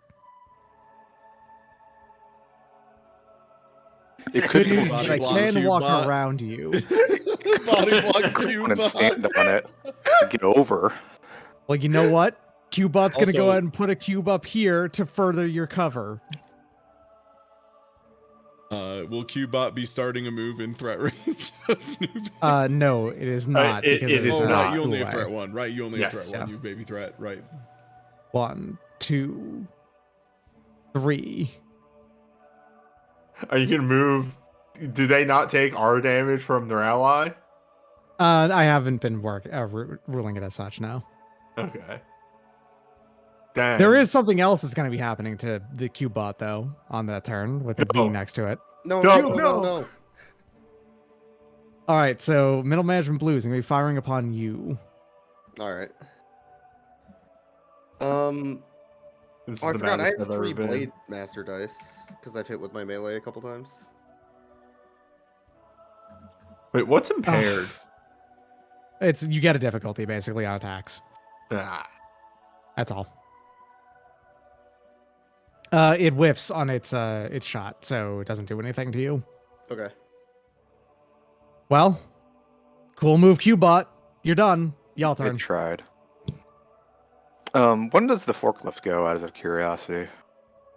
It could Good be news is Body that I block can walk Cubebot. around you. Body block and Cubebot. stand on it to get over. Well, you know what? Cubot's gonna go Also- ahead and put a cube up here to further your cover. Will Cubebot be starting a move in threat range of Newbie? No, it is not. it- because it is Oh, not. right, you only have two-way. threat one, right? You only have Yes. threat one, Yeah. you baby threat, right? 1, 2, 3. Are you gonna move? Do they not take our damage from their ally? I haven't been ruling it as such now. Okay. Dang. There is something else that's going to be happening to the Cubot though on that turn with the No. B next to it. No, No, no, no, no. no. All right, so middle management blue is going to be firing upon you. All right. This is Oh, I the forgot. I maddest have I've ever 3 been. Blade Master dice because I've hit with my melee a couple times. Wait, what's impaired? It's you get a difficulty basically on attacks. Ah. That's all. It whiffs on its shot, so it doesn't do anything to you. Okay. Well, cool move, Cubot. You're done. Y'all I turn. tried. When does the forklift go? Out of curiosity.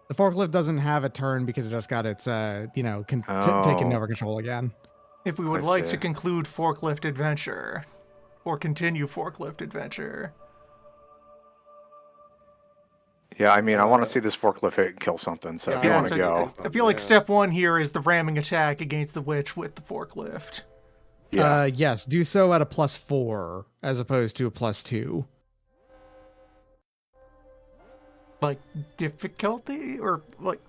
The forklift doesn't have a turn because it just got its taken Oh. over control again. If we would I like see. to conclude Forklift Adventure, or continue Forklift Adventure, Yeah, I mean, I want to see this forklift hit and kill something. So if you Yeah, want to so go, I feel like Yeah. step 1 here is the ramming attack against the witch with the forklift. yeah, Yes, do so at a +4 as opposed to a +2. Like difficulty or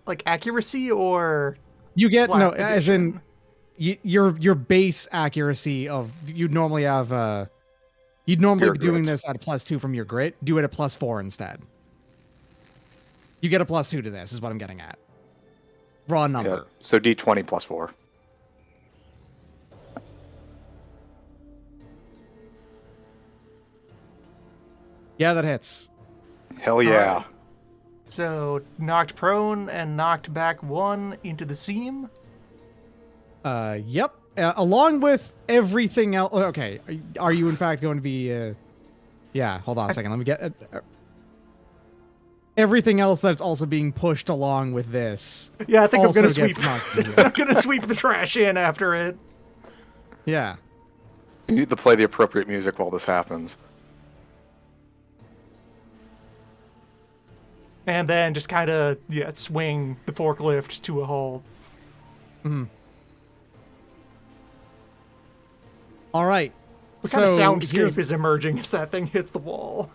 like accuracy or You get flat no, as in addition? your base accuracy of you'd normally have you'd normally Your be doing grit. this at a +2 from your grit. Do it at +4 instead. You get a +2 to this, is what I'm getting at. Raw number. yeah. So D20 +4. Yeah, that hits. Hell yeah. Alright. So knocked prone and knocked back 1 into the seam. Yep. Along with everything else. Okay, are you in fact going to be? Yeah. Hold on a second. Let me get everything else that's also being pushed along with this. Yeah, I think I'm also gonna gets sweep. knocked in. I'm gonna sweep the trash in after it. Yeah. You need to play the appropriate music while this happens. And then just kind of swing the forklift to a halt. All right. What kind of So soundscape here's- is emerging as that thing hits the wall?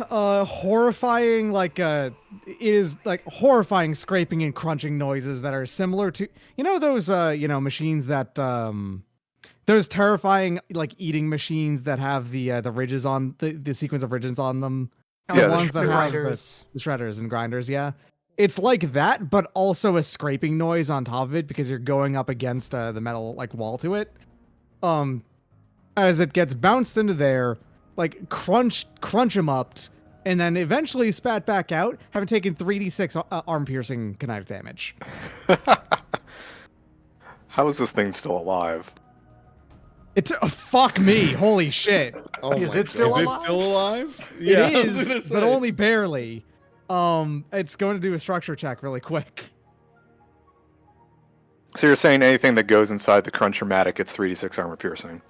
horrifying it is like horrifying scraping and crunching noises that are similar to those machines that those terrifying like eating machines that have the ridges on the sequence of ridges on them. Yeah, the ones that the have grinders. the shredders and grinders, yeah. It's like that, but also a scraping noise on top of it because you're going up against the metal like wall to it. As it gets bounced into there, like crunch him up, and then eventually spat back out, having taken 3d6 arm-piercing kinetic damage. How is this thing still alive? Fuck me, holy shit. Oh Is my it still God. Is it alive? still alive? It I was is, gonna but say. only barely. It's going to do a structure check really quick. So you're saying anything that goes inside the Cruncher-matic gets 3d6 armor piercing?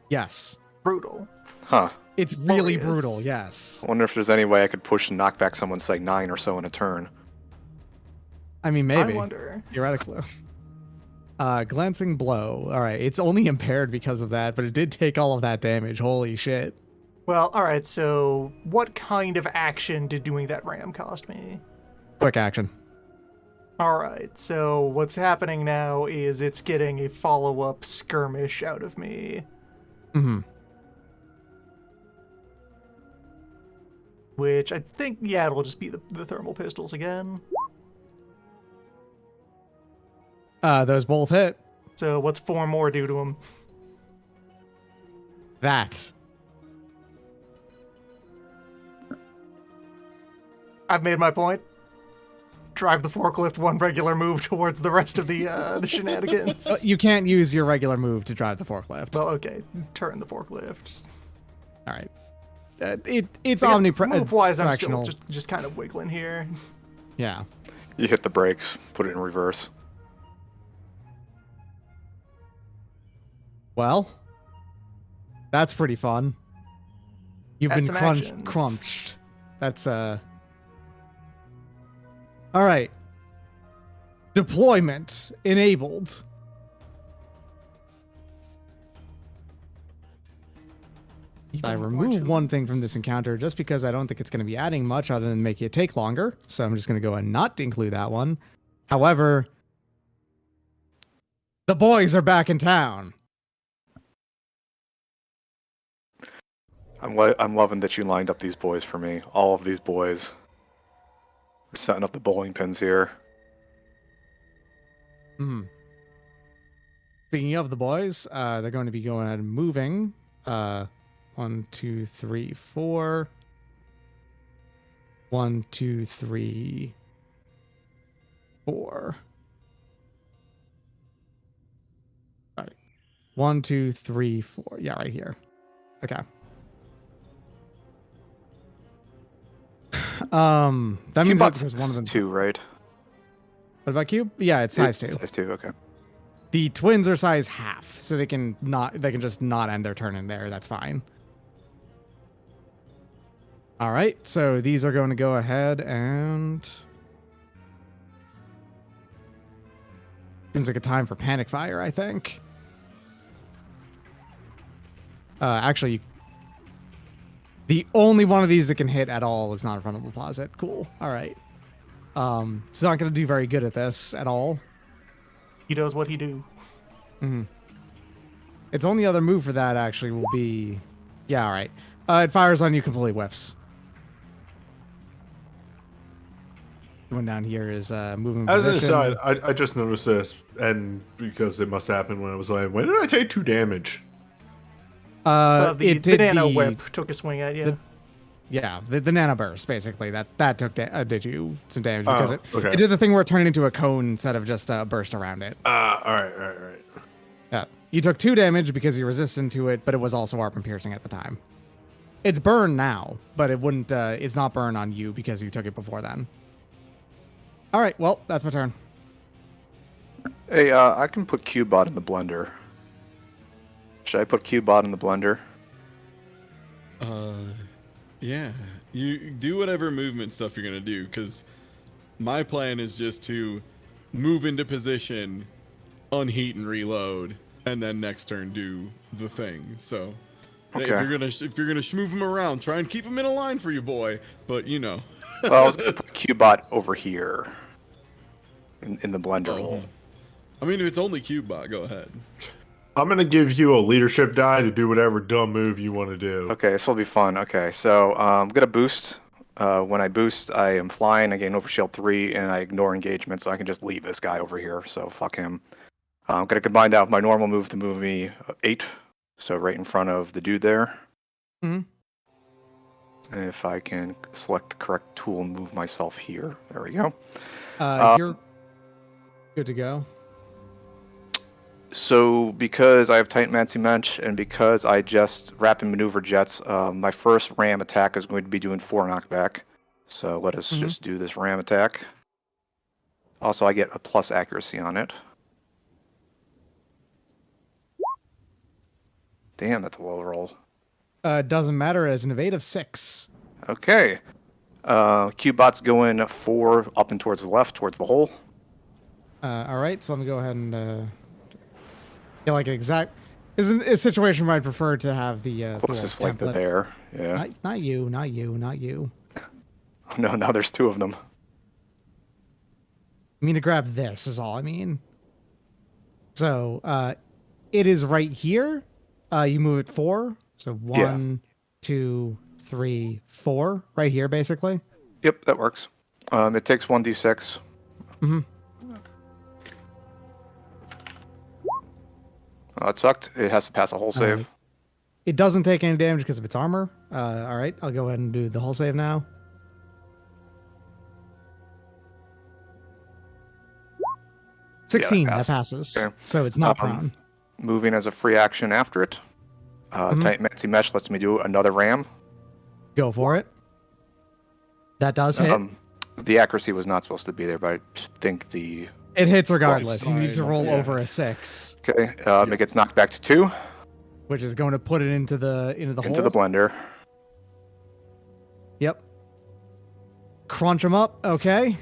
Yes. Brutal. Huh. It's really Glorious. brutal, yes. I wonder if there's any way I could push and knock back someone's like 9 or so in a turn. I mean, maybe. I wonder. Theoretically. Glancing blow. All right, it's only impaired because of that, but it did take all of that damage. Holy shit. Well, all right. So, what kind of action did doing that ram cost me? Quick action. All right. So, what's happening now is it's getting a follow-up skirmish out of me, Mm-hmm. which I think, it'll just be the thermal pistols again. Those both hit. So, what's 4 more do to him? That. I've made my point. drive the forklift one regular move towards the rest of the shenanigans. You can't use your regular move to drive the forklift. Well, okay, turn the forklift. All right. It's I guess omnipresent. move-wise, I'm still just kind of wiggling here. Yeah. You hit the brakes, put it in reverse. Well, that's pretty fun. You've Add been some actions. crunched. That's All right. Deployment enabled. I remove one thing from this encounter just because I don't think it's going to be adding much other than make it take longer. So I'm just going to go and not include that one. However, the boys are back in town. I'm loving that you lined up these boys for me. All of these boys. We're setting up the bowling pins here. Hmm. Speaking of the boys, they're going to be going ahead and moving. 1, 2, 3, 4. 1, 2, 3, 4. All right. 1, 2, 3, 4. Yeah, right here. Okay. That means that because one of them 2, right? What about Cube? Yeah, it's size 2. Size 2, okay. The twins are size half, so they can just not end their turn in there. That's fine. All right, so these are going to go ahead and seems like a time for panic fire, I think. Actually, the only one of these that can hit at all is non-refundable deposit. Cool. All right. It's not going to do very good at this at all. He does what he do. Mm-hmm. Its only other move for that actually will be, yeah, all right. It fires on you, completely whiffs. One down here is moving. As an position. aside, I just noticed this, and because it must happen when I was like, when did I take 2 damage? The it did banana whip took a swing at you. The nano burst basically that took did you some damage because okay. it did the thing where it turned into a cone instead of just a burst around it. All right. Yeah, you took 2 damage because you resisted to it, but it was also ARP and piercing at the time. It's burned now, but it wouldn't. It's not burned on you because you took it before then. All right, well that's my turn. Hey, I can put Cubot in the blender. Should I put Cubot in the blender? Yeah. You do whatever movement stuff you're gonna do, because my plan is just to move into position, unheat and reload, and then next turn do the thing. So okay. if you're gonna move him around, try and keep him in a line for you, boy. But you know. Well, I was gonna put Cubot over here in the blender hole. I mean, if it's only Cubebot, go ahead. I'm gonna give you a leadership die to do whatever dumb move you want to do. Okay, this will be fun. Okay, so I'm gonna boost. When I boost, I am flying. I gain overshield 3, and I ignore engagement, so I can just leave this guy over here. So fuck him. I'm gonna combine that with my normal move to move me 8, so right in front of the dude there. Mm-hmm. And if I can select the correct tool and move myself here, there we go. You're good to go. So because I have Titan Mancy Mensch and because I just rapid maneuver jets, my first ram attack is going to be doing 4 knockback. So let us just do this ram attack. Also, I get a plus accuracy on it. Damn, that's a low roll. Doesn't matter as an evade of 6. Okay. Cubot's going 4 up and towards the left, towards the hole. All right, so let me go ahead and get like exact. Is a situation where I'd prefer to have the Closest like the there. Yeah. Not you. No, now there's 2 of them. I mean to grab this is all I mean. So it is right here. You move it 4. So 1, 2, 3, 4. Right here, basically. Yep, that works. It takes 1d6. Mm-hmm. It sucked. It has to pass a hull save. It doesn't take any damage because of its armor. All right, I'll go ahead and do the hull save now. 16, that that passes. Okay. So it's not prone. Moving as a free action after it. Tight Mancy Mesh lets me do another ram. Go for it. That does hit. The accuracy was not supposed to be there, but I think the... It hits regardless. You fine, need to roll yeah. over a 6. Okay, it gets knocked back to 2. Which is going to put it into the hole. Into the blender. Yep. Crunch them up. Okay.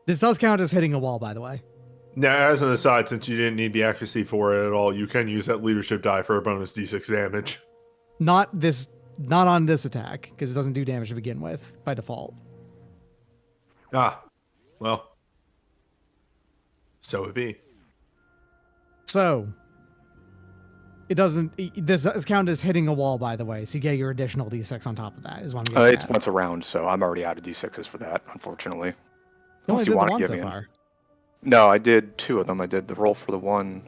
This does count as hitting a wall, by the way. Now, as an aside, since you didn't need the accuracy for it at all, you can use that leadership die for a bonus d6 damage. Not on this attack, because it doesn't do damage to begin with by default. Ah, well, so it be. So it doesn't. This is counted as hitting a wall, by the way. So you get your additional d6 on top of that. Is what I'm getting It's at. once a round, so I'm already out of d6s for that, unfortunately. You only Unless did you the want to one give so me far. No, I did 2 of them. I did the roll for the one.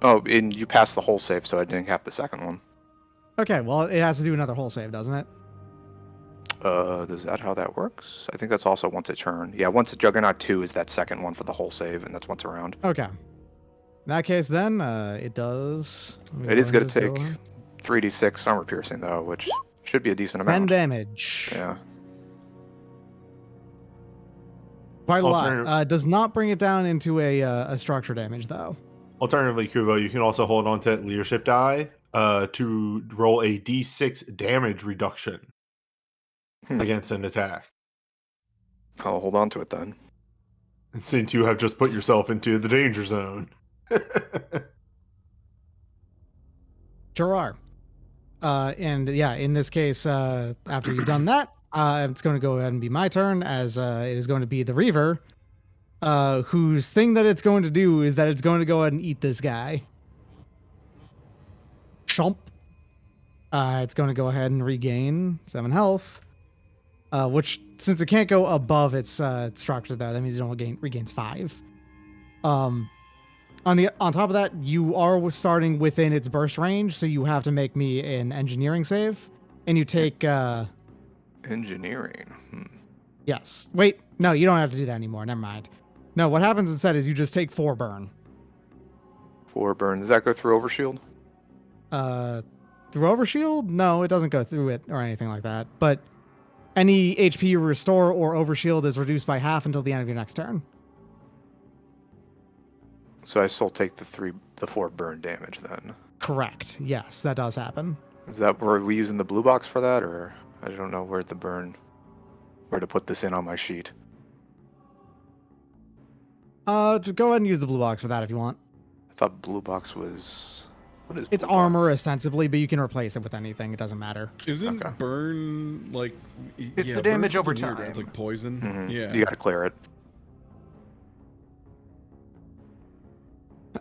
Oh, and you passed the whole save, so I didn't have the second one. Okay, well, it has to do another whole save, doesn't it? Is that how that works? I think that's also once a turn. Yeah, once a Juggernaut 2 is that second one for the whole save, and that's once a round. Okay. In that case, then, it does... It is going to take 3d6 armor piercing, though, which should be a decent 10 amount. damage. Yeah. Quite a lot. Does not bring it down into a structure damage, though. Alternatively, Kubo, you can also hold on to that leadership die to roll a d6 damage reduction against an attack. I'll hold on to it then. And since you have just put yourself into the danger zone. Sure are. And yeah, in this case, after you've done that, it's going to go ahead and be my turn, as it is going to be the Reaver, whose thing that it's going to do is that it's going to go ahead and eat this guy. Chomp. It's going to go ahead and regain 7 health, which, since it can't go above its structure there, that means it only regains 5. On top of that, you are starting within its burst range, so you have to make me an engineering save, and you take Engineering. Yes. Wait, no, you don't have to do that anymore. Never mind. No, what happens instead is you just take 4 burn. 4 burn. Does that go through Overshield? Through Overshield? No, it doesn't go through it or anything like that. But any HP you restore or Overshield is reduced by half until the end of your next turn. So I still take the 4 burn damage then. Correct. Yes, that does happen. Is that where we using the blue box for that, or I don't know where to put this in on my sheet? Just go ahead and use the blue box for that if you want. I thought blue box was... What is It's blue armor box? ostensibly, but you can replace it with anything. It doesn't matter. Isn't Okay. burn like... It's yeah, the damage burn's over something weird. time. It's like poison. Mhm. Yeah. You gotta clear it.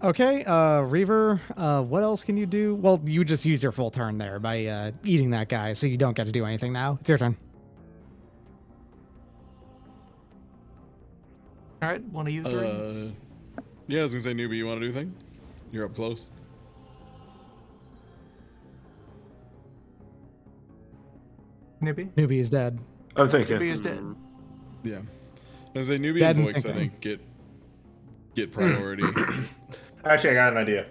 Okay, Reaver, what else can you do? Well, you just use your full turn there by eating that guy, so you don't get to do anything now. It's your turn. All right, one of you three. Yeah, I was gonna say, newbie, you want to do a thing? You're up close. Nibby? Newbie is dead. I'm thinking. Nibby is dead. Yeah. I was gonna say, newbie Dead and and Boix, I thinking. think, get priority. Actually, I got an idea.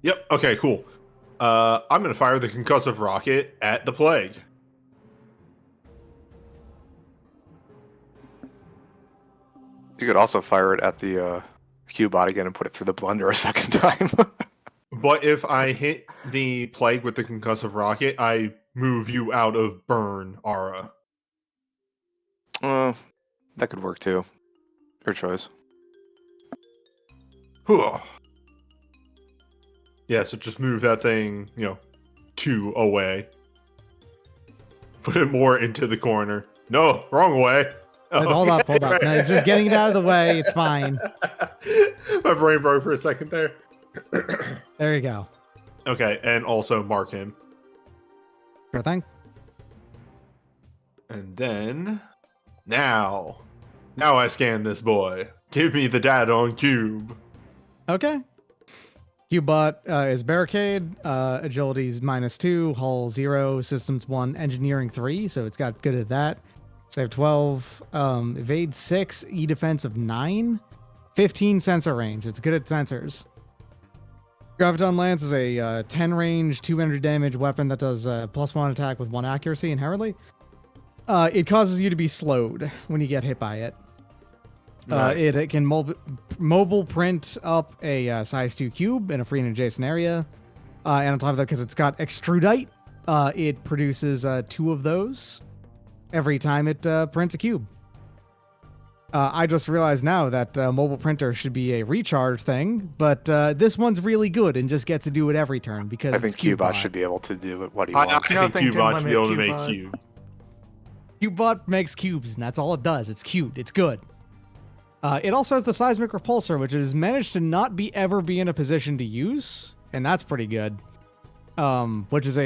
Yep. Okay. Cool. I'm gonna fire the concussive rocket at the plague. You could also fire it at the Q-bot again and put it through the blender a second time. But if I hit the plague with the concussive rocket, I move you out of burn aura. That could work too. Your choice. Whew. Yeah, so just move that thing, 2 away. Put it more into the corner. No, wrong way. Hold up. No, it's just getting it out of the way. It's fine. My brain broke for a second there. There you go. Okay, and also mark him. Sure thing. And then, now I scan this boy. Give me the data on Cube. Okay. Q-bot is barricade, agility's -2, hull 0, systems 1, engineering 3, so it's got good at that. Save 12. Evade 6. E defense of 9. 15 sensor range. It's good at sensors. Graviton Lance is a 10 range, 200 damage weapon that does +1 attack with 1 accuracy inherently. It causes you to be slowed when you get hit by it. Nice. It can mobile print up a size 2 cube in a free and adjacent area. And on top of that, because it's got extrudite, it produces 2 of those every time it prints a cube. I just realized now that mobile printer should be a recharge thing, but this one's really good and just gets to do it every turn because I think it's Cubot. Cubot should be able to do what he I wants. think Nothing can Cubot should be able to limit make Cubot. cube. Cubot makes cubes, and that's all it does. It's cute. It's good. It also has the seismic repulsor, which has managed to not ever be in a position to use, and that's pretty good. Which is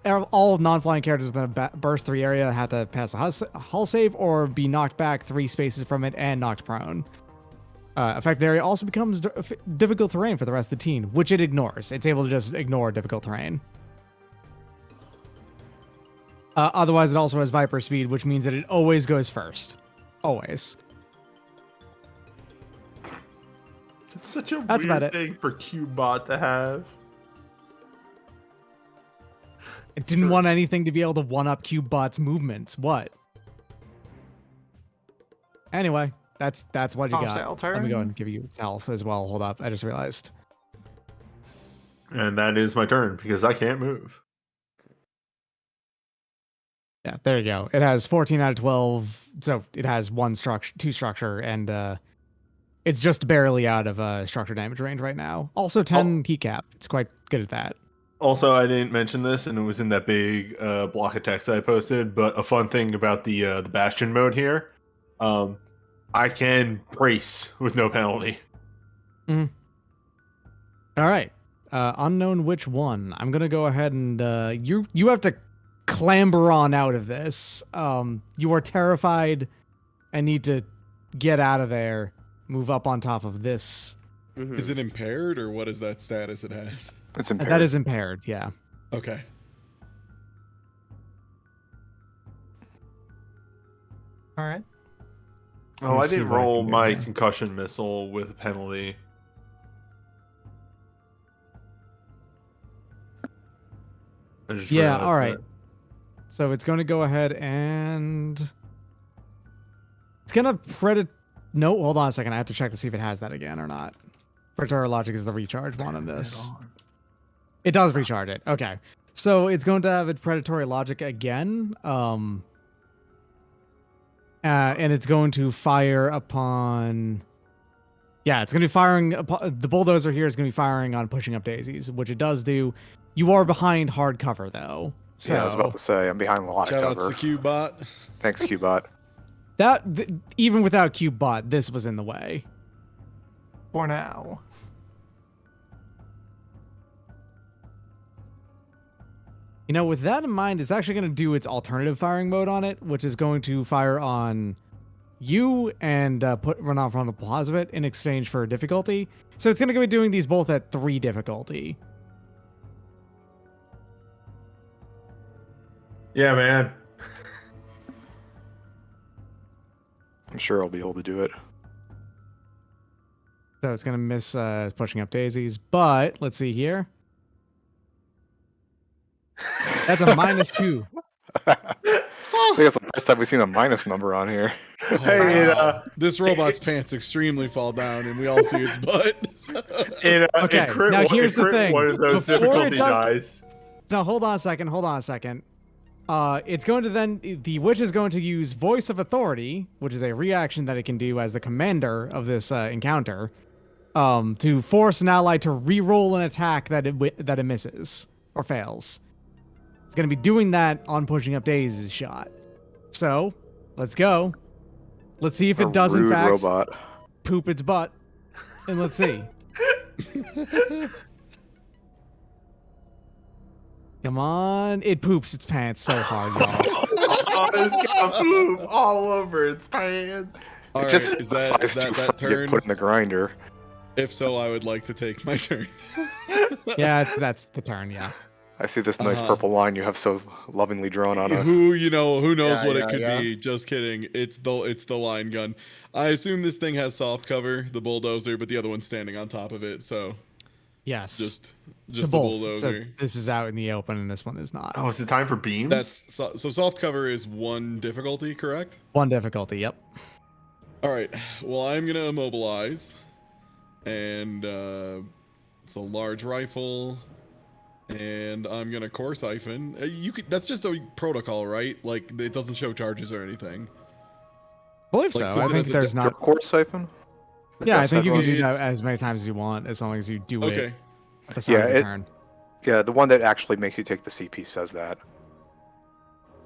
all non-flying characters within a burst 3 area have to pass a hull save or be knocked back 3 spaces from it and knocked prone. Affected area also becomes difficult terrain for the rest of the team, which it ignores. It's able to just ignore difficult terrain. Otherwise, it also has Viper speed, which means that it always goes first. Always. It's such a That's about weird it. thing for Cubot to have. It didn't want anything to be able to one-up Cubot's movements. What? Anyway, that's what you Hostile got. Let me go turn. and give you its health as well. Hold up. I just realized. And that is my turn because I can't move. Yeah, there you go. It has 14 out of 12, so it has 2 structure, and it's just barely out of structure damage range right now. Also 10 keycap. It's quite good at that. Also, I didn't mention this, and it was in that big block of text I posted. But a fun thing about the Bastion mode here, I can brace with no penalty. All right. Unknown which one. I'm gonna go ahead and you have to clamber on out of this. You are terrified and need to get out of there. Move up on top of this. Mhm. Is it impaired or what is that status it has? It's impaired. That is impaired. Yeah. Okay. All right. Oh, me I see didn't what I roll can do my here. concussion missile with a penalty. I just Yeah. realized All right. that. So it's going to go ahead and it's gonna No, hold on a second. I have to check to see if it has that again or not. Predatory Logic is the recharge one on this. It does recharge it. Okay. So it's going to have a Predatory Logic again. And it's going to fire upon... Yeah, it's going to be firing upon... The bulldozer here is going to be firing on pushing up daisies, which it does do. You are behind hard cover, though. So Yeah, I was about to say, I'm behind a lot of Shout outs cover. to Cubot. Thanks, Cubot. even without Cubot, this was in the way. For now. You know, with that in mind, it's actually going to do its alternative firing mode on it, which is going to fire on you and run off on the plaza of it in exchange for difficulty. So it's going to be doing these both at 3 difficulty. Yeah, man. I'm sure I'll be able to do it. So it's going to miss pushing up daisies. But let's see here. That's a -2. I think it's the first time we've seen a minus number on here. Hey, This robot's pants extremely fall down, and we all see its butt. Okay, now here's the thing. One of those Before it difficulty does- dies. So hold on a second. It's going to then... The witch is going to use Voice of Authority, which is a reaction that it can do as the commander of this encounter, to force an ally to re-roll an attack that it misses or fails. It's going to be doing that on pushing up Daisy's shot. So, let's go. Let's see if it does, in rude fact, robot. poop its butt. And let's see. Come on. It poops its pants so hard, y'all. Oh, it's got poop all over its pants. All right, Just is the that size too that fat to get turn? put in the grinder. If so, I would like to take my turn. Yeah, that's the turn, yeah. I see this nice purple line you have so lovingly drawn on it. Who knows Yeah, what yeah, it could yeah. be? Just kidding. It's the line gun. I assume this thing has soft cover, the bulldozer, but the other one's standing on top of it, so Yes. just To the both. bulldozer. So this is out in the open, and this one is not. Oh, is it time for beams? That's so soft cover is 1 difficulty, correct? 1 difficulty. Yep. All right. Well, I'm gonna immobilize, and it's a large rifle, and I'm gonna core siphon. That's just a protocol, right? Like it doesn't show charges or anything. I believe Like, so. since I it think has a there's Your not. core siphon? Yeah, I think you can do It's- that as many times as you want, as long as you do it Okay. at the start of the Yeah, turn. Yeah, the one that actually makes you take the CP says that.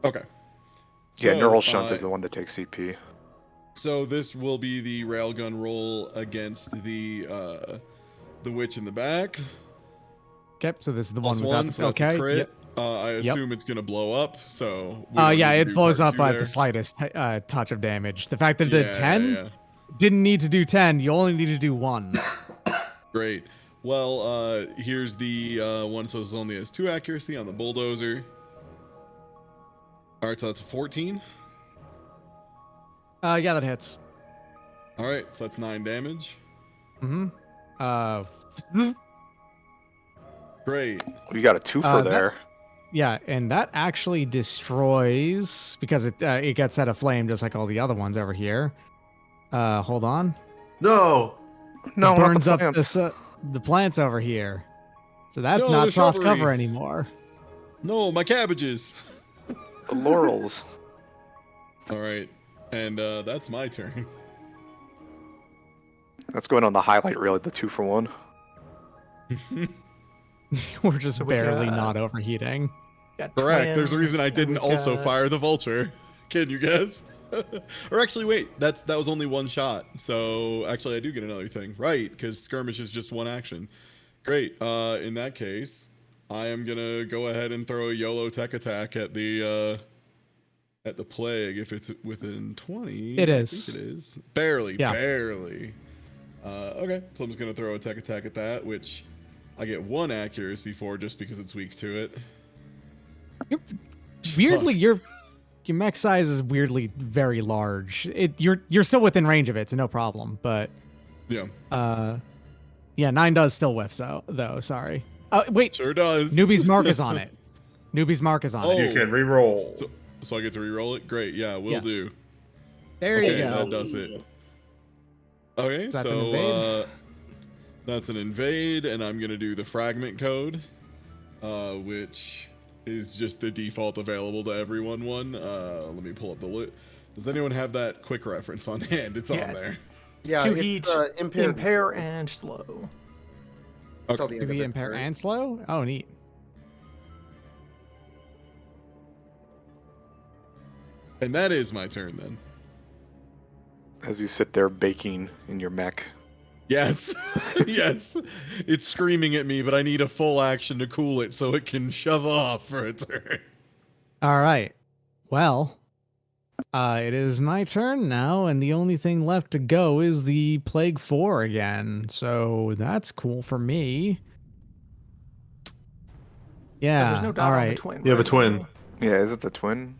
Okay. Yeah, So, neural shunt is the one that takes CP. So this will be the railgun roll against the witch in the back. Okay, so this is the Plus one without 1, the so that's okay. a crit. Yep. I assume it's gonna blow up. So. Yeah, it blows up at the slightest touch of damage. The fact that it did 10 didn't need to do 10. You only need to do 1. Great. Well, here's the one. So this only has 2 accuracy on the bulldozer. All right, so that's a 14. Yeah, that hits. All right, so that's 9 damage. Great. You got a 2 for there. Yeah, and that actually destroys because it gets set aflame just like all the other ones over here. Hold on. No. No, It not burns the up plants. the plants over here. So that's No, not the soft shrubbery. cover anymore. No, my cabbages. The laurels. All right, and that's my turn. That's going on the highlight reel, the 2 for 1. We're just So we barely got- not overheating. Got Correct. There's a twins, reason I and didn't we've also got- fire the vulture. Can you guess? Or actually, wait. That was only 1 shot. So actually, I do get another thing, right? Because skirmish is just 1 action. Great. In that case, I am gonna go ahead and throw a YOLO tech attack at the plague if it's within 20. It I is. think it is. Barely. Yeah. Barely. Okay. So I'm just gonna throw a tech attack at that, which I get 1 accuracy for just because it's weak to it. Weirdly, Fuck. your mech size is weirdly very large. You're still within range of it, so no problem. But Yeah. yeah, 9 does still whiff. So though, sorry. Wait, Sure does. newbie's mark is on it. Newbie's mark is on Oh. it. You can re-roll. So I get to re-roll it? Great, yeah, will Yes. do. There Okay, you go. that does it. Okay, That's an so invade. that's an invade, and I'm gonna do the fragment code, which is just the default available to everyone one. Let me pull up the lit. Does anyone have that quick reference on hand? It's Yeah. on there. Yeah, 2 it's heat, impaired. impair, and slow. Till the Okay. end To of be its impair turn. and slow? Oh, neat. And that is my turn then. As you sit there baking in your mech. Yes, yes. It's screaming at me, but I need a full action to cool it so it can shove off for a turn. All right. Well, it is my turn now, and the only thing left to go is the Plague 4 again. So that's cool for me. Yeah. There's no dot all on right. the twin. You have a right? twin. Yeah, is it the twin?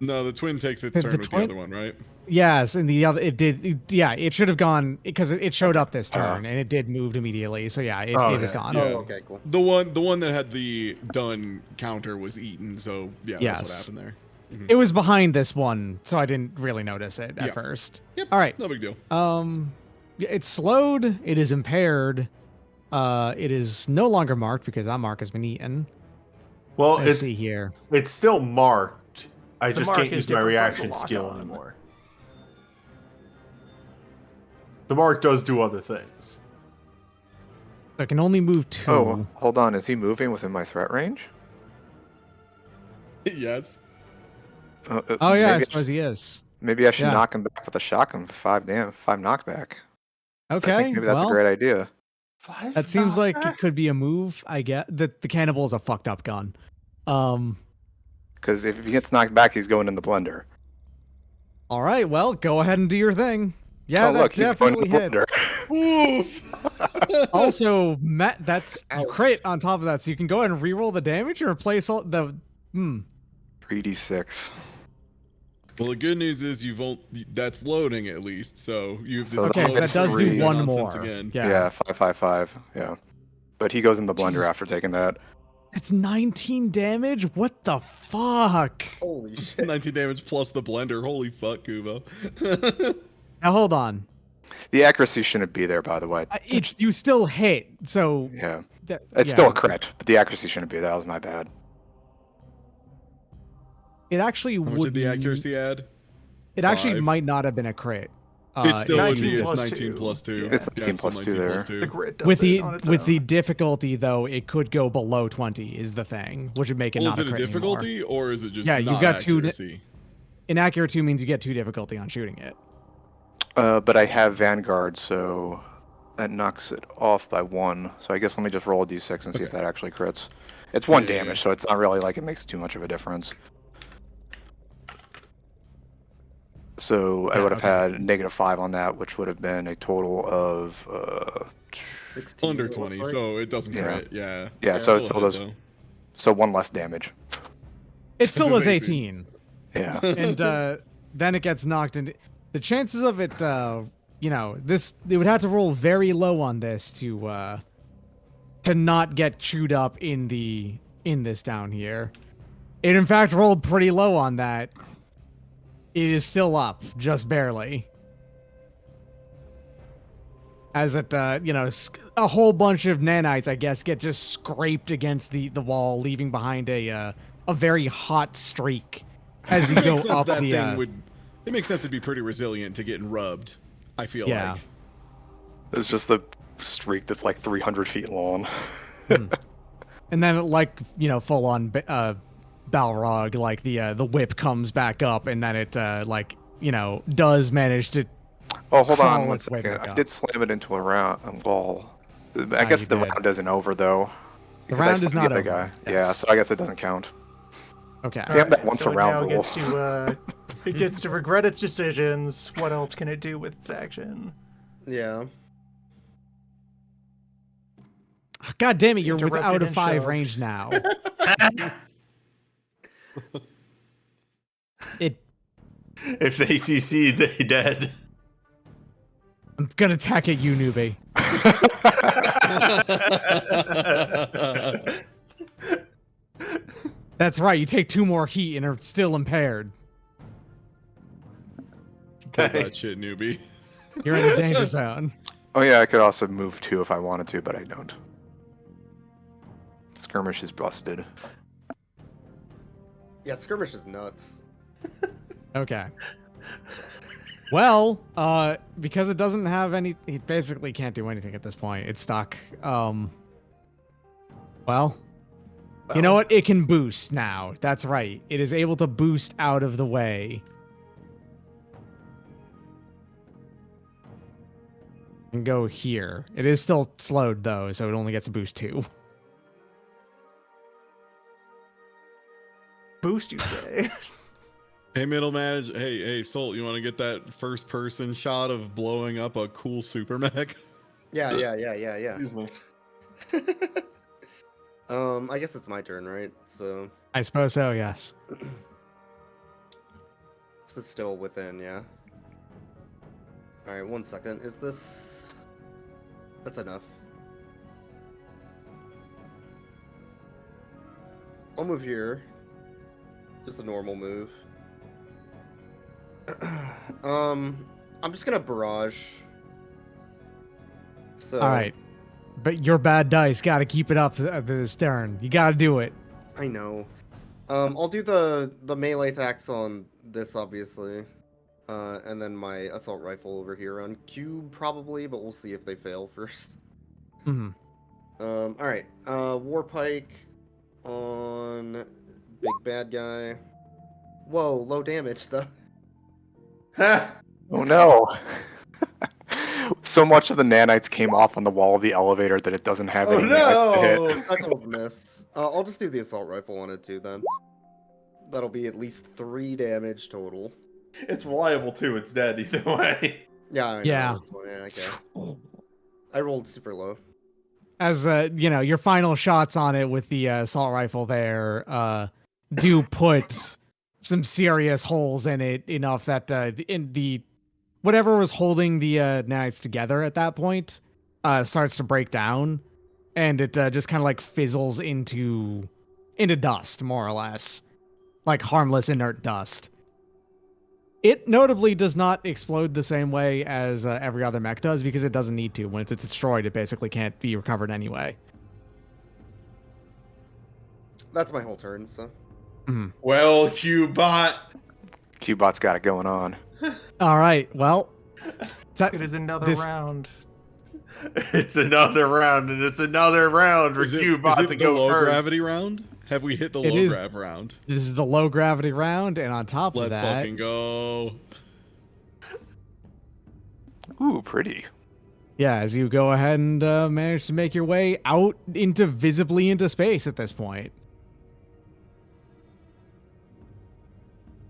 No, the twin takes its The turn with twin- the other one, right? Yes, and the other it should have gone because it showed up this turn and it did move immediately. So yeah, it is okay. gone. Yeah. Oh, okay, cool. The one that had the done counter was eaten, so yeah, that's Yes. what happened there. It was behind this one, so I didn't really notice it at Yeah. first. Yep. All right. No big deal. Yeah, it's slowed. It is impaired. It is no longer marked because that mark has been eaten. Well, Let's see here. it's still marked. I The just mark can't is use my different from the reaction lock skill on. anymore. The mark does do other things. I can only move 2. Oh, hold on. Is he moving within my threat range? Yes. Oh yeah, I maybe suppose he is. Maybe I should Yeah. knock him back with a shotgun for 5 knockback. Okay. I think maybe that's well, a great idea. That seems like it could be a move. I get that the cannibal is a fucked up gun. Because if he gets knocked back, he's going in the blender. All right. Well, go ahead and do your thing. Yeah, oh, that look, he's going in definitely the hits. blender. Oof. Also, that's you Ouch. crit on top of that, so you can go ahead and reroll the damage and replace all the. 3d6. Well, the good news is that's loading at least, so you've So Okay, so that that's does three. do one nonsense more. again. Yeah, 555. Yeah. But he goes in the blender Jesus. after taking that. It's 19 damage. What the fuck? Holy shit. 19 damage plus the blender. Holy fuck, Kubo. Now hold on. The accuracy shouldn't be there, by the way. You still hit, so Yeah. that, It's yeah. still a crit, but the accuracy shouldn't be there. That was my bad. It actually How would. much did the accuracy add? It actually 5. might not have been a crit. It still would 19 be. It's plus 19 2. plus 2. Yeah. It's 19 still plus 2 there. The grid does with it the on its with own. the difficulty though, it could go below 20 is the thing, which would make it Well, not is it a a crit difficulty anymore. or is it just Yeah, not you've got accuracy? Inaccurate 2 means you get 2 difficulty on shooting it. But I have Vanguard, so that knocks it off by 1. So I guess let me just roll a d6 and see if that actually crits. It's 1 Yeah, yeah, damage, yeah. so it's not really like it makes too much of a difference. So I Yeah, would have okay. had -5 on that, which would have been a total of 16, Under it looks 20, like. so it doesn't Yeah. crit. Yeah. yeah. So it's Still a still hit, those, though. so 1 less damage. It still Does is 18. 18. Yeah. And then it gets knocked into the chances of it this they would have to roll very low on this to not get chewed up in this down here. It in fact rolled pretty low on that. It is still up, just barely. As it, a whole bunch of nanites, I guess, get just scraped against the wall, leaving behind a very hot streak as you It go makes sense up that the. thing would. It makes sense to be pretty resilient to getting rubbed. I feel Yeah. like. There's just a streak that's like 300 feet long. And then, like, full on Balrog, like the whip comes back up, and then it does manage to. Oh, hold on Crawl 1 its way second. back I up. did slam it into a wall. I Ah, guess you the did. round isn't over though. The because I round still is not get the over. guy. Yeah, Yes. so I guess it doesn't count. Okay. Damn that once so a it round now rule. gets to it gets to regret its decisions. What else can it do with its action? Yeah. God damn it! It's You're interrupted out of and 5 shoved. range now. It. If they CC, they dead. I'm gonna attack at you, newbie. That's right. You take 2 more heat and are still impaired. Pull that shit, newbie. You're in the danger zone. Oh yeah, I could also move 2 if I wanted to, but I don't. Skirmish is busted. Yeah, skirmish is nuts. Okay. Well, because it doesn't have any, it basically can't do anything at this point. It's stuck. Well, you know what? It can boost now. That's right. It is able to boost out of the way. And go here. It is still slowed though, so it only gets a boost 2. Boost, you say? Hey, middle manager. Hey, Solt, you want to get that first person shot of blowing up a cool super mech? Yeah. Excuse me. I guess it's my turn, right? So I suppose so, yes. this is still within, yeah. All right, 1 second. Is this? That's enough. I'll move here. Just a normal move. I'm just gonna barrage. So. All right. But your bad dice got to keep it up this turn. You got to do it. I know. I'll do the melee attacks on this, obviously. And then my assault rifle over here on cube, probably, but we'll see if they fail first. Mhm. Alright. War Pike on big bad guy. Whoa, low damage, though. Oh no! So much of the nanites came off on the wall of the elevator that it doesn't have any nanites to hit. That's a miss. I'll just do the assault rifle on it, too, then. That'll be at least 3 damage total. It's reliable too. It's dead either way. Yeah, I know. Yeah. Yeah, okay. I rolled super low. As your final shots on it with the assault rifle there do put some serious holes in it, enough that in the whatever was holding the knights together at that point starts to break down, and it just kind of like fizzles into dust, more or less, like harmless inert dust. It notably does not explode the same way as every other mech does, because it doesn't need to. When it's destroyed, it basically can't be recovered anyway. That's my whole turn, so. Well, Cubot. Cubot's got it going on. All right, well. It is another round. It's another round, and it's another round for Cubot to go low first. gravity round? Have we hit the low grav round? This is the low gravity round, and on top of that... Let's fucking go. Ooh, pretty. Yeah, as you go ahead and manage to make your way out visibly into space at this point.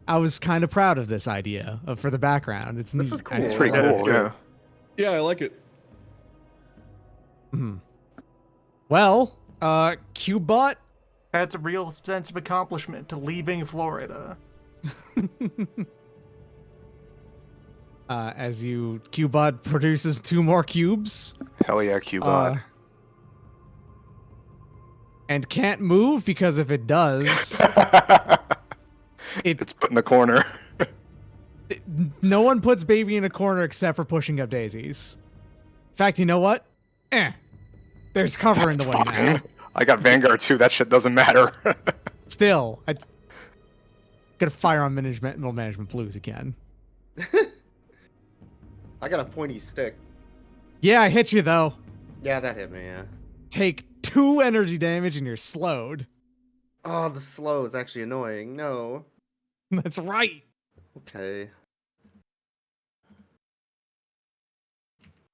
I was kind of proud of this idea for the background. This is cool. It's pretty Yeah, cool, good. yeah. Yeah, I like it. Well, Cubot... That's a real sense of accomplishment to leaving Florida. As Cubot produces 2 more cubes. Hell yeah, Cubot. And can't move, because if it does... It's put in the corner. No one puts baby in a corner except for pushing up daisies. In fact, you know what? There's cover in the way now. I got Vanguard too. That shit doesn't matter. Still, I gotta fire on middle management blues again. I got a pointy stick. Yeah, I hit you though. Yeah, that hit me, yeah. Take 2 energy damage and you're slowed. Oh, the slow is actually annoying. No. That's right. Okay.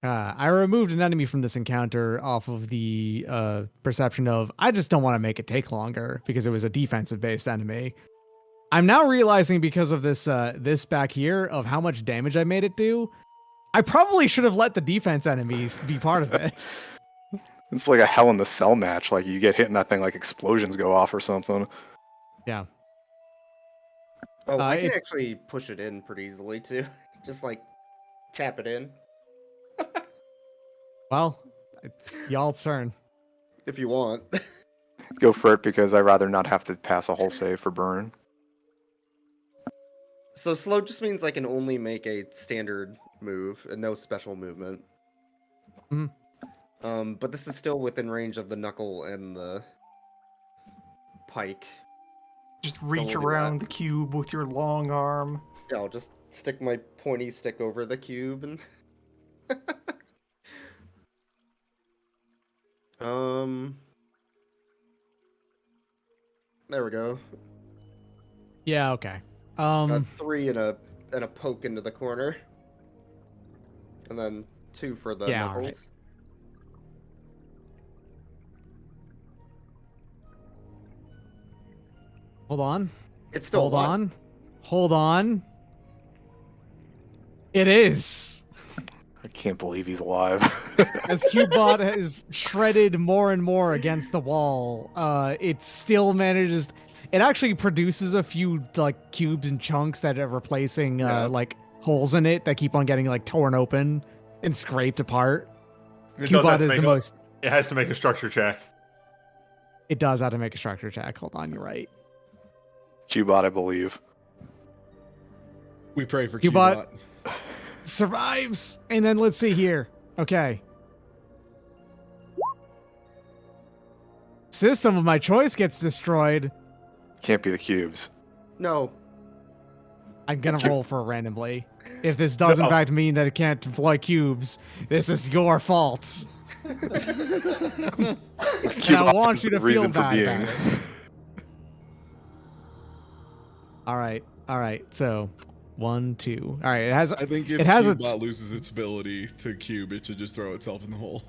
I removed an enemy from this encounter off of the perception of I just don't want to make it take longer, because it was a defensive-based enemy. I'm now realizing, because of this this back here, of how much damage I made it do. I probably should have let the defense enemies be part of this. It's like a Hell in the Cell match. Like, you get hit and that thing, like, explosions go off or something. Yeah. Oh, I can actually push it in pretty easily, too. Just, like, tap it in. Well, it's y'all's turn. If you want. Go for it, because I'd rather not have to pass a whole save for burn. So slow just means I can only make a standard move and no special movement. But this is still within range of the knuckle and the pike. Just reach around the cube with your long arm. Yeah, I'll just stick my pointy stick over the cube and... There we go. Yeah, okay. 3 and a poke into the corner. And then 2 for the knuckles. Right. Hold on. It's still Hold on. It is. I can't believe he's alive. As Cubot has shredded more and more against the wall, it still manages. It actually produces a few like cubes and chunks that are replacing like holes in it that keep on getting like torn open and scraped apart. Cubot is the most. It has to make a structure check. It does have to make a structure check. Hold on, you're right. Cubot, I believe. We pray for Cubot. Cubot. Survives, and then let's see here. Okay. System of my choice gets destroyed. Can't be the cubes. No. I'm gonna roll for it randomly. If this does in fact mean that it can't deploy cubes, this is your fault. And I want you to feel bad about it. All right. So, 1, 2. All right. It has. I think if it has Cubot loses its ability to cube, it should just throw itself in the hole.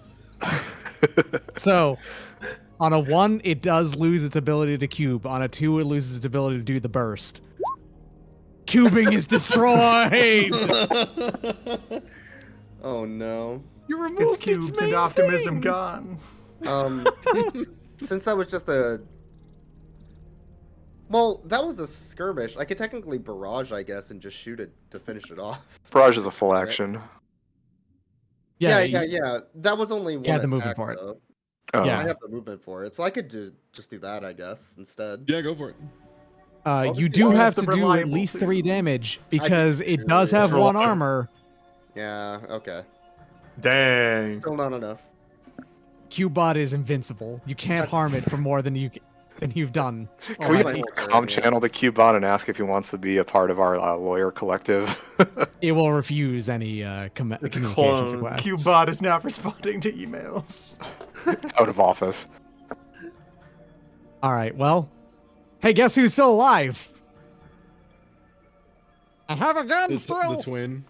So, on a 1, it does lose its ability to cube. On a 2, it loses its ability to do the burst. Cubing is destroyed. Oh no. You removed Its its cubes main and optimism thing. gone. Since that was just a... Well, that was a skirmish. I could technically barrage, I guess, and just shoot it to finish it off. Barrage is a full action. Yeah. That was only one had the attack, movement for it. though. Oh. Yeah. I have the movement for it, so I could just do that, I guess, instead. Yeah, go for it. You just do do have the to do at reliable least two. 3 damage because do it does two. have It's 1 reliable. armor. Yeah, okay. Dang. Still not enough. Cubebot is invincible. You can't harm it for more than you've done. Can we already. Alright. calm channel the Cubot and ask if he wants to be a part of our lawyer collective? It will refuse any communications clone. requests. Cubebot is not responding to emails. Out of office. All right. Well, hey, guess who's still alive? I have a gun The still. twin.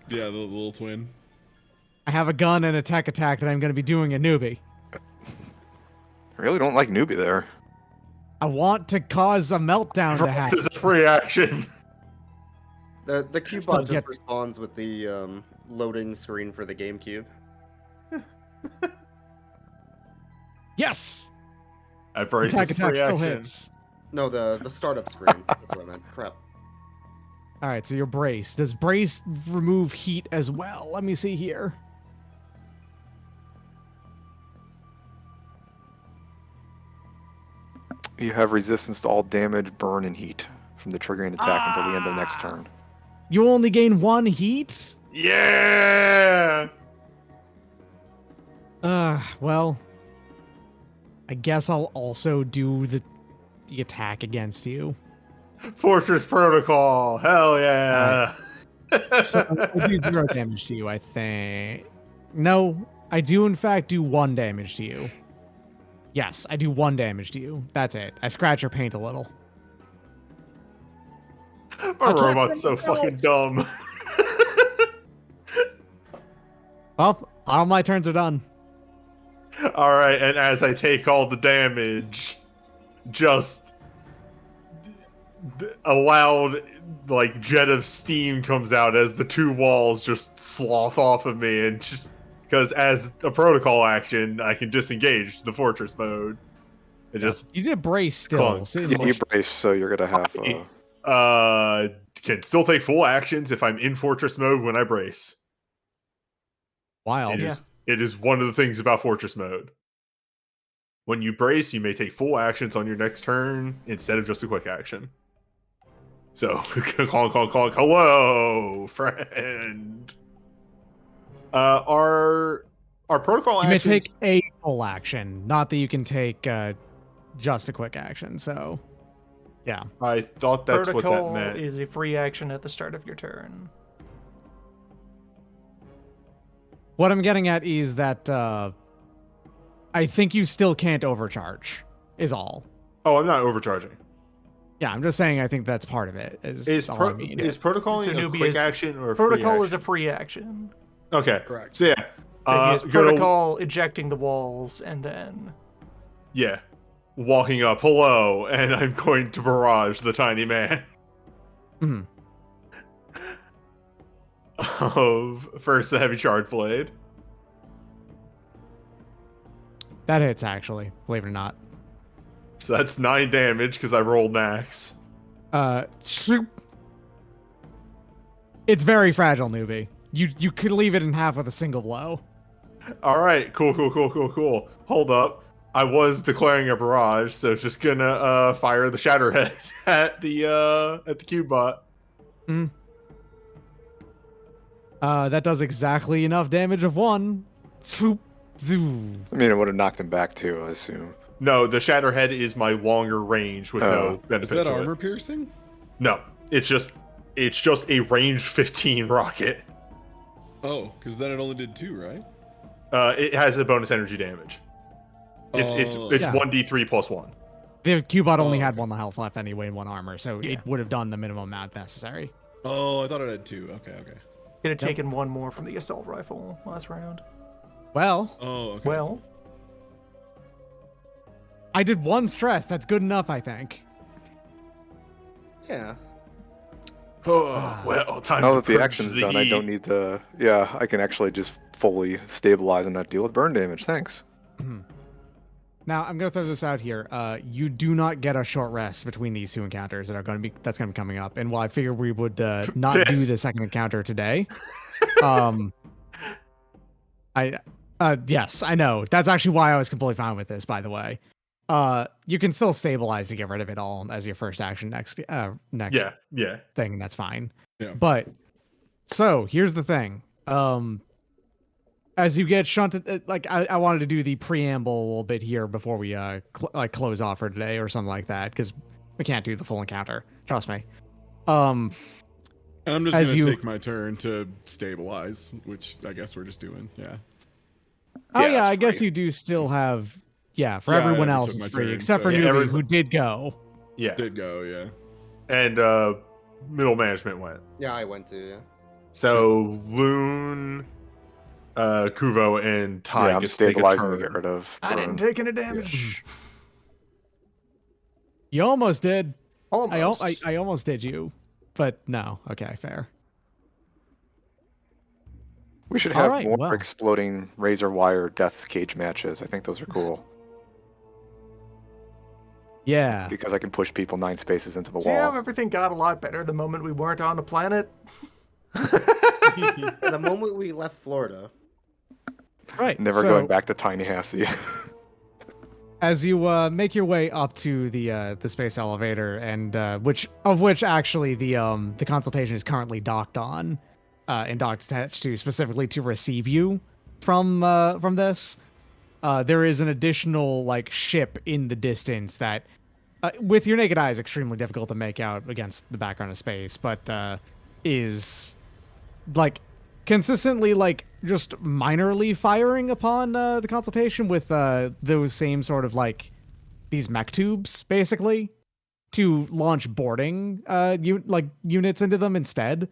Yeah, the little twin. I have a gun and a tech attack that I'm going to be doing a newbie. I really don't like newbie there. I want to cause a meltdown to This happen. is a free action. The Still Cubot just get- responds with the loading screen for the GameCube. Yes. I brace Attack is a attack free still action. hits. No, the startup screen. That's what I meant. Crap. All right, so your brace. Does brace remove heat as well? Let me see here. You have resistance to all damage, burn, and heat from the triggering attack until the end of the next turn. You only gain 1 heat? Yeah. Well, I guess I'll also do the attack against you. Fortress Protocol. Hell yeah. So I do 0 damage to you, I think. No, I do in fact do 1 damage to you. Yes, I do 1 damage to you. That's it. I scratch your paint a little. My robot's so fucking dumb. Well, all my turns are done. All right, and as I take all the damage, just a loud like jet of steam comes out as the 2 walls just sloth off of me, and just because as a protocol action, I can disengage the fortress mode. It just You did brace still. Clunk. So Yeah, you brace, so you're gonna have. can still take full actions if I'm in fortress mode when I brace. wild. It is one of the things about fortress mode. When you brace, you may take full actions on your next turn instead of just a quick action. So, call, hello, friend. Our protocol You may actions... take a full action, not that you can take just a quick action. So, yeah. I thought that's Protocol what that meant. is a free action at the start of your turn. What I'm getting at is that I think you still can't overcharge, is all. Oh, I'm not overcharging. Yeah, I'm just saying I think that's part of it. Is all I mean. Is protocoling So a newbie quick is- action or a Protocol free is a free action. action? Okay, Correct. so yeah. So he has go to- protocol ejecting the walls and then Yeah. Walking up, hello, and I'm going to barrage the tiny man. Mhm. Of first the heavy charge blade. That hits, actually, believe it or not. So that's 9 damage because I rolled max. Shoop. It's very fragile, newbie. You could leave it in half with a single blow. Alright, cool. Hold up. I was declaring a barrage, so just gonna fire the Shatterhead at the Cubebot. That does exactly enough damage of 1. Swoop. Zoo. I mean, it would have knocked him back too, I assume. No, the Shatterhead is my longer range with no Is benefit that to armor it. piercing? No, it's just a range 15 rocket. Oh, because then it only did 2, right? It has a bonus energy damage. It's Oh. it's Yeah. 1d3 plus 1. The Cubot only Oh, had okay. 1 health left anyway in 1 armor, so it would have done the minimum amount necessary. Oh, I thought it had 2. Okay. could have taken 1 more from the assault rifle last round. Well, Oh, okay. Well, I did 1 stress. That's good enough, I think. Yeah. Oh, well, time Now to that the purge action's the done, I don't heat. need to. Yeah, I can actually just fully stabilize and not deal with burn damage. Thanks. Now I'm gonna throw this out here. You do not get a short rest between these two encounters that's gonna be coming up. And while I figured we would not do the second encounter today, yes, I know. That's actually why I was completely fine with this, by the way. You can still stabilize to get rid of it all as your first action next thing. That's fine. Yeah. But so here's the thing. As you get shunted, I wanted to do the preamble a little bit here before we close off for today or something like that, because we can't do the full encounter. Trust me. And I'm just as gonna you- take my turn to stabilize, which I guess we're just doing. Yeah. Oh Yeah, yeah, it's I guess free. you do still have. Yeah, for Yeah, I everyone already else took it's my free, turn, except so- for Yeah, Newbie, every- who did go. Yeah. Did go, yeah. And middle management went. Yeah, I went to. Yeah. So Loon, Kuvo, and Ty Yeah, I'm get to take a stabilizing to turn. get rid of I burn. didn't take any damage. You almost did. Almost. I almost did you, but no. Okay, fair. We should All have right, more well. exploding razor wire death cage matches. I think those are cool Yeah. because I can push people 9 spaces into the See how wall. everything got a lot better the moment we weren't on the planet? The moment we left Florida. Right. Never so, going back to Tiny Hassie. As you make your way up to the space elevator, and which actually the consultation is currently docked on, and docked attached to specifically to receive you from this. There is an additional like ship in the distance that, with your naked eye, is extremely difficult to make out against the background of space, but is like consistently like just minorly firing upon the consultation with those same sort of like these mech tubes basically to launch boarding units into them instead,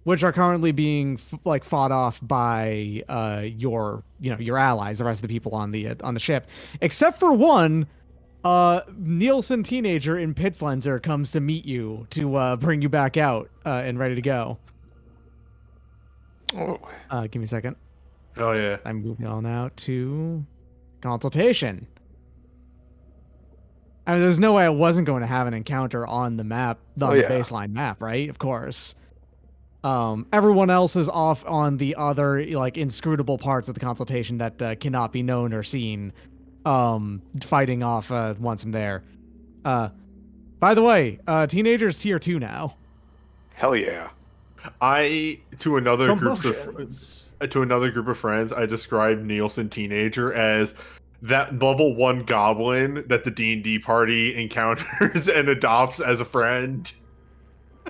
which are currently being fought off by your allies, the rest of the people on the ship, except for one. Nielsen Teenager in Pit Flenser comes to meet you to bring you back out and ready to go. Oh, Give me a second. Oh yeah. I'm moving on out to consultation. I mean, there's no way I wasn't going to have an encounter on the map, on the baseline map, right? Of course. Everyone else is off on the other like inscrutable parts of the consultation that cannot be known or seen. Fighting off once I'm there. By the way, Teenager's tier 2 now. hell yeah. To another group Promotions. of friends, I described Nielsen Teenager as that level 1 goblin that the D&D party encounters and adopts as a friend.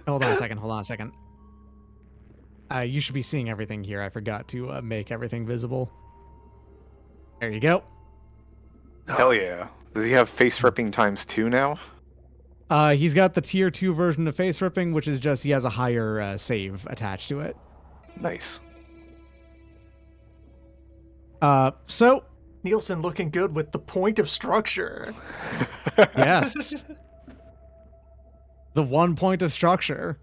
Hold on a second. You should be seeing everything here. I forgot to make everything visible. There you go. Hell yeah. Does he have face ripping ×2 now? He's got the tier 2 version of face ripping, which is just he has a higher save attached to it. Nice. So Nielsen looking good with the point of structure. yes, the 1 point of structure,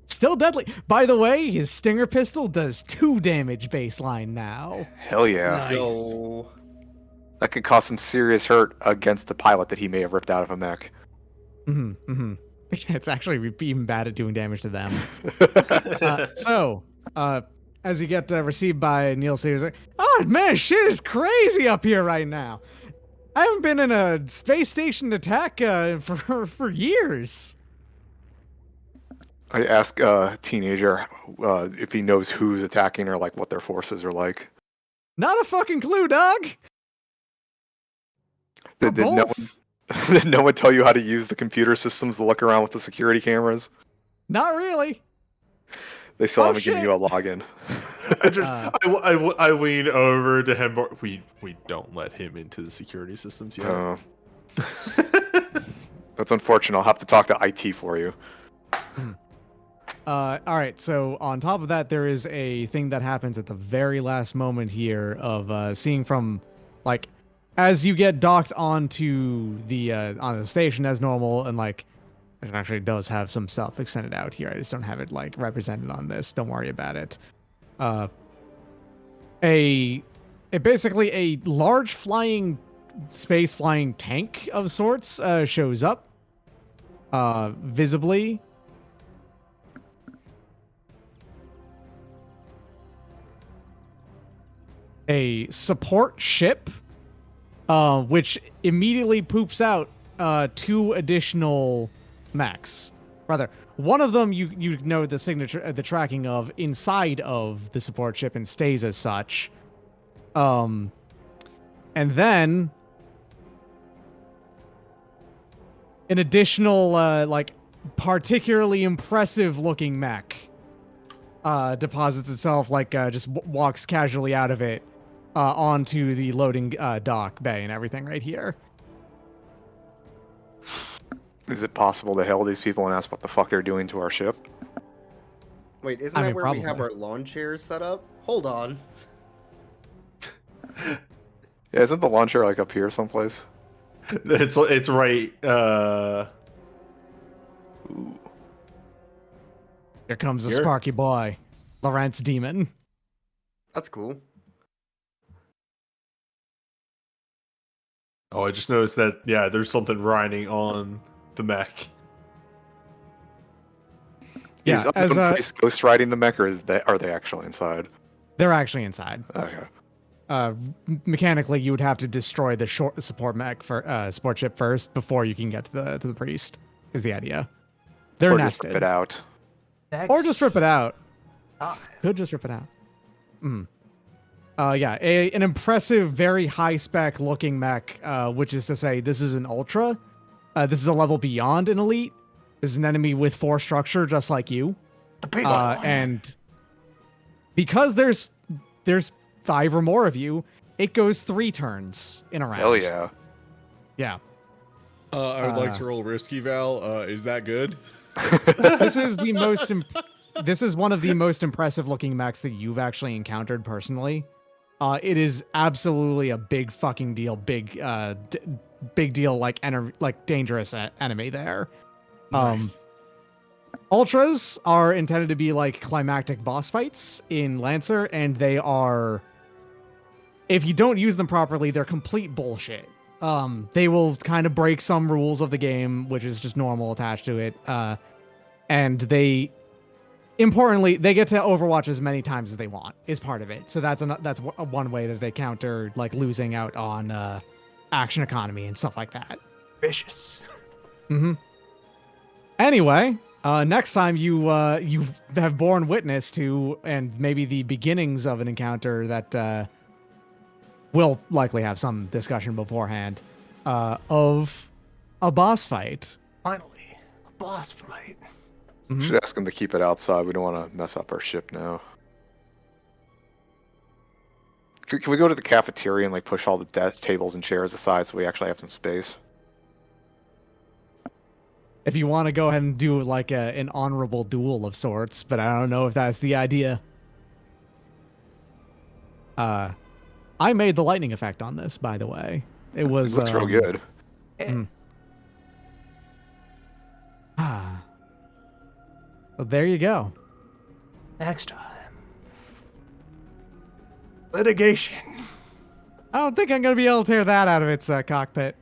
still deadly. By the way, his stinger pistol does 2 damage baseline now. Hell yeah. Nice. Yo. That could cause some serious hurt against the pilot that he may have ripped out of a mech. It's actually even bad at doing damage to them. As you get received by Neil Sears, like, oh man, shit is crazy up here right now. I haven't been in a space station attack for years. I ask Teenager if he knows who's attacking or like what their forces are like. Not a fucking clue, dog. Did no one tell you how to use the computer systems to look around with the security cameras? Not really. They still Oh, haven't given shit. you a login. I lean over to him. We don't let him into the security systems yet. That's unfortunate. I'll have to talk to IT for you. All right, so on top of that, there is a thing that happens at the very last moment here of seeing from, like, as you get docked onto the station as normal, and like, it actually does have some stuff extended out here. I just don't have it like represented on this. Don't worry about it. basically a large space flying tank of sorts shows up visibly. A support ship, which immediately poops out 2 additional mechs. Rather, one of them you know the signature, the tracking of inside of the support ship and stays as such. And then an additional like particularly impressive looking mech deposits itself, like just walks casually out of it onto the loading dock bay and everything right here. Is it possible to hail these people and ask what the fuck they're doing to our ship? Wait, isn't I that mean, where we have probably. our lawn chairs set up? Hold on. Yeah, isn't the lawn chair like up here someplace? It's right. Ooh. Here comes a Here? Sparky boy, Lawrence Demon. That's cool. Oh, I just noticed that. Yeah, there's something riding on the mech. Is Yeah, as unknown priest ghost riding the mech, or are they actually inside? they're actually inside. Okay. Mechanically, you would have to destroy the support mech for support ship first before you can get to the priest. Is the idea? They're Or just nested, rip it out. or just rip it out. time. Could just rip it out. Yeah, an impressive, very high spec looking mech, which is to say, this is an ultra. This is a level beyond an elite. This is an enemy with 4 structure, just like you. The big one. And because there's 5 or more of you, it goes 3 turns in a round. Hell yeah. Yeah. I would like to roll risky, Val. Is that good? This is the most. This is one of the most impressive looking mechs that you've actually encountered personally. It is absolutely a big fucking deal. Big deal. Like dangerous enemy there. Nice. Ultras are intended to be like climactic boss fights in Lancer, and they are. If you don't use them properly, they're complete bullshit. They will kind of break some rules of the game, which is just normal attached to it. And importantly, they get to Overwatch as many times as they want, is part of it. So that's one way that they counter like losing out on action economy and stuff like that. Vicious. Anyway, next time you have borne witness to, and maybe the beginnings of an encounter that we'll likely have some discussion beforehand of a boss fight. Finally, a boss fight. Should ask them to keep it outside. We don't want to mess up our ship now. Can we go to the cafeteria and like push all the tables and chairs aside so we actually have some space? If you want to go ahead and do like an honorable duel of sorts, but I don't know if that's the idea. I made the lightning effect on this, by the way. It was It looks real good. Well, there you go. Next time. Litigation. I don't think I'm gonna be able to tear that out of its cockpit.